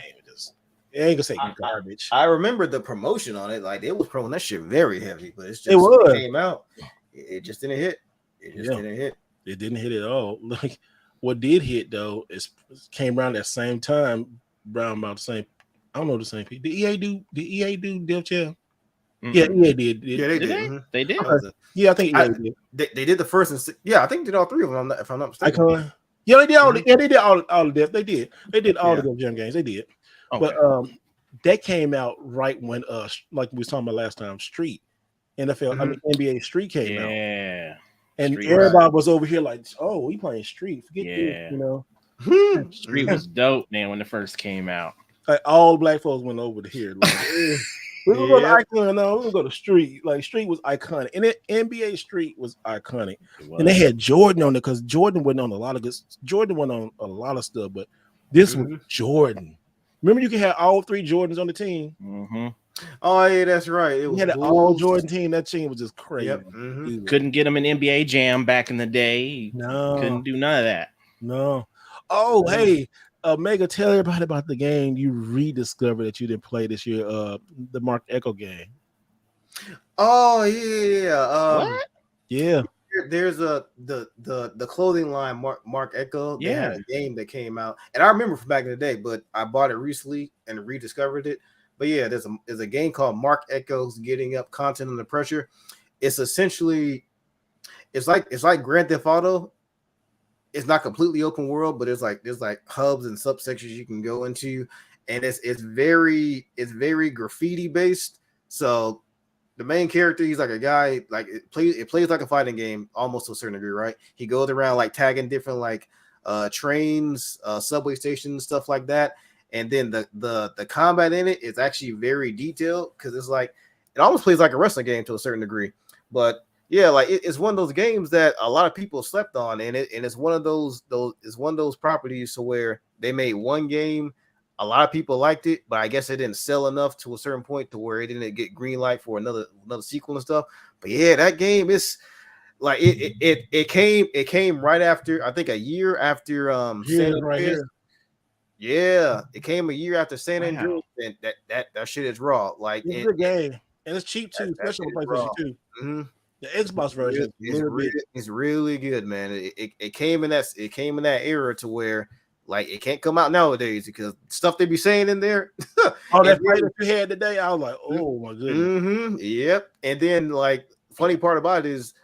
It ain't gonna say garbage. I remember the promotion on it. Like, it was promoting that shit very heavy, but it's just it came out. It just didn't hit. It didn't hit. It didn't hit at all. Like, what did hit though is came around that same time, around about the same. I don't know the same people. Did EA do Def Jam? Mm-hmm. Yeah, EA did. Yeah, they did. Mm-hmm. They did. Okay. Yeah, I think EA did. They did the first and yeah, I think they did all three of them. If I'm not mistaken. Icon. Yeah, they did all. Mm-hmm. They did all the Def. They did all the Def Jam games. They did. Okay. But that came out right when like we was talking about last time, Street NFL. I mean NBA Street came out. Yeah. And Street, everybody was over here like, oh, we playing Street. Forget this, you know. Street was dope, man, when it first came out. Like, all black folks went over to here. Like, we're gonna go to Icon. No, we're gonna go to Street. Like, Street was iconic. And NBA Street was iconic. And they had Jordan on it because Jordan went on a lot of stuff, but this was Jordan. Remember, you can have all three Jordans on the team. Mm-hmm. Oh yeah, that's right. It was had an all Jordan team. That team was just crazy. Yep. Mm-hmm. Couldn't get them an NBA Jam back in the day. No, couldn't do none of that. No. Oh, hey, Mega, tell everybody about the game you rediscovered that you didn't play this year. The Mark Echo game. Oh yeah. What? Yeah. There's the clothing line Mark Echo. They had a game that came out, and I remember from back in the day, but I bought it recently and rediscovered it. But yeah, there's a game called Mark Echo's Getting Up Content Under Pressure. It's essentially it's like Grand Theft Auto. It's not completely open world, but there's like hubs and subsections you can go into, and it's very graffiti based. So the main character, he's like a guy, like it plays like a fighting game almost to a certain degree, right? He goes around like tagging different like trains, subway stations, stuff like that. And then the combat in it is actually very detailed because it's like it almost plays like a wrestling game to a certain degree. But yeah, like it's one of those games that a lot of people slept on, and it's one of those properties to where they made one game. A lot of people liked it, but I guess it didn't sell enough to a certain point to where it didn't get green light for another sequel and stuff. But yeah, that game is like it came right after, I think a year after San Andreas. Yeah, it came a year after San Andreas, and that shit is raw. Like it's a good game, and it's cheap too, especially on PlayStation 2. Mm-hmm. The Xbox version is really good, man. It came in that era to where like it can't come out nowadays because stuff they be saying in there. Oh, that fight that you had today, I was like, oh my goodness. Mm-hmm, yep. And then like funny part about it is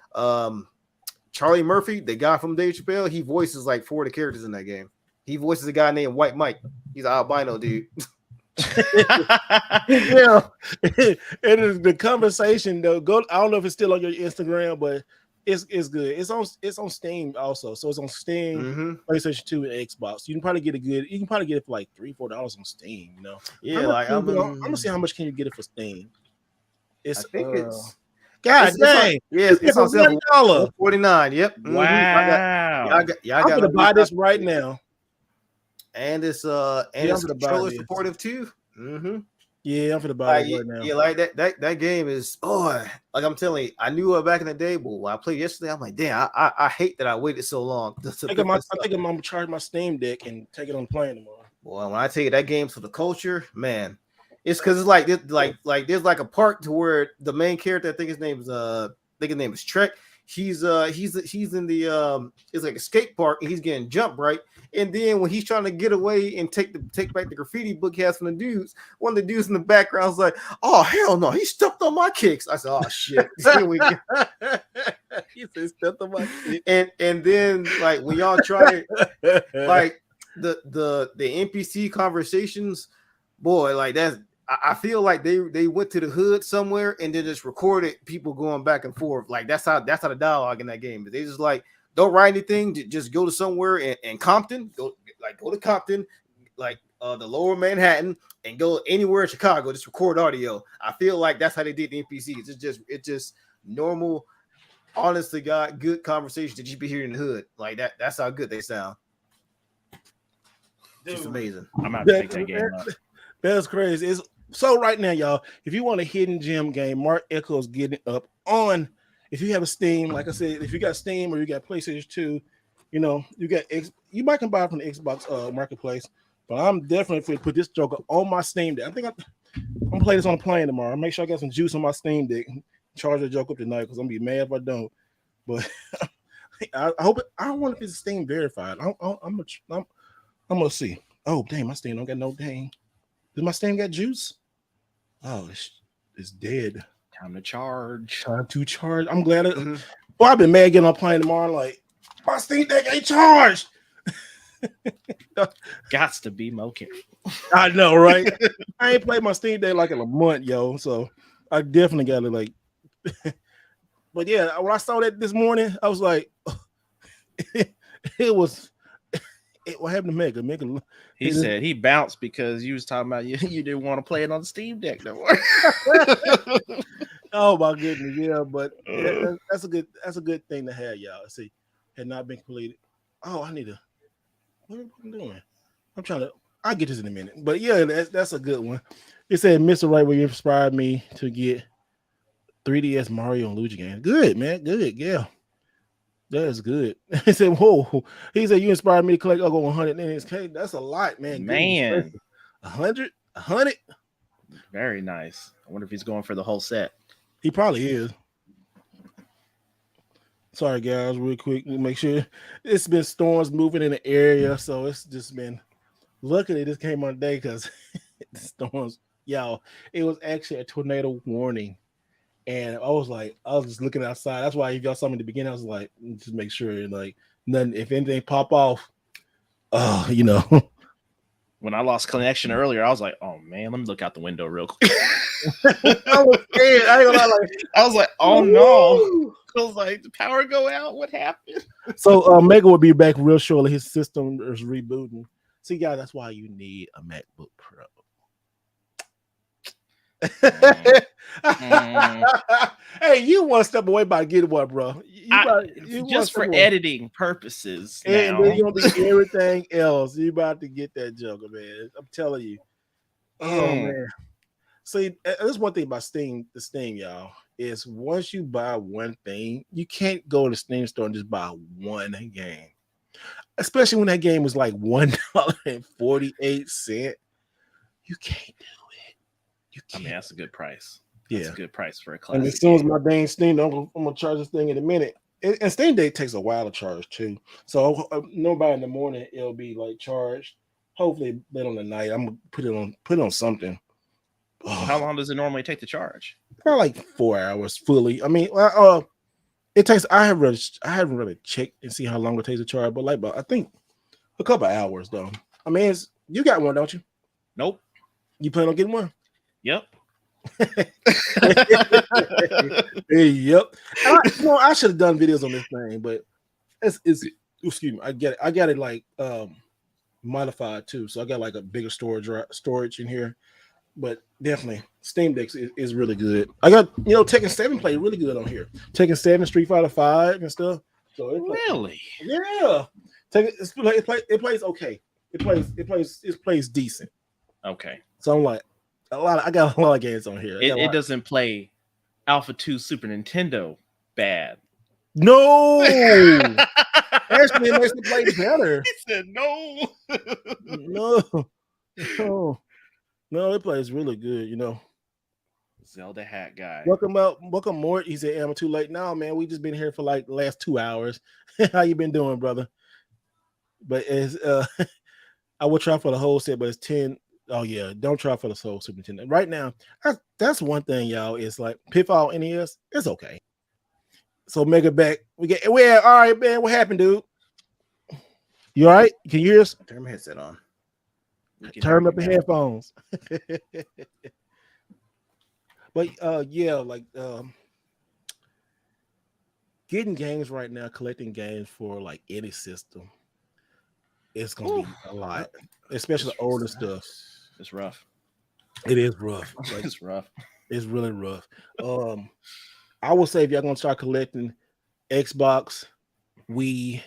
Charlie Murphy, the guy from Dave Chappelle, he voices like 4 of the characters in that game. He voices a guy named White Mike. He's an albino dude. Yeah, it is the conversation though. I don't know if it's still on your Instagram, but it's good. It's on Steam also, so it's on Steam, PlayStation 2, and Xbox. You can probably get it for like $3-4 on Steam. You know, yeah. I'm gonna see how much can you get it for Steam. I think it's God dang, it's on sale for $149. Yep. Wow. I'm gonna buy this right now. And it's controller supportive too. Mm-hmm. Yeah, I'm gonna buy it right now. Yeah, like that game is like I'm telling you, I knew it back in the day, but when I played yesterday, I'm like, damn, I hate that I waited so long. I think I'm gonna charge my Steam Deck and take it on the plane tomorrow. Well, when I tell you that game's for the culture, man, it's because it's like there's like a part to where the main character, I think his name is Trek. He's in the it's like a skate park and he's getting jumped, right? And then when he's trying to get away and take back the graffiti book he has from the dudes, one of the dudes in the background is like, "Oh hell no, he stepped on my kicks." I said, "Oh shit." He said, "Stepped on my kicks." And then like when y'all try it, like the NPC conversations, boy, like that's. I feel like they went to the hood somewhere and then just recorded people going back and forth. Like that's how the dialogue in that game is. They just like don't write anything. Just go to somewhere in Compton. Go to Compton, like the Lower Manhattan, and go anywhere in Chicago. Just record audio. I feel like that's how they did the NPCs. It's just normal, honest to God, good conversation that you be hearing in the hood. Like that. That's how good they sound. Dude, it's amazing. I'm about to take that game up. That's crazy. So right now, y'all, if you want a hidden gem game, Mark Echo's Getting Up on. If you have a Steam, like I said, if you got Steam or you got PlayStation 2, you know, you might can buy it from the Xbox marketplace. But I'm definitely going to put this Joker on my Steam Deck. I think I'm going to play this on the plane tomorrow. Make sure I got some juice on my Steam Deck. Charge the Joker up tonight because I'm going to be mad if I don't. But I hope it. I don't want if it's Steam verified. I'm going to see. Oh, dang, my Steam don't got no dang. Does my Steam got juice? Oh, it's dead. Time to charge. Time to charge. I'm glad. Boy, I've been mad getting on plane tomorrow. Like, my Steam Deck ain't charged. Gots to be more careful. I know, right? I ain't played my Steam Deck like in a month, yo. So I definitely got to like. But yeah, when I saw that this morning, I was like, it was. What happened to Mega? He said he bounced because you was talking about you didn't want to play it on the Steam Deck no more. Oh my goodness, yeah, but that's a good thing to have, y'all. See, had not been completed. Oh, I need to. What am I doing? I'll get this in a minute. But yeah, that's a good one. It said, Mr. Wright, will you inspired me to get 3DS Mario and Luigi games. Good, man. Good, yeah. That is good. He said, whoa. He said, you inspired me to collect over 100 NXK. That's a lot, man. Man. 100? 100? Very nice. I wonder if he's going for the whole set. He probably is. Sorry, guys, real quick. Make sure it's been storms moving in the area, so it's just been. Luckily, this came on today because the storms, y'all. It was actually a tornado warning, and I was just looking outside. That's why if y'all saw me at the beginning, I was like, just make sure, like, nothing. If anything pop off, When I lost connection earlier, I was like, "Oh man, let me look out the window real quick." I was scared. I was like, "Oh no!" I was like, "The power go out? What happened?" So Mega will be back real shortly. His system is rebooting. See, guys, that's why you need a MacBook Pro. Hey, you one step away by getting one, bro. You just for editing purposes. And then you'll be everything else. You about to get that Joker, man. I'm telling you. Oh man. See, there's one thing about Steam, y'all, is once you buy one thing, you can't go to the Steam store and just buy one game. Especially when that game was like $1.48. You can't do it. You can't. I mean, that's a good price. Yeah, that's a good price for a classic. And as soon as my dang Steam, I'm gonna charge this thing in a minute. And Steam Day takes a while to charge too. So nobody in the morning it'll be like charged. Hopefully late on the night, I'm gonna put it on something. How long does it normally take to charge? About like 4 hours fully. I mean, it takes. I haven't really checked and see how long it takes to charge, but I think a couple hours though. I mean, you got one, don't you? Nope. You plan on getting one? Yep. Yep. I should have done videos on this thing, but it's excuse me. I get it like modified too, so I got like a bigger storage in here. But definitely, Steam Deck is really good. I got Tekken 7 played really good on here. Tekken 7, Street Fighter 5, and stuff. So really, yeah. It plays okay. It plays decent. Okay. So I'm like, I got a lot of games on here. It doesn't play Alpha 2 Super Nintendo bad. No. Actually, it makes it play better. He said no. No, it plays really good, Zelda hat guy. Welcome Mort. He said, "Am I too late?" No, man, we just been here for like the last 2 hours. How you been doing, brother? But it's I will try for the whole set, but it's 10. Oh yeah, don't try for the whole Super Nintendo. Right now, that's one thing, y'all. It's like Pitfall NES, it's okay. So Mega back. All right, man. What happened, dude? You all right? Can you hear us? Turn my headset on. Turn up the headphones. But getting games right now, collecting games for like any system, it's gonna be a lot, especially the older stuff. It's rough. It is rough. It's rough. It's really rough. I will say if y'all gonna start collecting Xbox, the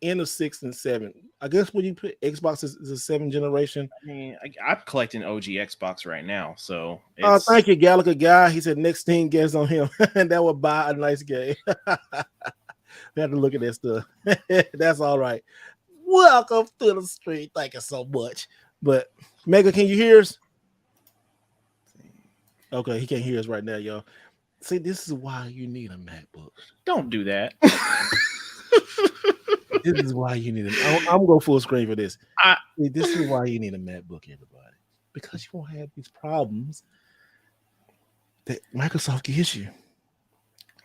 end of 6 and 7. I guess when you put Xbox is a 7th generation. I mean, I'm collecting OG Xbox right now, so. Thank you, Gallagher guy. He said next thing gets on him, and that would buy a nice game. We have to look at that stuff. That's all right. Welcome to the street. Thank you so much. But Mega, can you hear us? Okay, he can't hear us right now, y'all. See, this is why you need a MacBook. Don't do that. This is why you need I'm going full screen for this. This is why you need a MacBook, everybody. Because you won't have these problems that Microsoft gives you.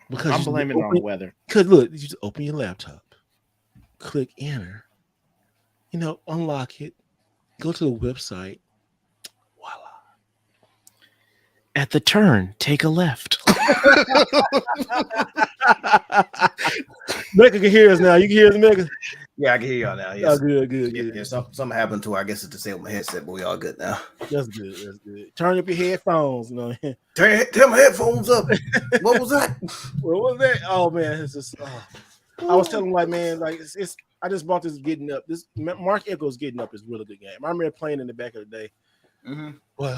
Because I'm blaming it on the weather. Because look, you just open your laptop, click enter, unlock it, go to the website. Voila. At the turn, take a left. Mecca can hear us now. You can hear us, Mecca? Yeah, I can hear y'all now. Yes. Oh, good. Yeah, something happened to her. I guess it's the same with my headset, but we all good now. That's good. Turn up your headphones. Turn my headphones up. What was that? What was that? Oh man, it's just. I was telling man, it's. I just bought this Getting Up. This Mark Echo's Getting Up is a really good game. I remember playing in the back of the day. Mm-hmm. But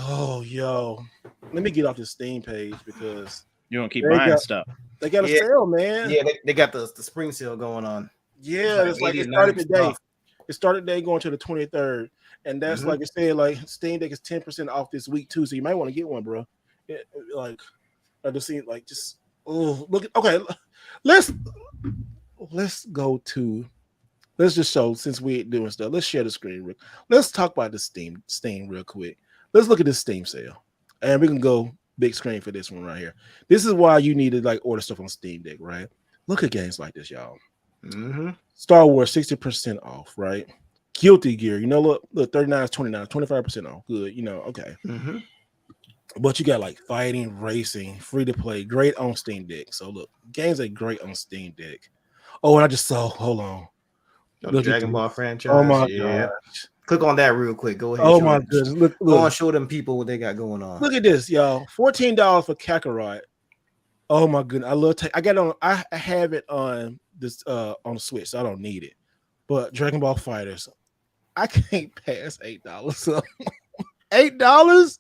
let me get off this Steam page because you don't keep buying stuff. They got a sale, man. Yeah, they got the spring sale going on. Yeah, it's like it started today. It started today going to the 23rd. And that's like I said, like Steam Deck is 10% off this week too. So you might want to get one, bro. I just seen let's just show since we ain't doing stuff. Let's share the screen. Let's talk about the Steam real quick. Let's look at this Steam sale. And we can go big screen for this one right here. This is why you need to order stuff on Steam Deck, right? Look at games like this, y'all. Star Wars 60% off, right? Guilty Gear, look, 39 is 29, 25% off. Good, okay. But you got fighting, racing, free to play, great on Steam Deck. So look, games are great on Steam Deck. Oh, and I just saw, hold on. The Dragon Ball franchise. Oh my gosh. Click on that real quick. Go ahead. Oh my goodness. Look. Go on, show them people what they got going on. Look at this, y'all. $14 for Kakarot. Oh my goodness. I love I have it on this on the Switch, so I don't need it. But Dragon Ball Fighters, I can't pass $8. So $8?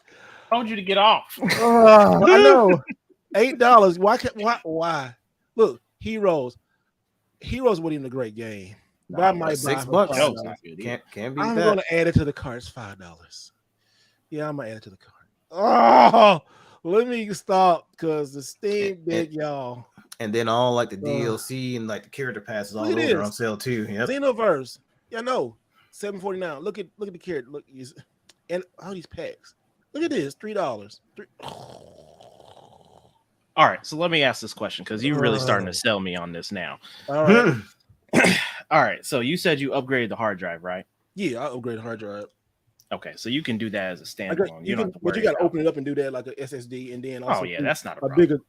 I told you to get off. I know. $8. Why? Look, Heroes. Heroes wasn't even a great game. But I might buy $6. Can't be I'm going to add it to the cart. It's $5. Yeah, I'm going to add it to the cart. Oh, let me stop because the Steam Deck, y'all. And then all the DLC and the character passes all over on sale too. Yep. Xenoverse. Yeah, no. $7.49. Look at the character. Look, and all these packs. Look at this. $3. All right, so let me ask this question because you're really starting to sell me on this now. All right. All right, so you said you upgraded the hard drive, right? Yeah, I upgraded the hard drive. Okay, so you can do that as a standalone. You got to open it up and do that like a SSD, and then also that's not a bigger.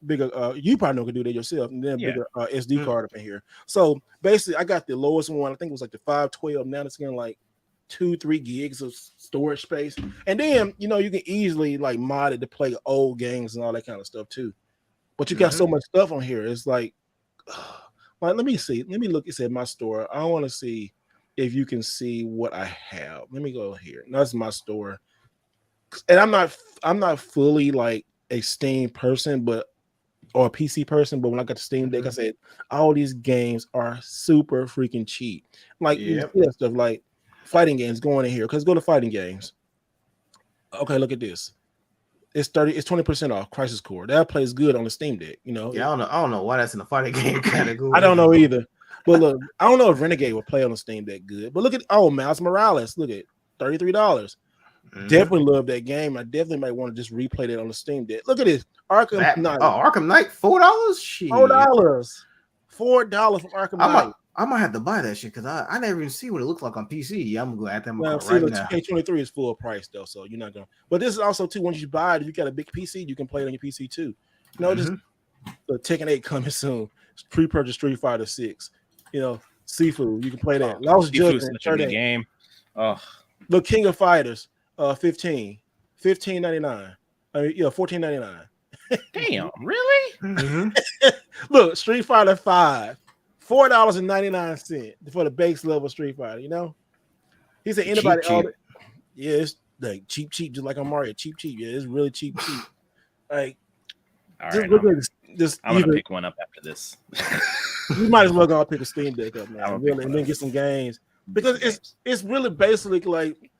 You probably can do that yourself, and then bigger SD card up in here. So basically, I got the lowest one. I think it was the 512. Now it's getting 2-3 gigs of storage space, and then you can easily mod it to play old games and all that kind of stuff too. But you got so much stuff on here. It's let me see. Let me look. It said my store. I want to see if you can see what I have. Let me go here. That's my store. And I'm not fully a Steam person, or a PC person, but when I got the Steam Deck, I said all these games are super freaking cheap. Stuff like fighting games going in here. Because go to fighting games. Okay, look at this. It's 20% off. Crisis Core. That plays good on the Steam Deck. Yeah, I don't know why that's in the fighting game category. I don't know either. But look, I don't know if Renegade will play on the Steam Deck good. But look at Miles Morales. Look at $33. Definitely love that game. I definitely might want to just replay that on the Steam Deck. Look at this. Arkham Knight. Oh, Arkham Knight, $4? Shit. $4. $4 from Arkham Knight. I might have to buy that shit because I never even see what it looks like on PC. Yeah, I'm gonna go add them right now. K23 is full price though, so you're not gonna. But this is also too. Once you buy it, if you got a big PC, you can play it on your PC too. Just the Tekken 8 coming soon. Pre-purchase Street Fighter 6. Seafood. You can play that. Lost Judgment. Game. Oh, look, King of Fighters. 15.99. $14.99. Damn, really? Look, Street Fighter 5. $4.99 for the base level Street Fighter. He said anybody. Cheap. It's cheap, just like on Mario. Cheap. Yeah, it's really cheap. All right, I'm gonna pick one up after this. You might as well go pick a Steam Deck up, man. Really, and then get some games. because it's really basically like,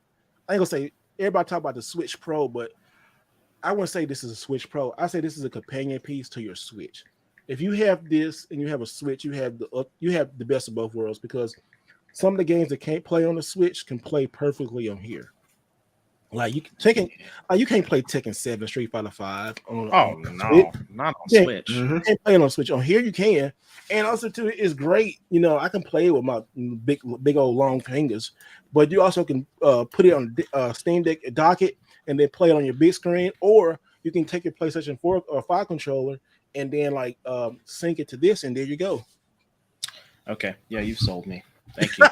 I ain't gonna say everybody talk about the Switch Pro, but I wouldn't say this is a Switch Pro. I say this is a companion piece to your Switch. If you have this and you have a Switch, you have the best of both worlds, because some of the games that can't play on the Switch can play perfectly on here. Like you can't play Tekken 7, Street Fighter 5 on. No, not on Switch. You can't play it on Switch. On here you can, and also too, it's great. You know, I can play it with my big old long fingers, but you also can put it on Steam Deck docket and then play it on your big screen, or you can take your PlayStation 4 or 5 controller and then like sync it to this, and there you go. Okay, yeah, you've sold me. Thank you.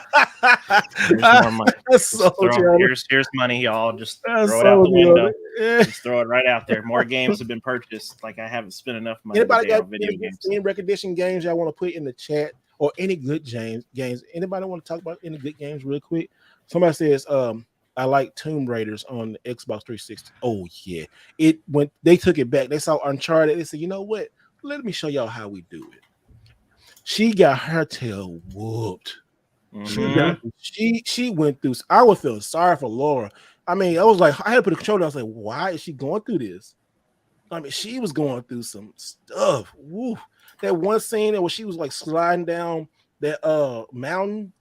Here's more money. Here's money, y'all. Just throw it out the window. Just throw it right out there. More games have been purchased. Like, I haven't spent enough money on video games. Any recognition games y'all want to put in the chat, or any good games? Anybody want to talk about any good games real quick? Somebody says, I like Tomb Raiders on the Xbox 360. Oh yeah, when they took it back, they saw Uncharted. They said, you know what? Let me show y'all how we do it. She got her tail whooped. Mm-hmm. She went through. I was feeling sorry for Laura. I mean, I was like, I had to put a controller. I was like, why is she going through this? I mean, she was going through some stuff. Woo. That one scene where she was like sliding down that mountain,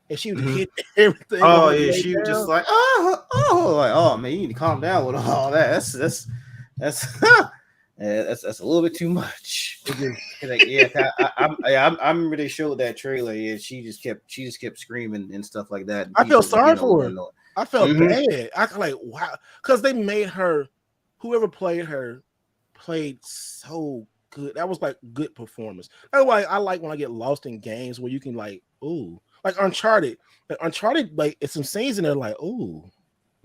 and she was hitting everything. Oh yeah, she was just like, oh man, you need to calm down with all that. That's that's a little bit too much. I remember they showed that trailer. Yeah, she just kept screaming and stuff like that. I felt sorry for her. I felt bad. I was like, wow, because they made her. Whoever played her played so good. That was like good performance. That's why I like when I get lost in games where you can like, ooh, like Uncharted. Like it's some scenes in there like, ooh.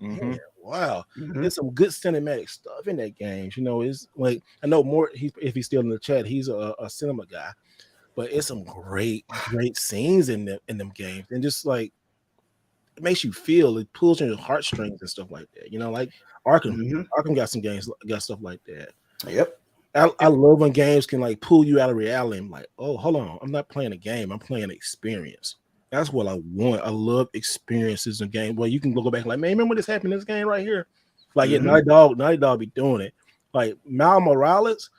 Mm-hmm. Wow, there's some good cinematic stuff in that game. You know, it's like, I know more. If he's still in the chat, he's a cinema guy, but it's some great scenes in them games, and just like it makes you feel. It pulls on your heartstrings and stuff like that. You know, like Arkham. Arkham got some games, got stuff like that. Yep. I love when games can like pull you out of reality. I'm like, oh, hold on, I'm not playing a game. I'm playing an experience. That's what I want. I love experiences in game. Well, you can go back like, man, remember this happened in this game right here? Like, yeah, Naughty Dog be doing it. Like Miles Morales,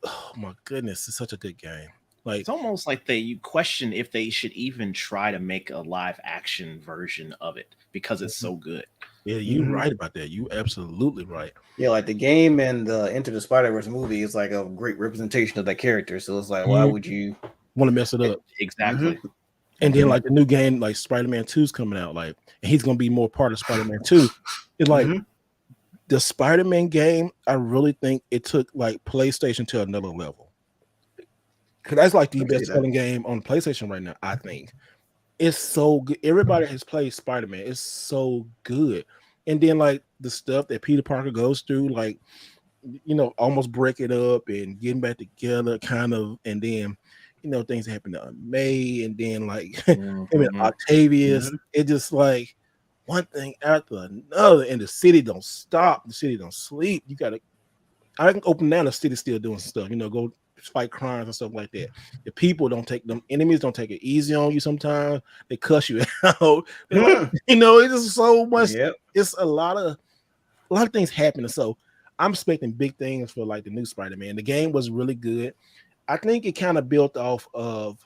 oh my goodness, it's such a good game. Like, it's almost like you question if they should even try to make a live action version of it because it's so good. Yeah, you're right about that. You absolutely right. Yeah, like the game and the Into the Spider-Verse movie is like a great representation of that character. So it's like, why would you want to mess it up? Exactly. And then like the new game, like Spider-Man 2 is coming out, like, and he's gonna be more part of Spider-Man 2. It's like the Spider-Man game, I really think it took like PlayStation to another level. Cause that's like the best selling game on PlayStation right now, I think. It's so good. Everybody has played Spider-Man. It's so good. And then like the stuff that Peter Parker goes through, like, you know, almost breaking up and getting back together, kind of, and then, you know, things happen to May, and then like him and Octavius. It just like one thing after another, and the city don't stop. The city don't sleep. I can open down, the city still doing stuff. You know, go fight crimes and stuff like that. The people enemies don't take it easy on you. Sometimes they cuss you out. You know, it's just so much. Yep. It's a lot of things happening. So I'm expecting big things for like the new Spider-Man. The game was really good. I think it kind of built off of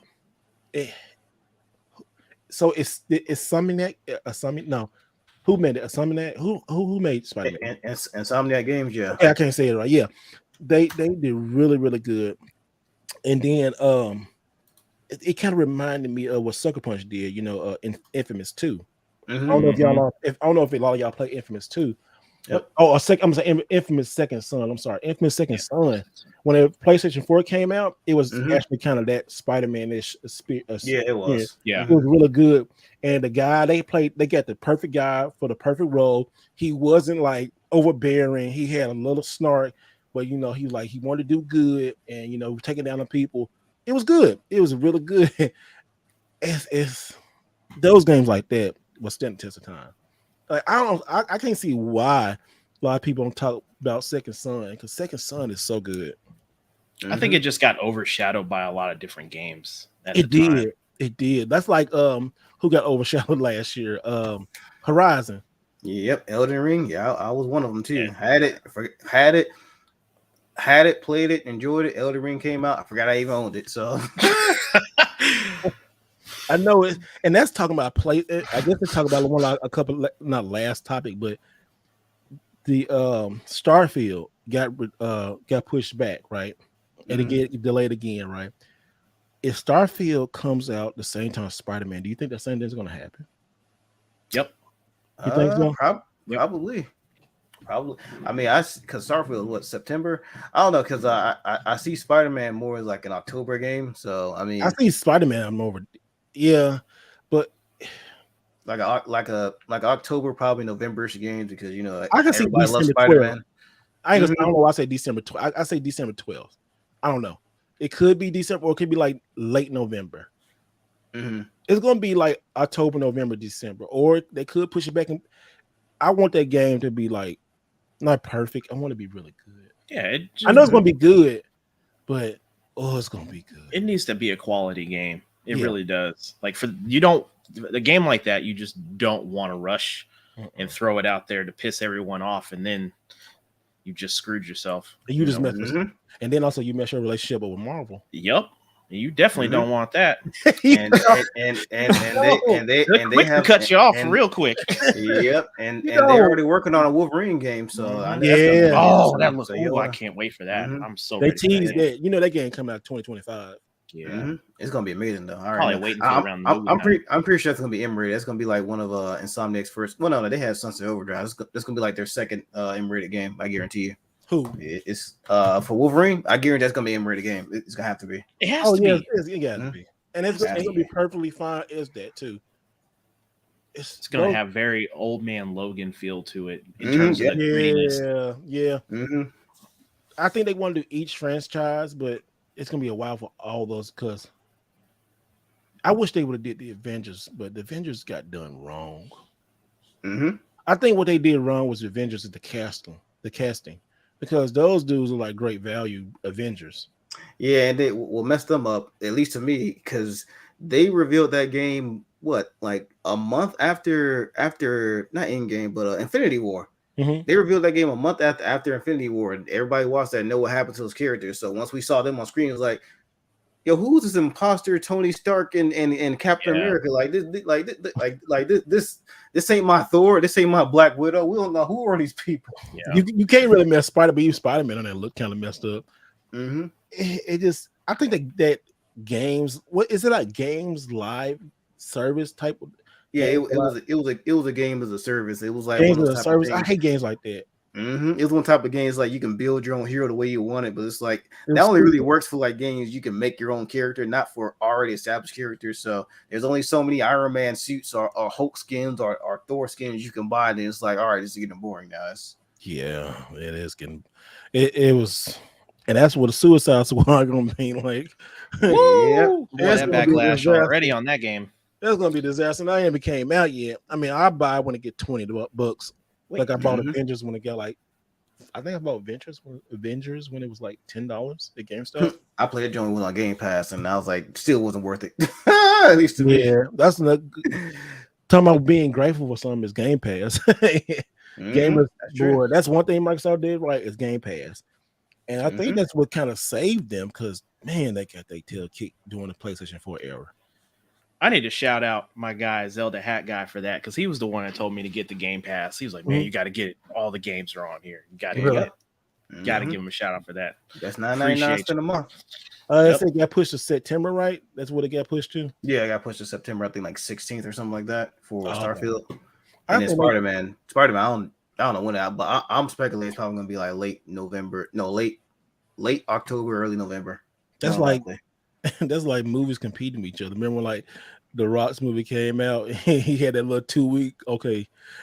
it. So it's Insomniac. No, who made it? Insomniac. Who made Spider-Man? Insomniac Games. Yeah. Okay, I can't say it right. Yeah, they did really, really good. And then it kind of reminded me of what Sucker Punch did. You know, in Infamous 2. I don't know if I don't know if a lot of y'all play Infamous 2. Yep. I'm saying Infamous Second Son. I'm sorry, Infamous Second Son. When the PlayStation 4 came out, it was actually kind of that Spider-Man-ish. Yeah, it was. Yeah, it was really good. And the guy they got the perfect guy for the perfect role. He wasn't like overbearing. He had a little snark, but you know, he wanted to do good, and you know, taking down the people. It was good. It was really good. It's those games like that will stand the test of time. Like I can't see why a lot of people don't talk about Second Son, because Second Son is so good. I think it just got overshadowed by a lot of different games. It did. It did. That's like who got overshadowed last year? Horizon. Yep, Elden Ring. Yeah, I was one of them too. Yeah. Had it, played it, enjoyed it. Elden Ring came out. I forgot I even owned it. So I know it, and that's talking about play. I guess they talk about one like a couple, not last topic, but the Starfield got pushed back, right? And it get delayed again, right? If Starfield comes out the same time as Spider-Man, do you think the same thing's going to happen? Yep. You think so? Probably. I mean, because Starfield what September? I don't know because I see Spider-Man more as like an October game. So I mean, I see Spider-Man. I'm over. Yeah, but like October, probably November-ish games because I can see everybody loves December Spider-Man. 12th. I don't know why I say December 12th. I say December 12th. I don't know. It could be December or it could be like late November. It's going to be like October, November, December, or they could push it back. And I want that game to be like not perfect. I want to be really good. Yeah, I know it's going to be good, but it's going to be good. It needs to be a quality game. It really does. Like a game like that, you just don't want to rush and throw it out there to piss everyone off, and then you just screwed yourself. You just mess and then also you mess your relationship with Marvel. Yep. You definitely don't want that. And they have cut you off real quick. Yep, and they're already working on a Wolverine game. So that looks cool. I can't wait for that. I'm so they teased that. That game coming out 2025. Yeah, it's gonna be amazing though. All right, probably waiting for around. I'm pretty sure it's gonna be M-rated. It's gonna be like one of Insomniac's first. Well, no, they had Sunset Overdrive. It's gonna be like their second M-rated game. I guarantee you. Who? It's for Wolverine. I guarantee that's gonna be an M-rated game. It's gonna have to be. It has to be. It got to be, and it's gonna be perfectly fine. Is that too? It's gonna have very Old Man Logan feel to it in terms of the grittiness. Yeah. I think they want to do each franchise, but it's gonna be a while for all those. Because I wish they would have did the Avengers, but the Avengers got done wrong. I think what they did wrong was the Avengers is the casting. Because those dudes are like great value Avengers. Yeah, and they messed them up, at least to me, because they revealed that game like a month after not Endgame, but Infinity War. They revealed that game a month after Infinity War, and everybody watched that and know what happened to those characters. So once we saw them on screen, it was like, yo, who's this imposter Tony Stark and Captain America? This ain't my Thor. This ain't my Black Widow. We don't know who are these people. Yeah. You can't really mess Spider-Man on that look kind of messed up. It just, I think that games, what is it, like games live service type of? Yeah, it was a game as a service. It was like games as a service. I hate games like that. It was one type of games like you can build your own hero the way you want it, but it's like that only really works for like games you can make your own character, not for already established characters. So there's only so many Iron Man suits or Hulk skins or Thor skins you can buy, and it's like, all right, this is getting boring now. Yeah, it is getting. It was, and that's what the Suicide Squad gonna be like. That backlash already on that game. That's gonna be a disaster. And I haven't came out yet. I mean, I buy when it get $20. Like I bought Avengers when it got like, I think I bought Avengers when it was like $10 at GameStop. I played it joint on Game Pass, and I was like, still wasn't worth it. At least to me. Yeah, that's not talking about being grateful for something is Game Pass. Gamers, that's one thing Microsoft did right is Game Pass, and I think that's what kind of saved them because man, they got their tail kicked during the PlayStation 4 era. I need to shout out my guy Zelda Hat Guy for that because he was the one that told me to get the Game Pass. He was like, "Man, you got to get it. All the games are on here. You got to get it. Got to give him a shout out for that." That's $9.99 a month. I think it got pushed to September, right? That's what it got pushed to. Yeah, it got pushed to September. I think like 16th or something like that for Starfield. And then Spider-Man. I don't know when that, but I'm speculating it's probably gonna be like late November. No, late October, early November. That's like that's like movies competing with each other. Remember when like the Rock's movie came out, he had that little 2 week,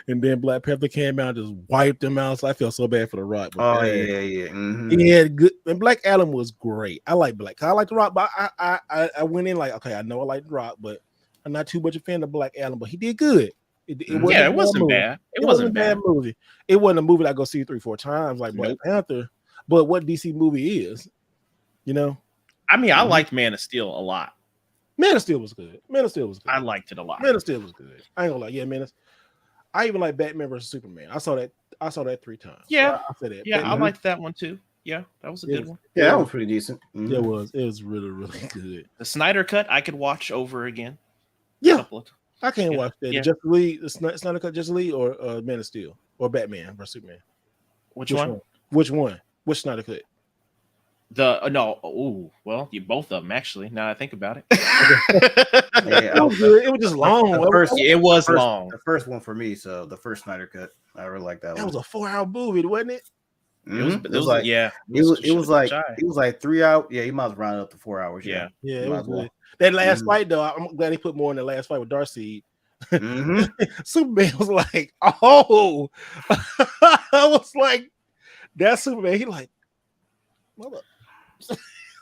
and then Black Panther came out, just wiped him out. So I felt so bad for the Rock. Yeah. He had good, and Black Adam was great. I like the Rock, but I went in like, I know I like the Rock, but I'm not too much a fan of Black Adam. But he did good. It wasn't bad. It wasn't a bad movie. It wasn't a movie that I go see 3-4 times like Black Panther. But what DC movie is, I mean, I liked Man of Steel a lot. Man of Steel was good. I liked it a lot. Man of Steel was good. I ain't gonna lie. Yeah, man. I even like Batman versus Superman. I saw that 3 times. Yeah, I said that. Yeah, I liked that one too. Yeah, that was a good one. Yeah, that was pretty decent. Mm-hmm. It was really, really good. The Snyder cut I could watch over again. Yeah, I can't watch that. Yeah. Justice League, the Snyder cut, Justice League, or Man of Steel, or Batman versus Superman. Which one? Which one? Which Snyder cut? Well, you both of them actually. Now I think about it. It was good. It was just long. It was long. The first one for me, so the first Snyder cut, I really like that one. That was a 4-hour movie, wasn't it? It was like it was like 3 hours. Yeah, you might as well round it up to 4 hours. Yeah, it was good. That last fight though, I'm glad he put more in the last fight with Darkseid. Superman was like, oh, I was like, that's Superman. He like, mother.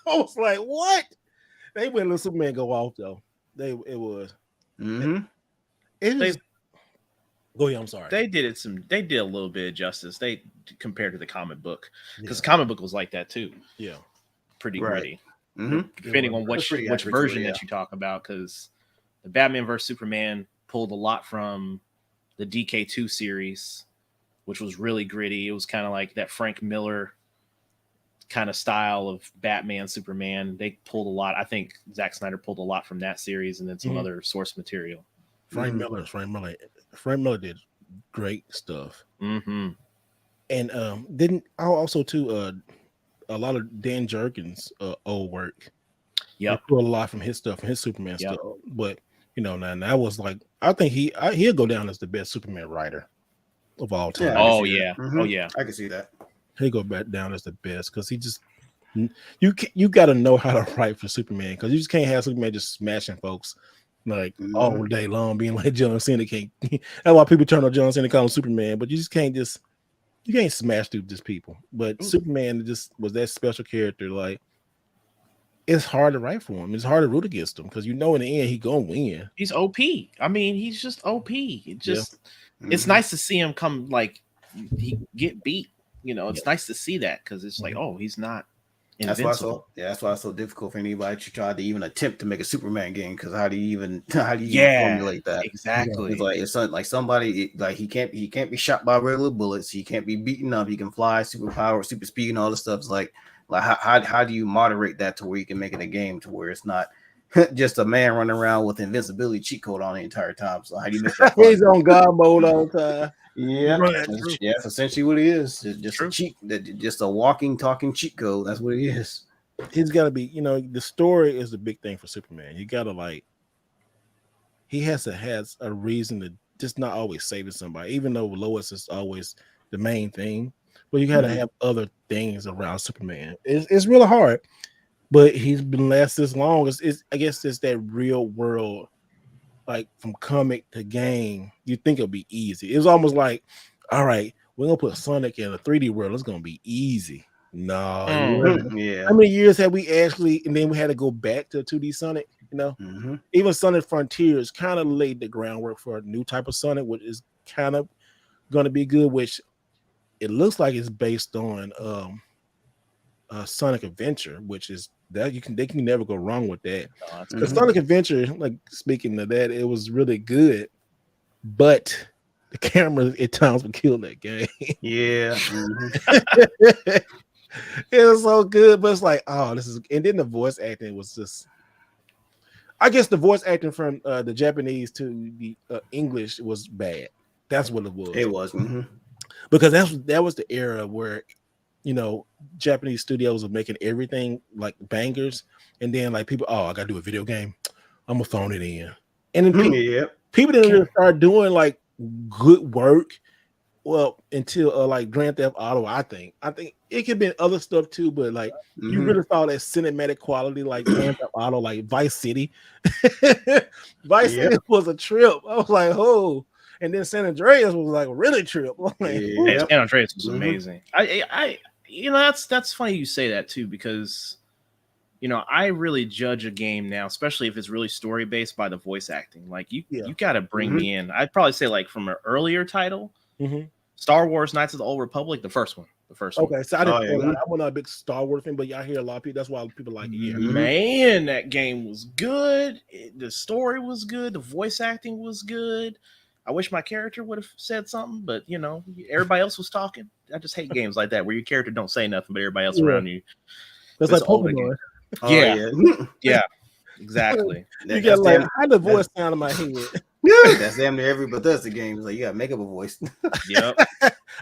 I was like, what? They wouldn't let Superman go off though. It was. Go ahead. I'm sorry. They did a little bit of justice. They compared to the comic book because the comic book was like that too. Yeah, pretty gritty. Depending on which version that you talk about, because the Batman vs Superman pulled a lot from the DK2 series, which was really gritty. It was kind of like that Frank Miller kind of style of Batman Superman. They pulled a lot. I think Zack Snyder pulled a lot from that series and then some other source material. Frank Miller did great stuff. And didn't also too a lot of Dan Jurgens old work. Yeah, pulled a lot from his stuff, from his Superman stuff. But now that was like, I think he'll go down as the best Superman writer of all time. Oh yeah, I can see that. He'll go back down as the best because he just you got to know how to write for Superman, because you just can't have Superman just smashing folks like all day long, being like John Cena. That's why people turn on John Cena and call him Superman, but you just can't you can't smash through just people. But Superman just was that special character. Like, it's hard to write for him. It's hard to root against him because in the end he gonna win. He's OP. I mean, he's just OP. It's nice to see him come, like, he get beat. It's nice to see that because it's like, oh, he's not invincible. That's why it's so difficult for anybody to try to even attempt to make a Superman game, because how do you even formulate that? Exactly. It's like somebody, like, he can't be shot by regular bullets. He can't be beaten up. He can fly, superpower, super speed, and all this stuff. It's like how do you moderate that to where you can make it a game to where it's not just a man running around with invincibility cheat code on the entire time? So how do you make that he's on God mode all the time? Yeah, that's essentially what it is. Just a walking, talking cheat code. That's what it is. He's got to be, the story is the big thing for Superman. You got to he has a reason to just not always saving somebody, even though Lois is always the main thing. But you got to have other things around Superman. It's really hard, but he's been last this long. I guess it's that real world. Like, from comic to game, you think it'll be easy. It was almost like, all right, we're gonna put Sonic in a 3D world. It's gonna be easy. No, yeah. How many years have we actually? And then we had to go back to 2D Sonic. Even Sonic Frontiers kind of laid the groundwork for a new type of Sonic, which is kind of going to be good. Which it looks like it's based on Sonic Adventure, which is that they can never go wrong with that. The Sonic Adventure, like, speaking of that, it was really good, but the camera at times would kill that game. Yeah. It was so good, but it's like, oh, this is, and then the voice acting was just, I guess the voice acting from the Japanese to the English was bad. That's what it was. It was. Because that was the era where, Japanese studios were making everything like bangers, and then like people, I gotta do a video game, I'm gonna phone it in, and then people didn't really start doing like good work until like Grand Theft Auto. I think it could be other stuff too, but like you really saw that cinematic quality like Grand Theft Auto, like Vice City. City was a trip. I was like, oh. And then San Andreas was like a really trip. San Andreas was amazing. I that's funny you say that too, because I really judge a game now, especially if it's really story based, by the voice acting. Like you got to bring me in. I'd probably say like from an earlier title, Star Wars Knights of the Old Republic, the first one. Okay, so I'm not a big Star Wars fan, but I hear a lot of people. That's why people like it. Yeah. Man, that game was good. The story was good. The voice acting was good. I wish my character would have said something, but everybody else was talking. I just hate games like that where your character don't say nothing, but everybody else around you. That's like Pokemon. Yeah, exactly. You get like how the voice sound in my head. That's damn near every Bethesda game. It's like you gotta make up a voice. Yep.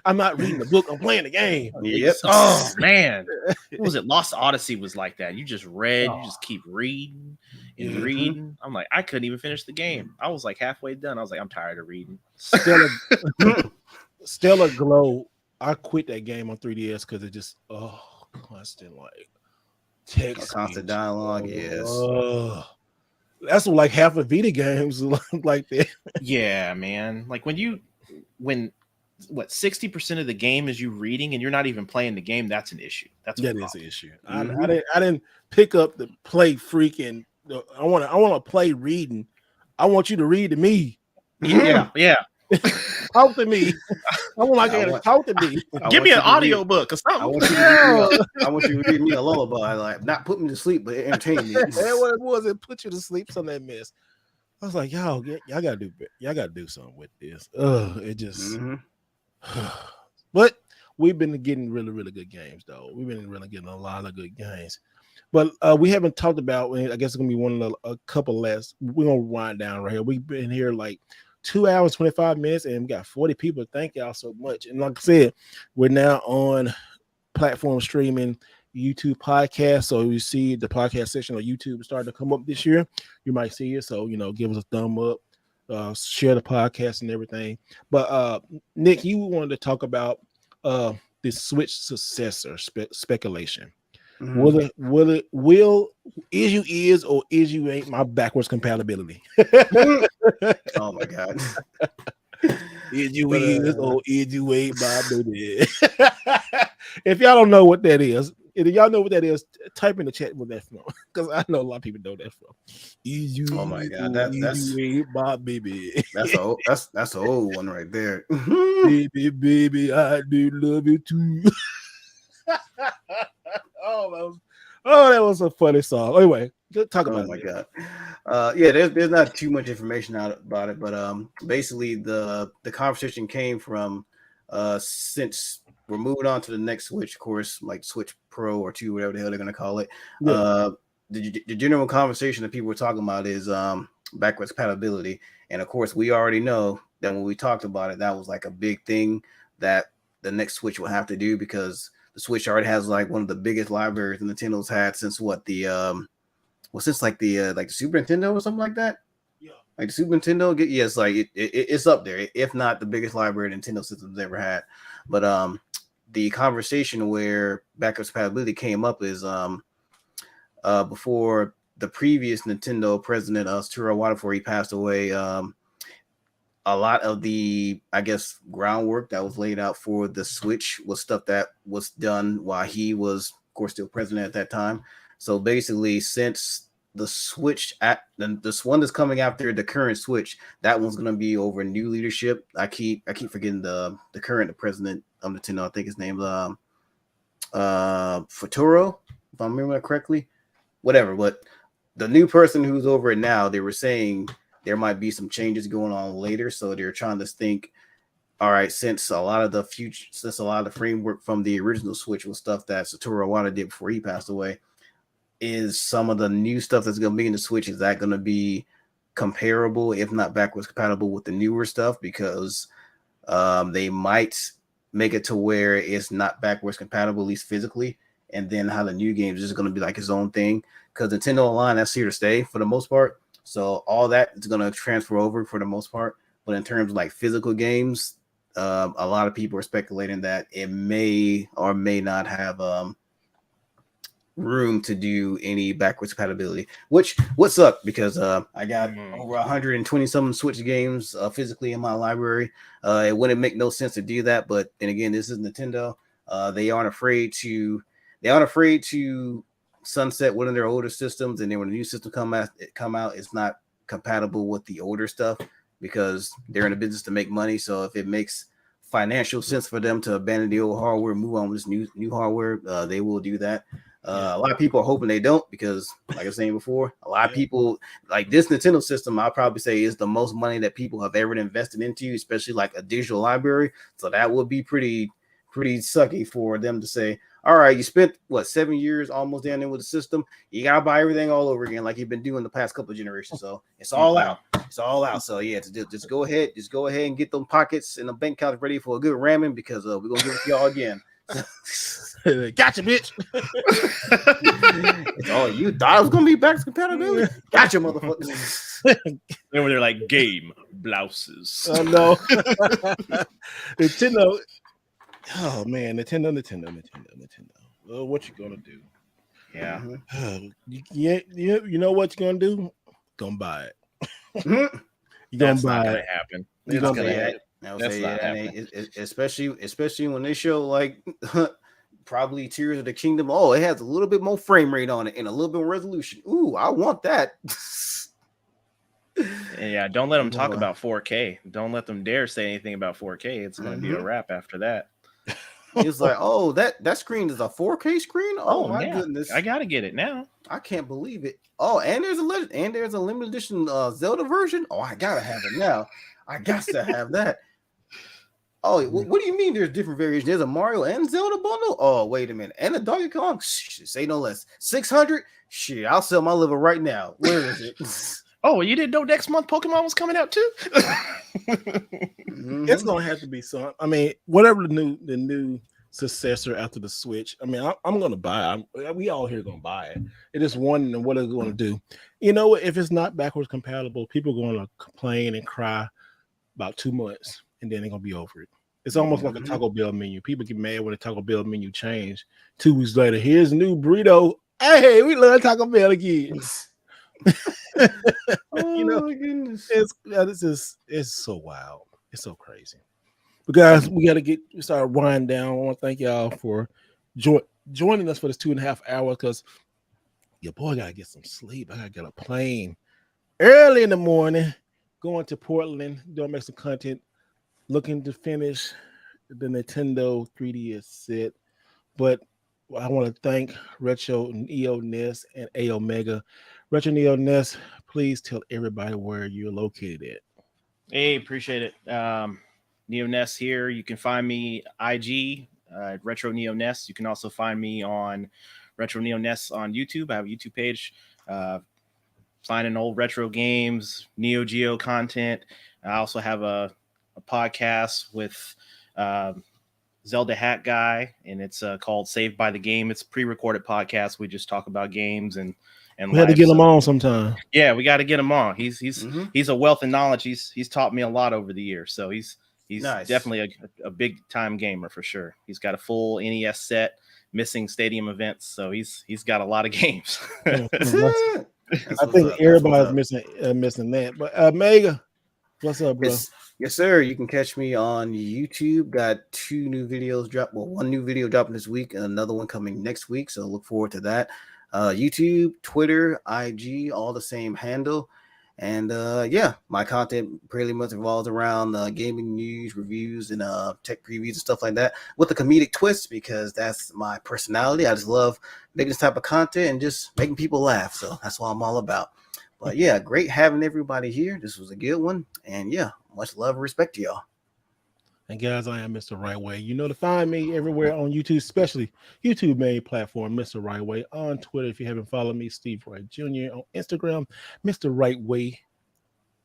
I'm not reading the book. I'm playing the game. Yep. Oh man, what was it? Lost Odyssey was like that. You just read. You just keep reading and reading. I'm like, I couldn't even finish the game. I was like halfway done. I was like, I'm tired of reading. Stellar Glow. I quit that game on 3DS because it just constant like text, constant dialogue. Yes. That's like half of Vita games like that. Yeah, man. Like when 60% of the game is you reading and you're not even playing the game, that's an issue. That is an issue. I didn't pick up the play freaking. I want to play reading. I want you to read to me. Yeah. Talk to me. I want you to talk to me. Give me an audio book or something. I want you to read me a lullaby, like not put me to sleep, but entertain me. That's what it was. It put you to sleep. Some of that mess. I was like, y'all gotta do better. Y'all gotta do something with this. It just. But we've been getting really, really good games, though. We've been really getting a lot of good games. But we haven't talked about. I guess it's gonna be a couple less. We're gonna wind down right here. We've been here like 2 hours, 25 minutes, and we got 40 people. Thank y'all so much. And like I said, we're now on platform streaming, YouTube podcast. So you see the podcast section of YouTube starting to come up this year. You might see it. So, give us a thumb up, share the podcast and everything. But Nick, you wanted to talk about the Switch successor speculation. Will is or is you ain't my backwards compatibility? Oh my god. Is you is or is you ain't my baby? If y'all don't know what that is, if y'all know what that is, type in the chat where that's from, because I know a lot of people know that from. Is you? Oh my god, that's you ain't my baby. That's an old one right there. baby, I do love you too. That was a funny song. Anyway, talk about it. Oh my god. There's not too much information out about it, but basically the conversation came from since we're moving on to the next Switch, of course, like Switch Pro or 2, whatever the hell they're gonna call it. Yeah. The general conversation that people were talking about is backwards compatibility, and of course we already know that when we talked about it, that was like a big thing that the next Switch will have to do, because the Switch already has like one of the biggest libraries Nintendo's had since the Super Nintendo or something like that. Yeah, like the Super Nintendo. Yes, like it's up there, if not the biggest library Nintendo system's ever had. But the conversation where backwards compatibility came up is before the previous Nintendo president, Satoru Iwata, before he passed away. A lot of the, I guess, groundwork that was laid out for the Switch was stuff that was done while he was, of course, still president at that time. So basically, since the Switch, this one that's coming after the current Switch, that one's going to be over new leadership. I keep forgetting the current president of Nintendo. I think his name's Futuro, if I'm remembering correctly. Whatever, but the new person who's over it now, they were saying there might be some changes going on later, so they're trying to think, all right, since a lot of the framework from the original Switch was stuff that Satoru Iwata did before he passed away, is some of the new stuff that's going to be in the Switch, is that going to be comparable, if not backwards compatible, with the newer stuff? Because they might make it to where it's not backwards compatible, at least physically, and then how the new games is going to be like its own thing, because Nintendo Online, that's here to stay for the most part. So all that is going to transfer over for the most part. But in terms of like physical games, a lot of people are speculating that it may or may not have room to do any backwards compatibility, which would suck, because I got over 120 something Switch games physically in my library. It wouldn't make no sense to do that. But then again, this is Nintendo. They aren't afraid to sunset one of their older systems, and then when the new system come out, it's not compatible with the older stuff, because they're in a business to make money. So if it makes financial sense for them to abandon the old hardware, move on with this new hardware, they will do that. A lot of people are hoping they don't because, like I was saying before, a lot of people like this Nintendo system. I'll probably say is the most money that people have ever invested into, especially like a digital library. So that would be pretty sucky for them to say, all right, you spent 7 years almost down there with the system. You gotta buy everything all over again, like you've been doing the past couple of generations. So it's all out. It's all out. So yeah, just go ahead and get them pockets and the bank accounts ready for a good ramming because we're gonna give it to y'all again. Gotcha, bitch. It's all you thought it was gonna be backwards compatibility. Gotcha, motherfuckers. And when they're like game blouses. Oh no. Nintendo. Oh man, Nintendo. Well, what you gonna do? Yeah. You know what you're gonna do? Gonna buy it. You're That's gonna not buy gonna it. happen. You're gonna buy it. That's not happening. Especially when they show like probably Tears of the Kingdom. Oh, it has a little bit more frame rate on it and a little bit more resolution. Ooh, I want that. Yeah, don't let them talk about 4K. Don't let them dare say anything about 4K. It's going to be a wrap after that. It's like, oh, that screen is a 4K screen. Oh my goodness, I gotta get it now. I can't believe it. Oh, and there's a limited edition Zelda version. Oh, I gotta have it now. I got to have that. Oh, what do you mean? There's different variations. There's a Mario and Zelda bundle. Oh, wait a minute, and a Donkey Kong. Say no less. 600. Shit, I'll sell my liver right now. Where is it? Oh, you didn't know next month Pokemon was coming out too? It's gonna have to be some. I mean, whatever the new successor after the Switch. I mean, I'm gonna buy it. We all here gonna buy it. It is one, and what it's gonna do. You know, if it's not backwards compatible, people are gonna complain and cry about 2 months, and then they're gonna be over it. It's almost like a Taco Bell menu. People get mad when the Taco Bell menu change. 2 weeks later, here's new burrito. Hey, we love Taco Bell again. You know, my goodness. It's so wild. It's so crazy. But guys, we got to start winding down. I want to thank y'all for joining us for this 2.5 hours because your boy got to get some sleep. I got to get a plane early in the morning, going to Portland, doing make some content, looking to finish the Nintendo 3DS set. But I want to thank Retro Neo Ness and A Omega. Retro Neo Ness, please tell everybody where you're located at. Hey, appreciate it. Neo Ness here. You can find me IG Retro Neo Ness. You can also find me on Retro Neo Ness on YouTube. I have a YouTube page. Finding old retro games, Neo Geo content. I also have a podcast with Zelda Hat Guy, and it's called Saved by the Game. It's a pre-recorded podcast. We just talk about games and we had to get him on sometime. Yeah, we got to get him on. He's a wealth of knowledge. He's taught me a lot over the years. So he's nice. Definitely a big time gamer for sure. He's got a full NES set, missing stadium events. So he's got a lot of games. I think everybody's missing that. But Mega, what's up, bro? Yes, sir. You can catch me on YouTube. Got 2 new videos dropped. Well, 1 new video dropping this week and another one coming next week. So look forward to that. YouTube, Twitter, IG, all the same handle. And my content pretty much revolves around gaming news, reviews, and tech previews and stuff like that with a comedic twist because that's my personality. I just love making this type of content and just making people laugh. So that's what I'm all about. But yeah, great having everybody here. This was a good one. And yeah, much love and respect to y'all. And guys, I am Mr. Right Way. You know to find me everywhere on YouTube, especially YouTube main platform, Mr. Right Way. On Twitter, if you haven't followed me, Steve Wright Jr. On Instagram, Mr. Right Way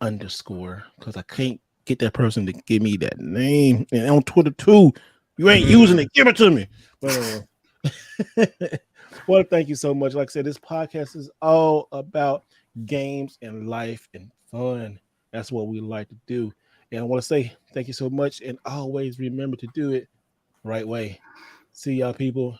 _, because I can't get that person to give me that name. And on Twitter too, you ain't using it. Give it to me. Well, thank you so much. Like I said, this podcast is all about games and life and fun. That's what we like to do. And I want to say thank you so much. And always remember to do it right way. See y'all, people.